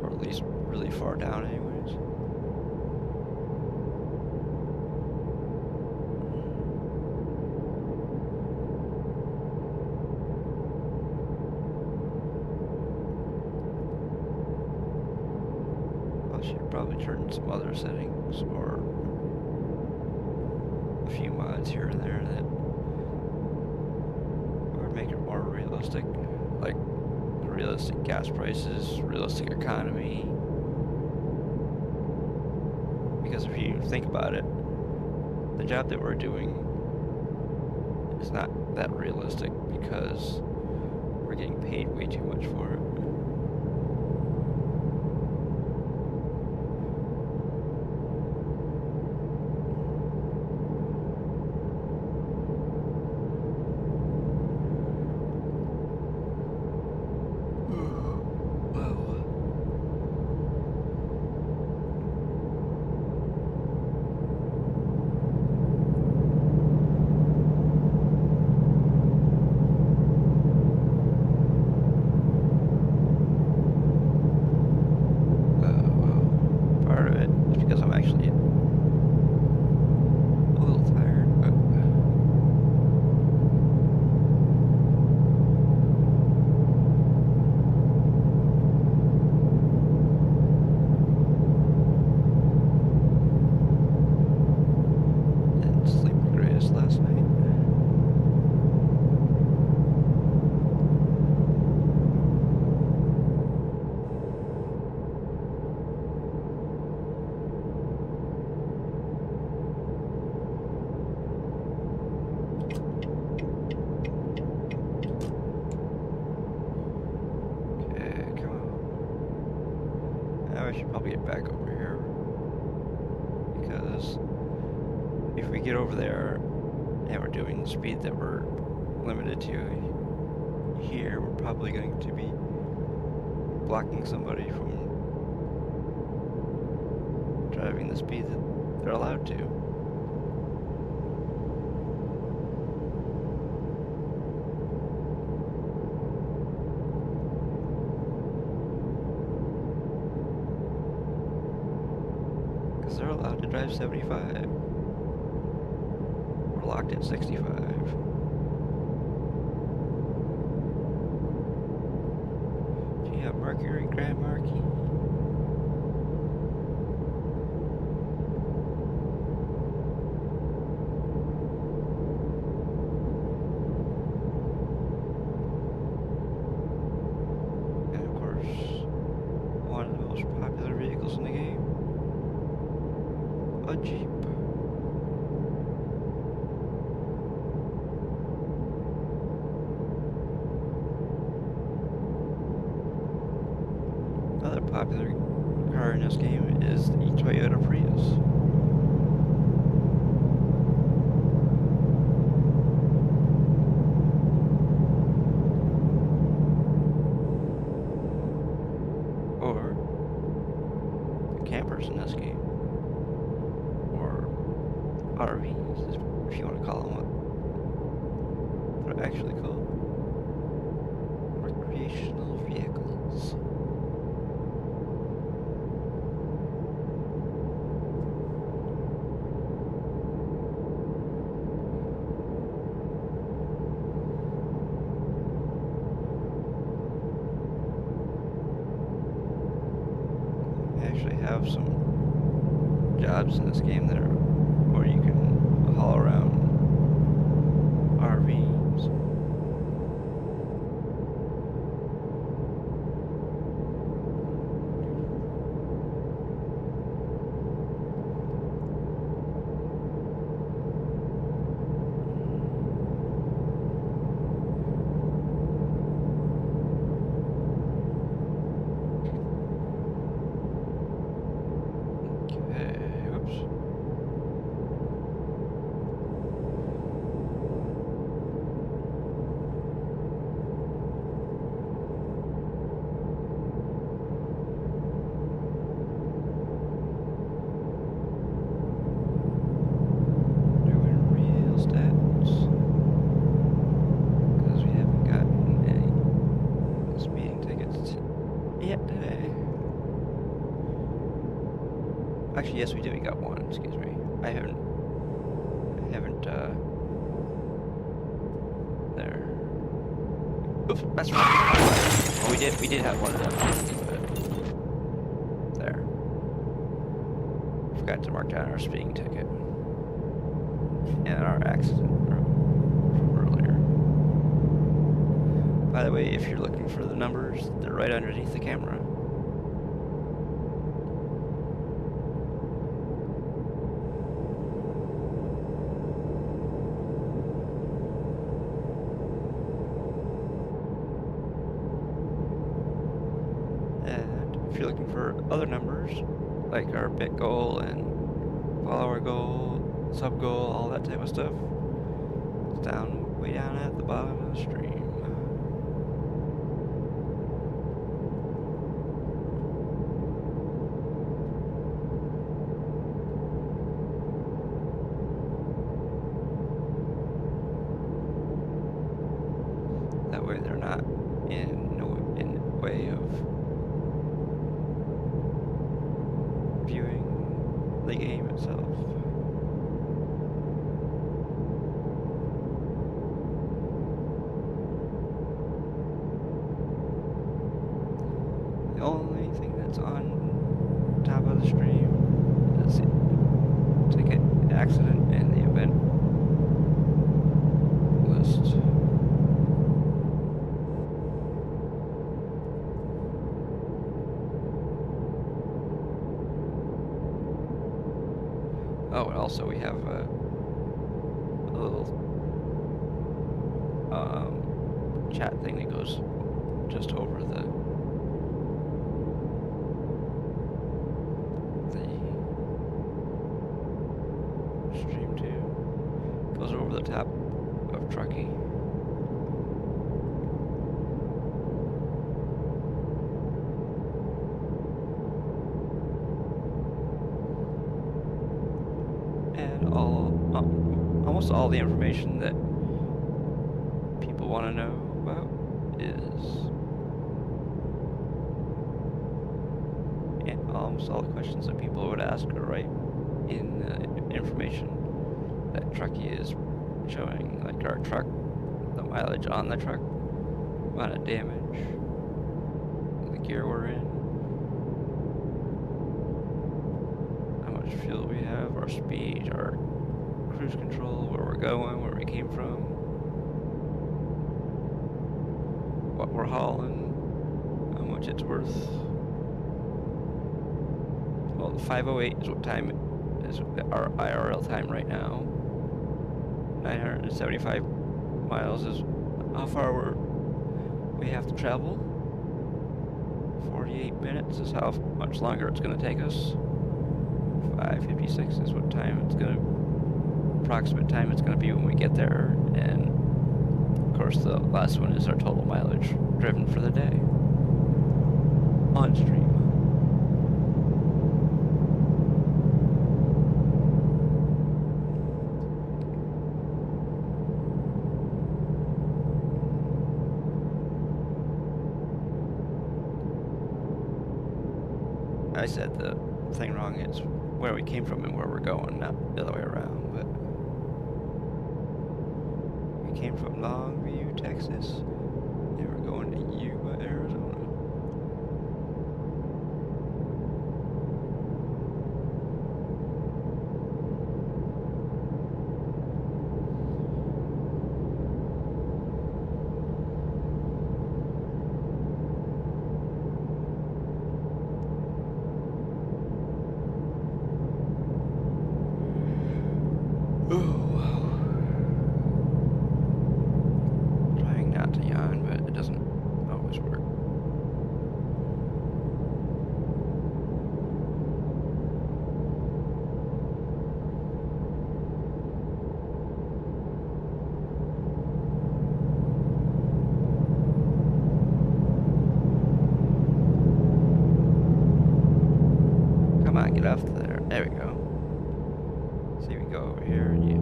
Or at least really far down anyways. Probably turn some other settings or a few mods here and there that would make it more realistic, like realistic gas prices, realistic economy. Because if you think about it, the job that we're doing is not that realistic because we're getting paid way too much for it. I should probably get back over here, because if we get over there and we're doing the speed that we're limited to here, we're probably going to be blocking somebody from driving the speed that they're allowed to. They're allowed to drive 75. We're locked at 65. Do you have Mercury, Grand Marquis? And of course, one of the most popular vehicles in the game. A Jeep. Another popular car in this game is the Toyota Prius. Or the campers in this game. RVs, if you want to call them what they're actually called. Recreational vehicles. I actually have some jobs in this game that are where you can haul around RVs. Okay, whoops. Actually, yes, we did. We got one. Excuse me. I haven't. There. Oops, that's right. Well, we did have one of them. But there. Forgot to mark down our speeding ticket and our accident from earlier. By the way, if you're looking for the numbers, they're right underneath the camera. If you're looking for other numbers, like our bit goal and follower goal, sub goal, all that type of stuff, it's way down at the bottom of the stream. That way they're not in way of viewing the game itself. The only thing that's on top of the stream is the ticket, accident, and the event list. Oh, and also we have a little chat thing that goes just over the stream too. Goes over the top of Truckee. Almost all the information that people want to know about and almost all the questions that people would ask are right in the information that Truckee is showing, like our truck, the mileage on the truck, amount of damage, the gear we're in, how much fuel we have, our speed, our cruise control, where we're going, where we came from, what we're hauling, how much it's worth. Well, the 5:08 is what time is our IRL time right now. 975 miles is how far we have to travel. 48 minutes is how much longer it's going to take us. 5:56 is what time it's going to, approximate time it's going to be when we get there. And of course the last one is our total mileage driven for the day on stream. I said the thing wrong. It's where we came from and where we're going, not the other way around. But we came from Longview, Texas, and we're going to Yuma, Arizona. Trying not to yawn, but it doesn't always work. Come on, get off there. There we go. See, we go over here and you.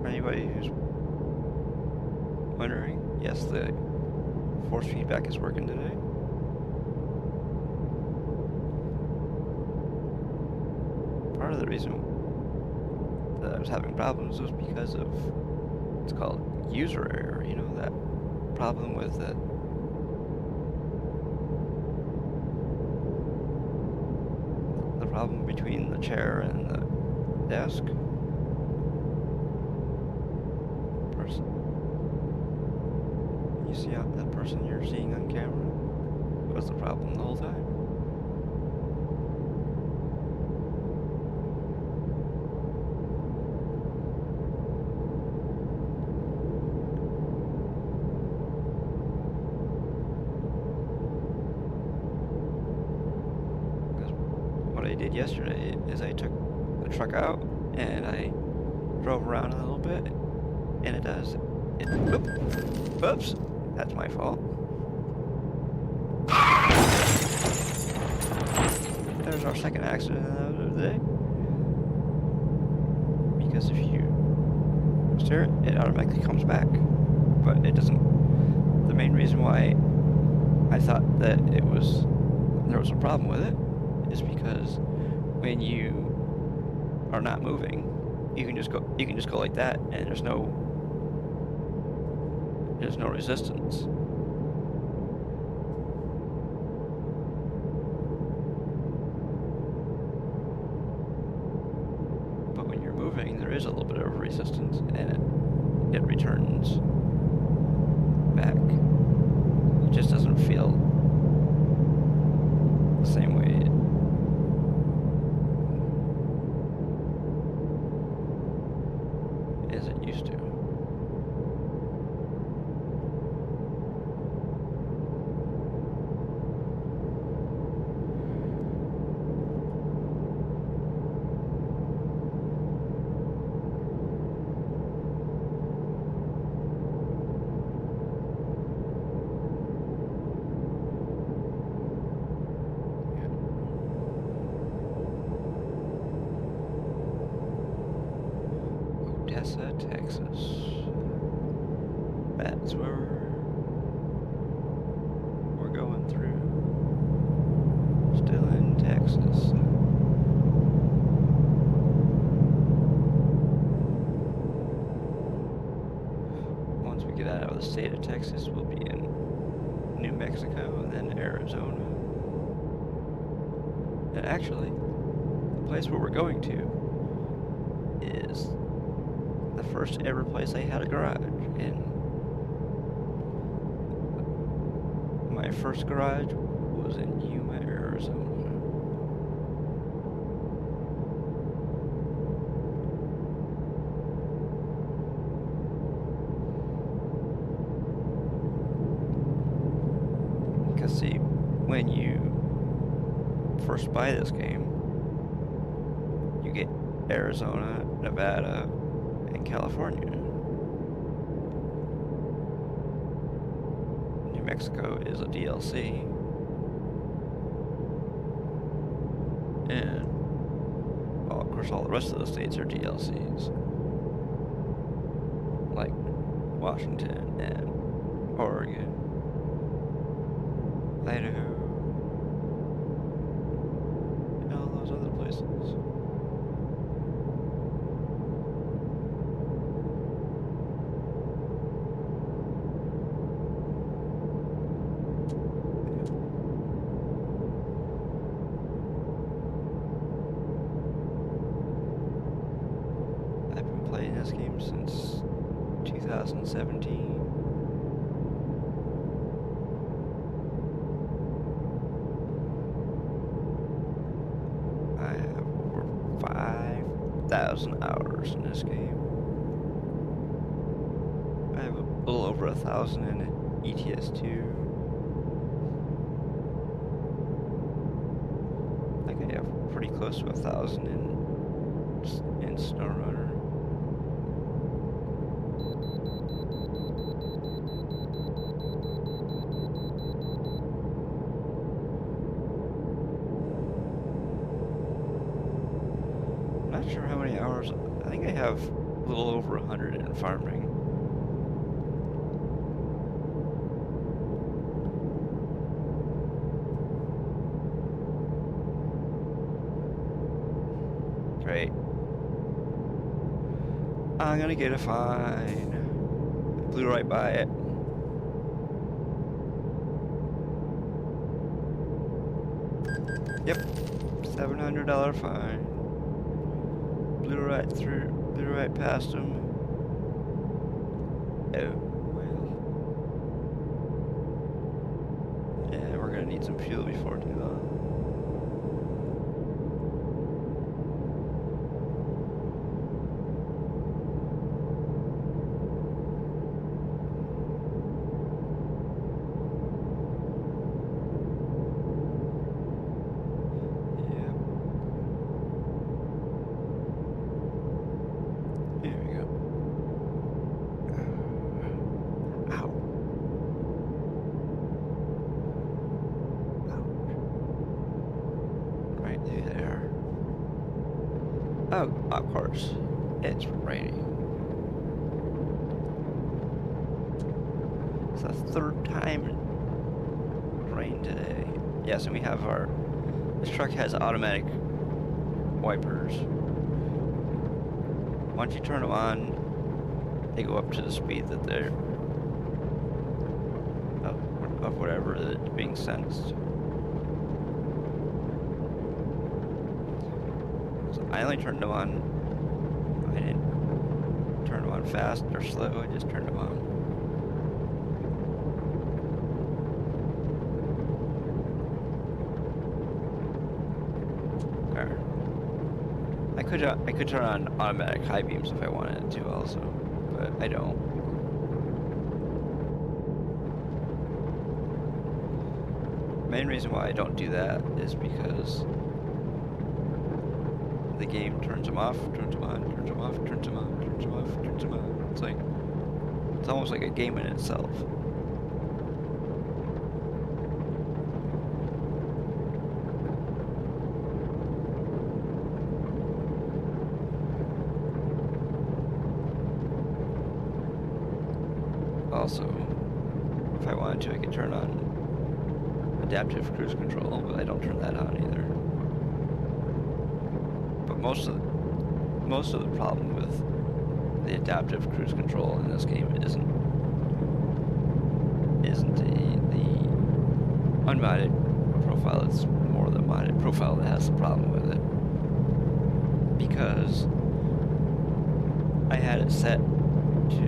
For anybody who's wondering, yes, the force feedback is working today. of the reason that I was having problems was because of, it's called user error, you know, that problem with the problem between the chair and the desk. Person. You see how that person you're seeing on camera was the problem the whole time. What I did yesterday is I took the truck out and I drove around a little bit, and it does. Oops, that's my fault. There's our second accident of the day. Because if you steer it, it automatically comes back, but it doesn't. The main reason why I thought that there was a problem with it is because when you are not moving, you can just go like that, and there's no resistance. But when you're moving, there is a little bit of resistance, and it returns back. It just doesn't feel the same way as it used to. Texas. That's where we're going through. Still in Texas. Once we get out of the state of Texas, we'll be in New Mexico and then Arizona. And actually, the place where we're going to is the first ever place I had a garage in. My first garage was in Yuma, Arizona. Because see, when you first buy this game, you get Arizona, Nevada, and California. New Mexico is a DLC. And, well, of course, all the rest of the states are DLCs. Like Washington and Oregon, Idaho, and all those other places. This game since 2017. I have over 5,000 hours in this game. I have a little over 1,000 in ETS2. I think I have pretty close to 1,000 in SnowRunner. Not sure how many hours. I think I have a little over 100 in farming. Great. I'm gonna get a fine. Blew right by it. Yep. $700 fine. Blew right past him. Oh, well. Yeah, we're gonna need some fuel before too long. Oh, of course. It's raining. It's the third time it rained today. Yes, and we have this truck has automatic wipers. Once you turn them on, they go up to the speed that they're of whatever is being sensed. I only turned them on. I didn't turn them on fast or slow. I just turned them on. There. I could turn on automatic high beams if I wanted to also, but I don't. Main reason why I don't do that is because the game turns them off, turns them on, turns them off, turns them on, turns them off, turns them on. It's almost like a game in itself. Also, if I wanted to, I could turn on adaptive cruise control, but I don't turn that on either. Most of the problem with the adaptive cruise control in this game isn't the unmodded profile. It's more the modded profile that has the problem with it, because I had it set to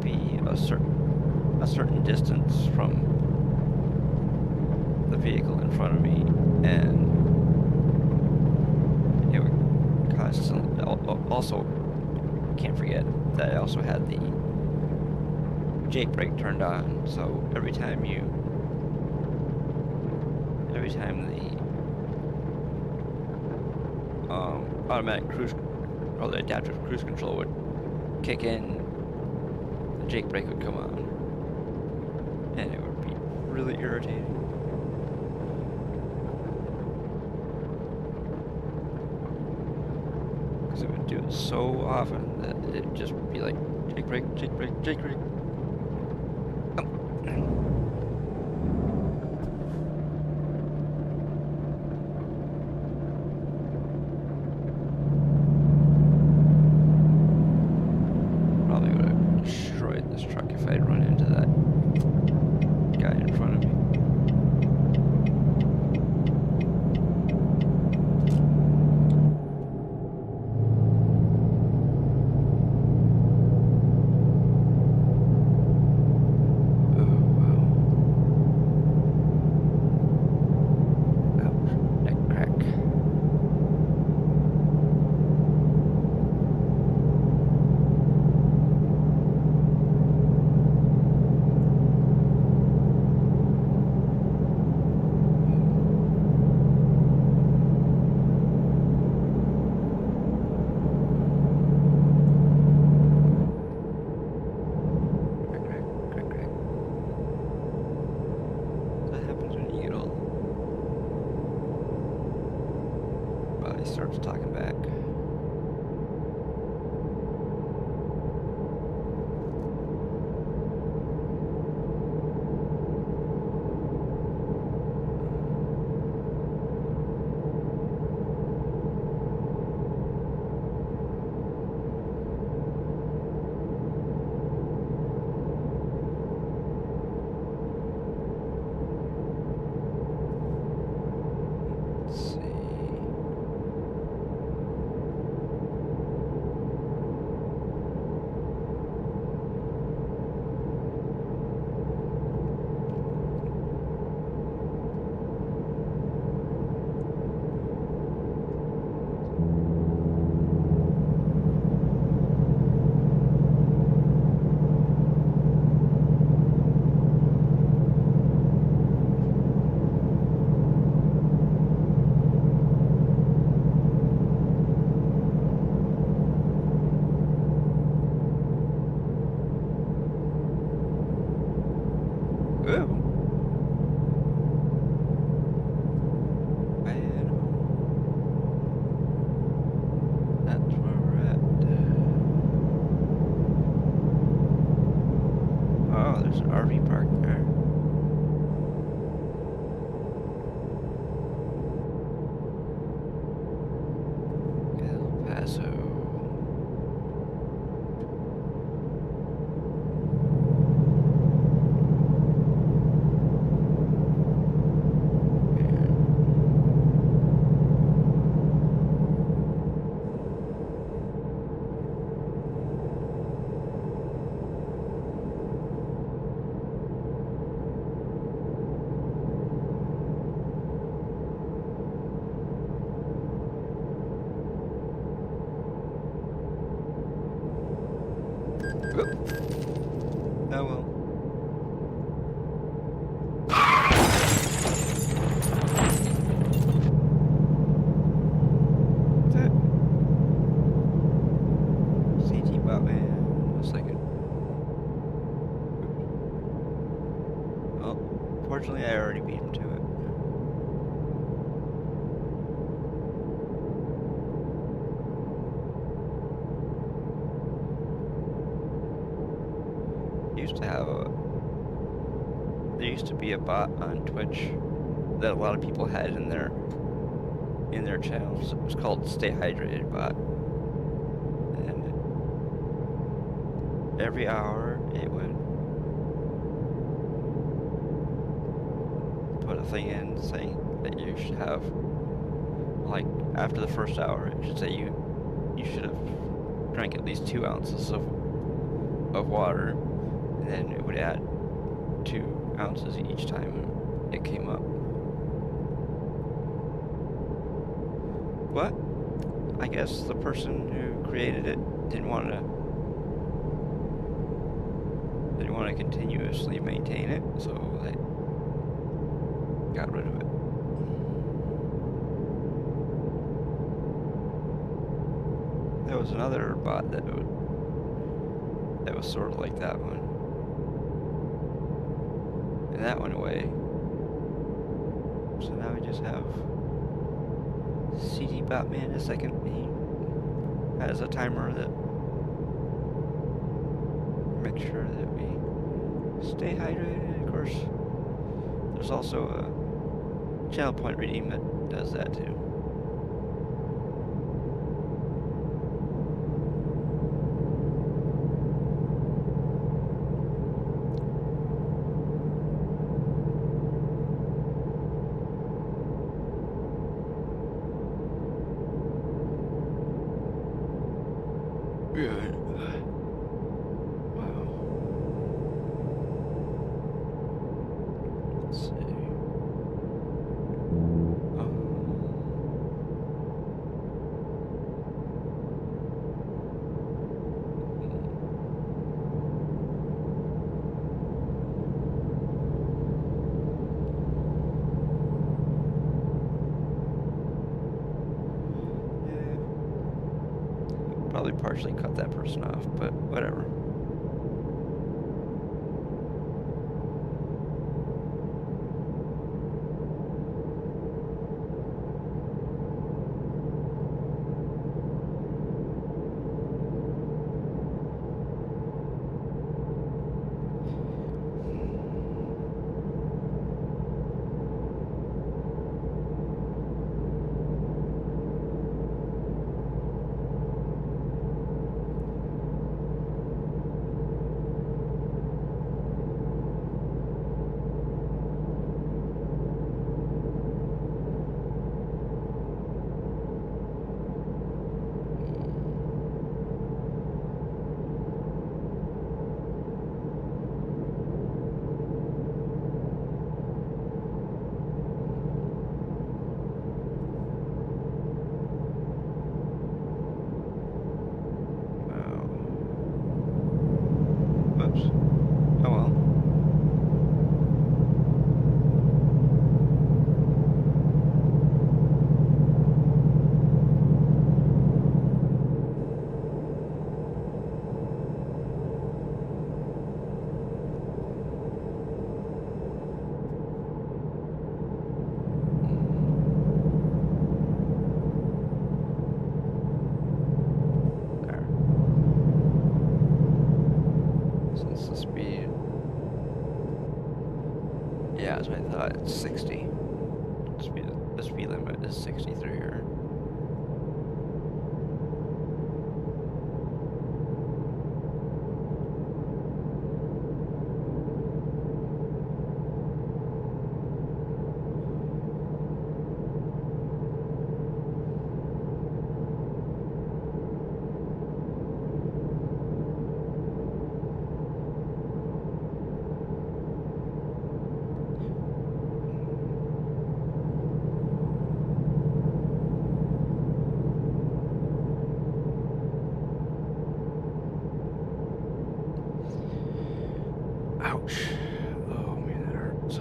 be a certain distance from the vehicle in front of me, and it would constantly. Also, can't forget that I also had the Jake brake turned on, so every time the automatic cruise or the adaptive cruise control would kick in, the Jake brake would come on, and it would be really irritating. It would do it so often that it'd just be like, Jake brake, Jake brake, Jake brake. Oh. Probably would have destroyed this truck if I had run into that guy in front of me. Starts talking back. Yeah, I already beat him to it. There used to be a bot on Twitch that a lot of people had in their channels. It was called Stay Hydrated Bot. And every hour it would put a thing in saying that you should have, like, after the first hour, it should say you should have drank at least 2 ounces of water, and then it would add 2 ounces each time it came up. But I guess the person who created it didn't want to continuously maintain it, so they got rid of it. There was another bot that was sort of like that one, and that went away. So now we just have CD Botman a second. He has a timer that makes sure that we stay hydrated. Of course, there's also a channel point redeem that does that too. Good. Wow. Let's see. Probably partially cut that person off, but whatever. Whoops. Oh well. Since the speed, yeah, that's what I thought. It's 60. The speed limit is 60 through here. Ouch. Oh man, that hurts.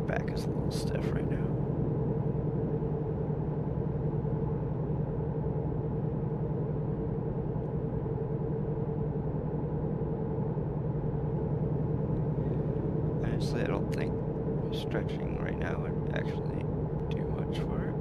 Back is a little stiff right now. Honestly, I don't think stretching right now would actually do much for it.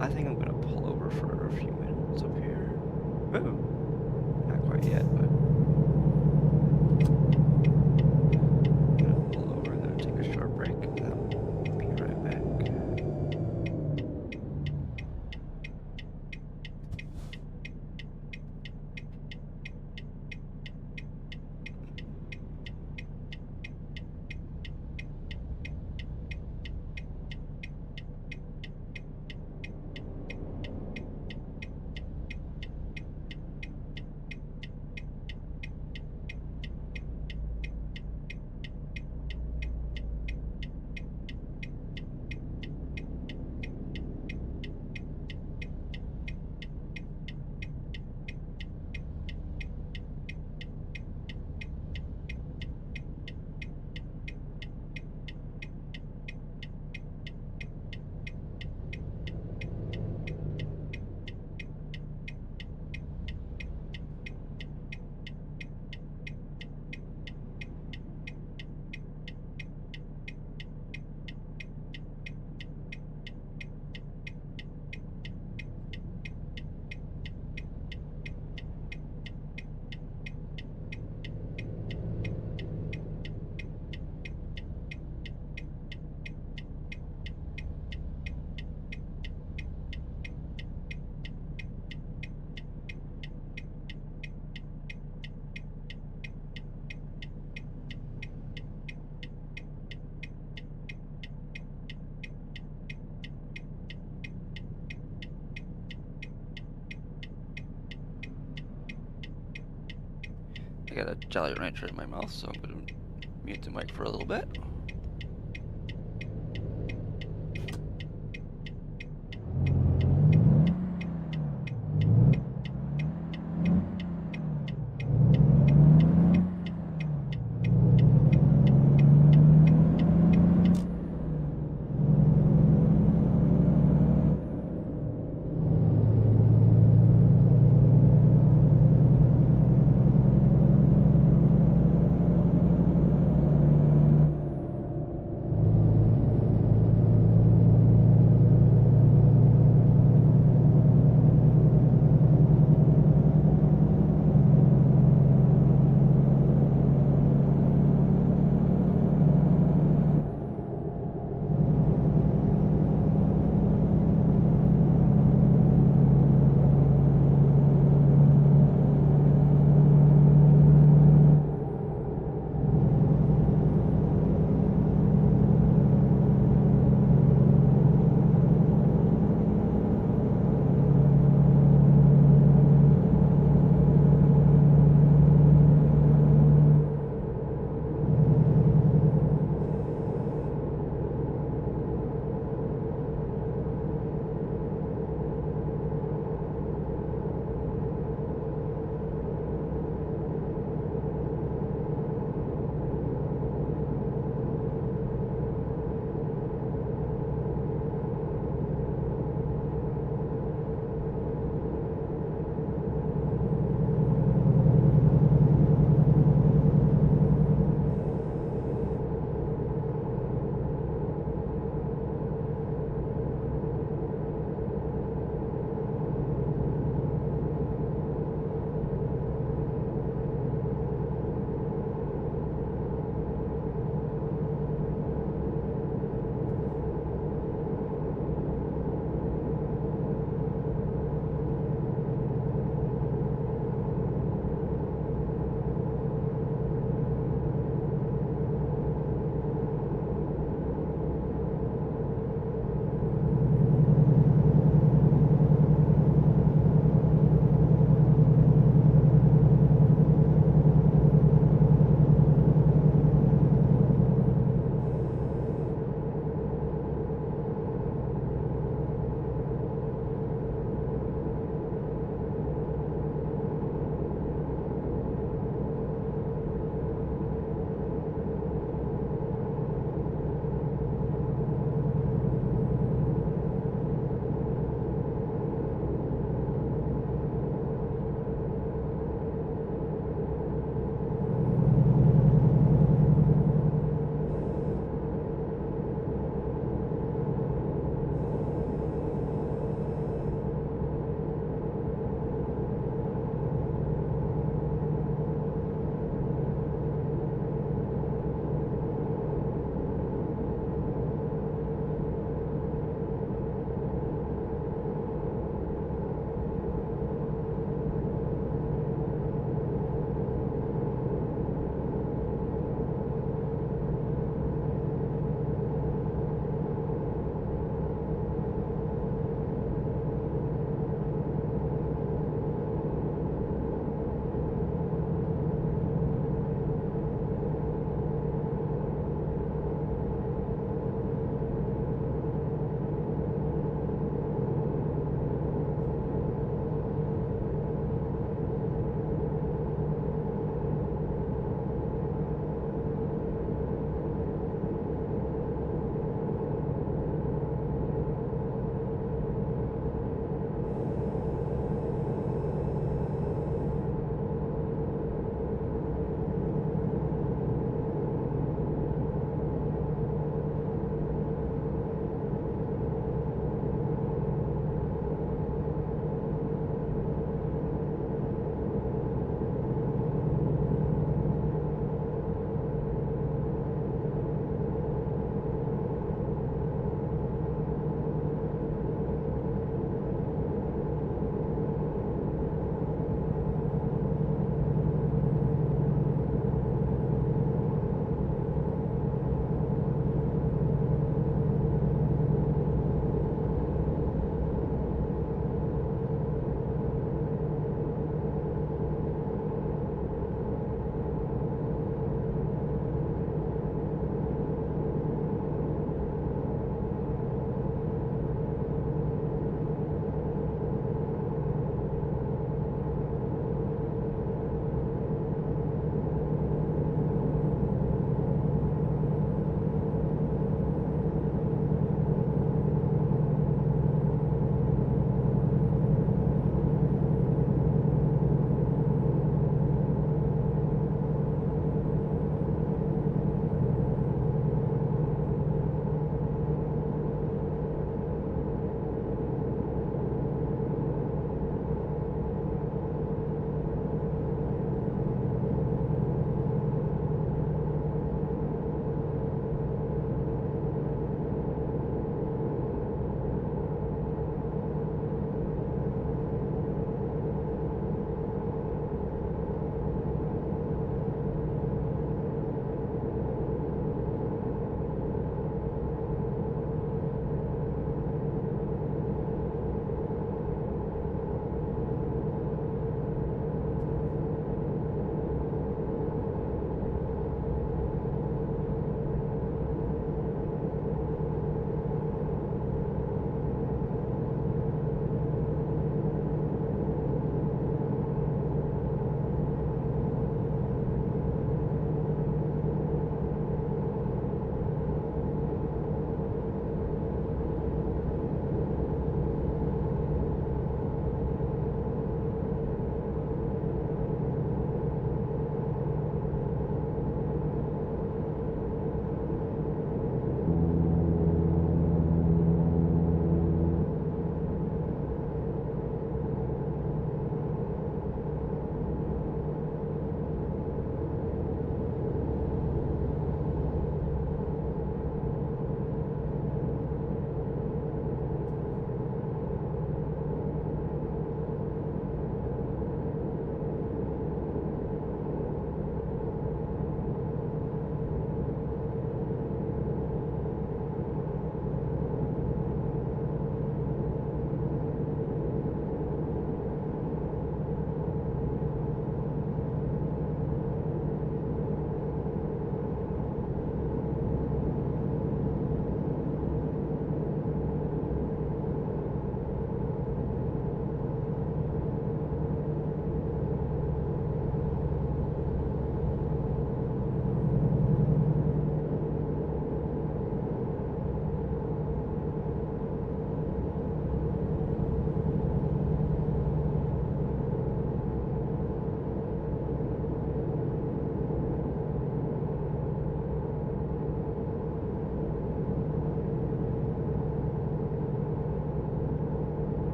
I think I'm gonna pull over for a few minutes up here. Ooh, not quite yet, but I'm gonna pull over and then take a short break, and then I'll be right back. I got a Jolly Rancher in my mouth, so I'm gonna mute the mic for a little bit.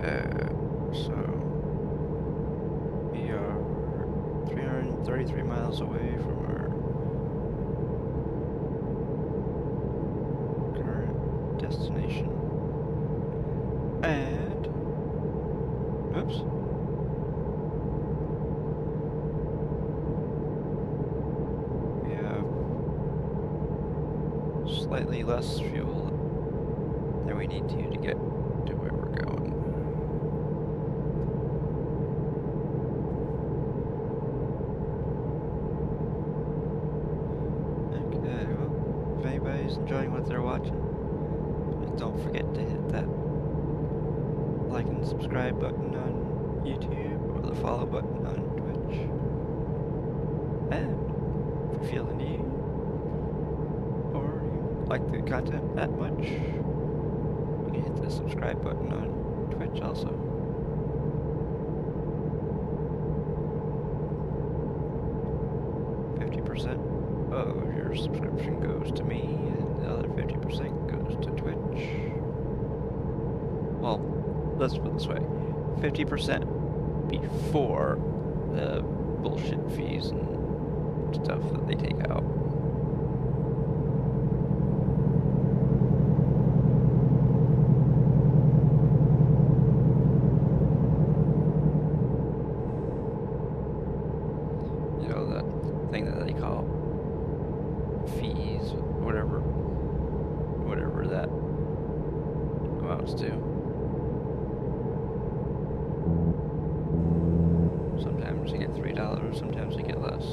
Okay, so we are 333 miles away from our current destination. And, oops. We have slightly less fuel than we need to get to where we're going. Okay, well, if anybody's enjoying what they're watching, please don't forget to hit that like and subscribe button on YouTube or the follow button on Twitch. And if you feel the need or you like the content that much, you can hit the subscribe button on Twitch also. Of your subscription goes to me, and the other 50% goes to Twitch. Well, let's put it this way: 50% before the bullshit fees and stuff that they take out. You know, that thing that they call fees, whatever that amounts to. Sometimes you get $3, sometimes you get less.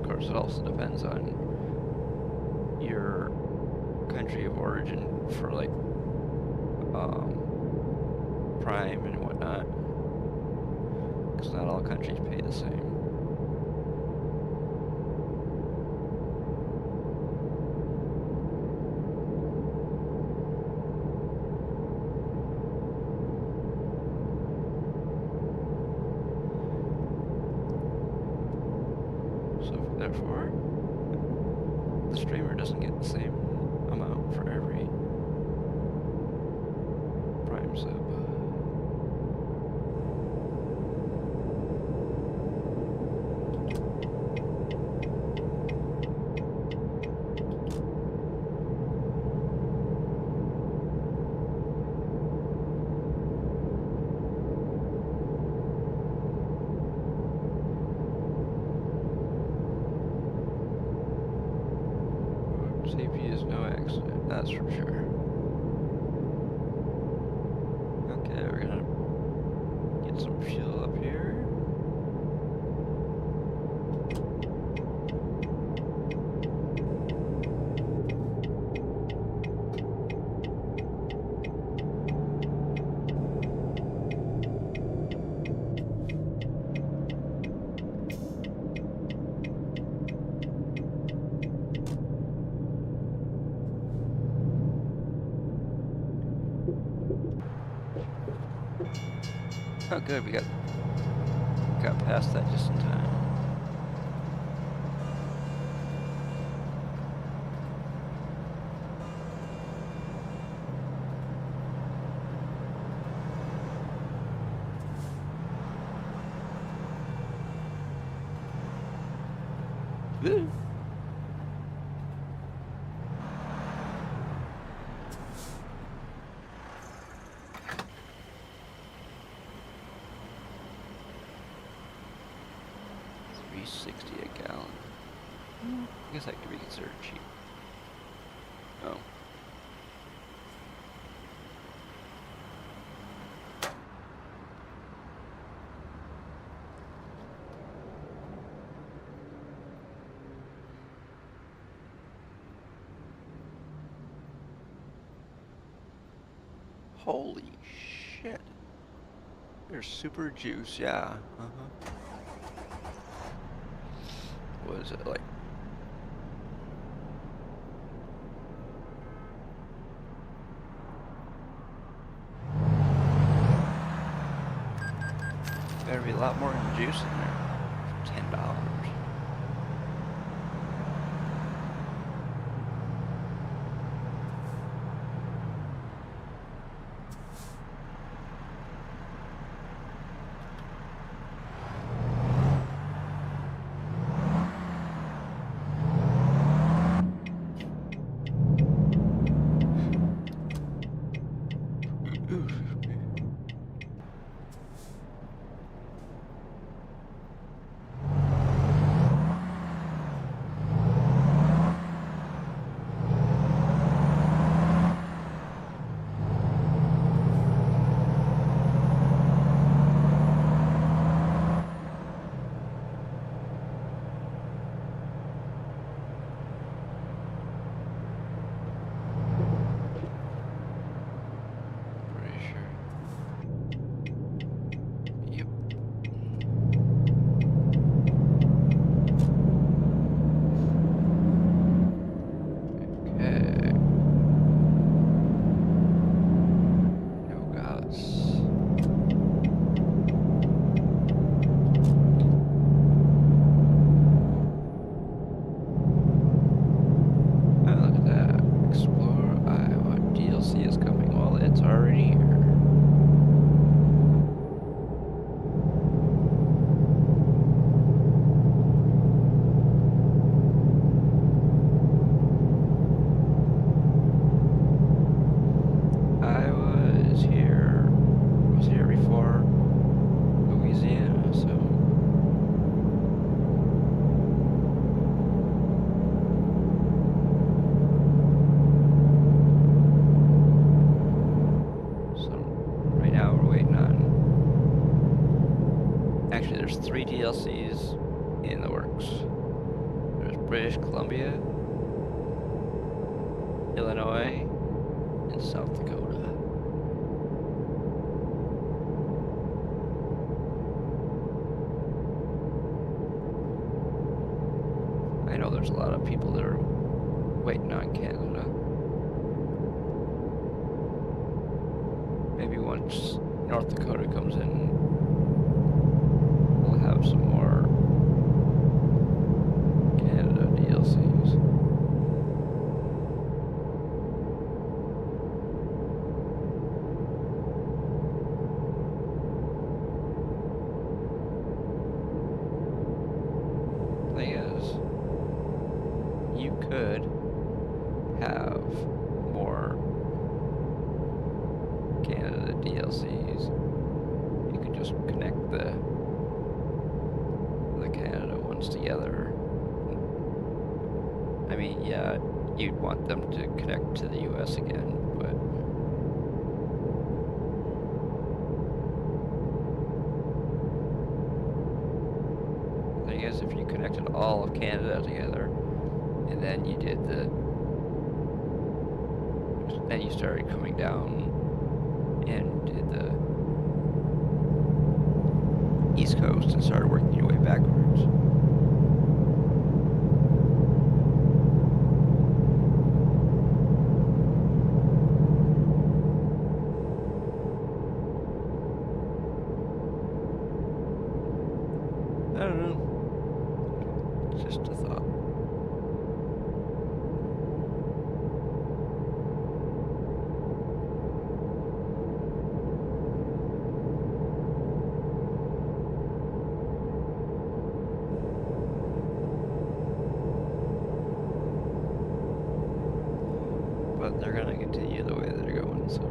Of course, it also depends on your country of origin for like Prime and whatnot, because not all countries pay the same. So therefore, the streamer doesn't get the same amount for every Prime sub. Safety is no accident, that's for sure. Okay, we're gonna get some fuel up here. Oh good, we got past that just in time. Woo. $3.60 a gallon. I guess that could be considered cheap. Oh. Holy shit. There's super juice, yeah. What is it like? Better be a lot more juice in there for $10. in the works. There's British Columbia, Illinois, and South Dakota. I know there's a lot of people that are waiting on Canada. Maybe once North Dakota comes in, we'll have some more Canada DLCs. Thing is, you could have more Canada DLCs. You could just connect the Canada ones together. I mean, yeah, you'd want them to connect to the US again, but the thing is, if you connected all of Canada together, and then you did then you started coming down and did the East Coast and started working your way backwards. I don't know. Just a thought. But they're gonna continue the way they're going, so.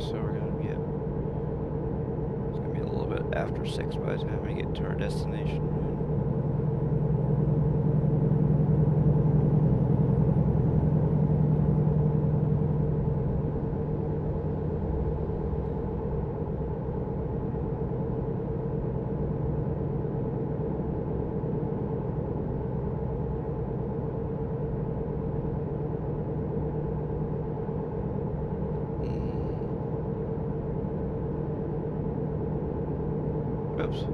So we're gonna be it's gonna be a little bit after 6 by the time we get to our destination. Oops.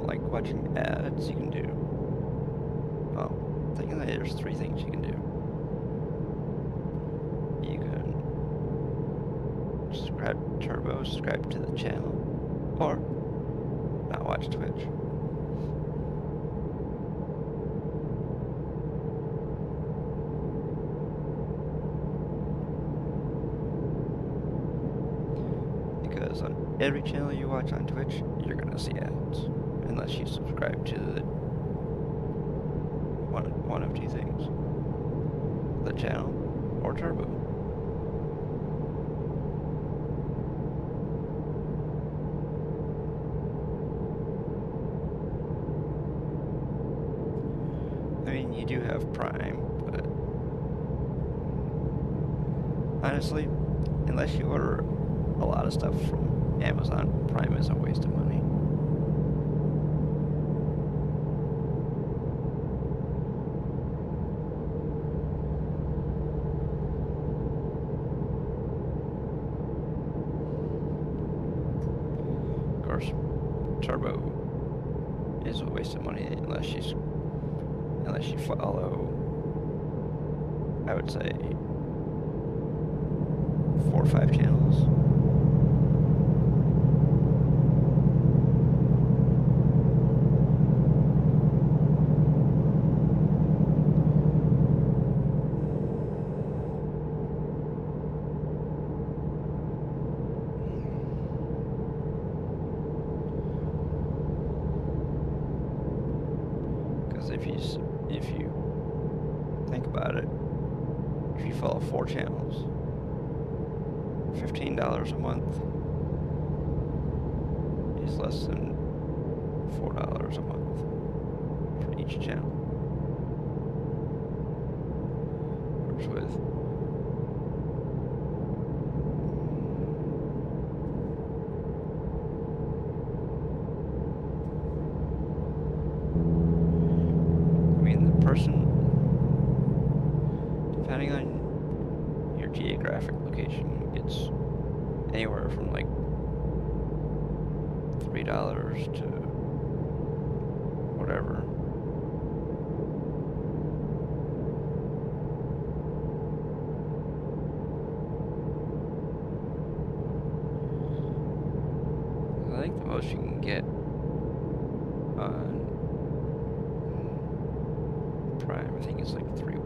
like watching ads, you can do. Well, thinking that there's 3 things you can do. You can subscribe to Turbo, subscribe to the channel, or not watch Twitch. Because on every channel you watch on Twitch, you're gonna see ads, unless you subscribe to the one of 2 things: the channel or Turbo. I mean, you do have Prime, but honestly, unless you order a lot of stuff from Amazon, Prime is a waste of money. Of course, Turbo is a waste of money unless you follow, I would say, 4 or 5 channels. Because if you think about it, if you follow 4 channels, $15 a month is less than $4 a month for each channel. Whereas with the person, depending on your geographic location, gets anywhere from like $3 to whatever. I think the most you can get on Prime, I think it's like $3.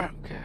Okay.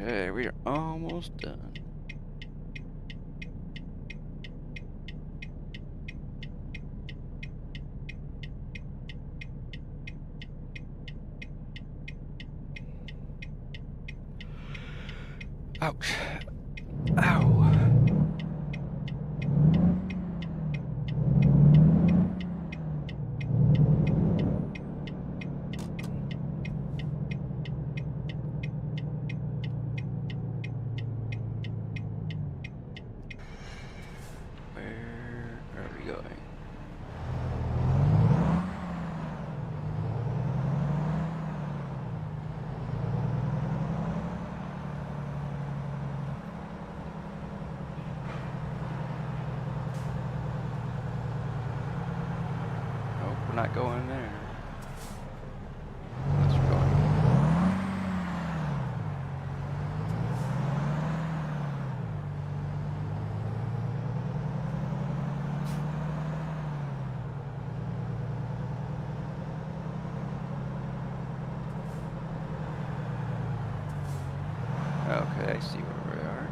Okay, we are almost done. Ouch. Ow. Where are we going? Nope, we're not going there. Unless we're going. Okay, I see where we are.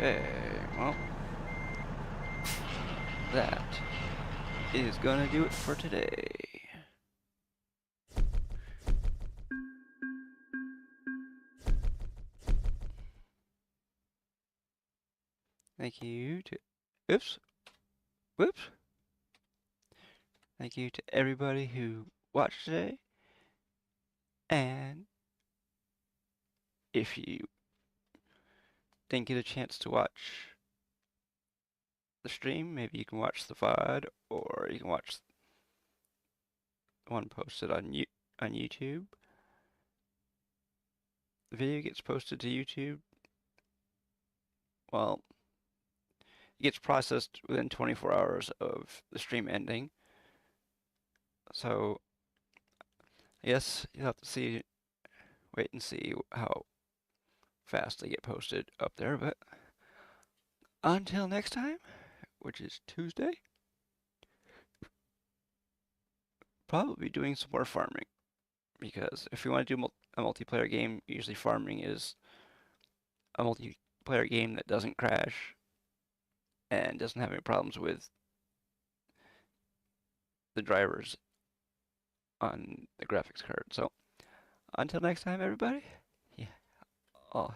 Okay, well, that is gonna do it for today. Thank you to, oops, whoops. Thank you to everybody who watched today. And if you didn't get a chance to watch the stream, maybe you can watch the VOD, or you can watch one posted on YouTube. The video gets posted to YouTube. Well, it gets processed within 24 hours of the stream ending. So, I guess you'll have to wait and see how fast they get posted up there. But until next time, which is Tuesday, probably doing some more farming. Because if you want to do a multiplayer game, usually farming is a multiplayer game that doesn't crash and doesn't have any problems with the drivers on the graphics card. So until next time, everybody, yeah, I'll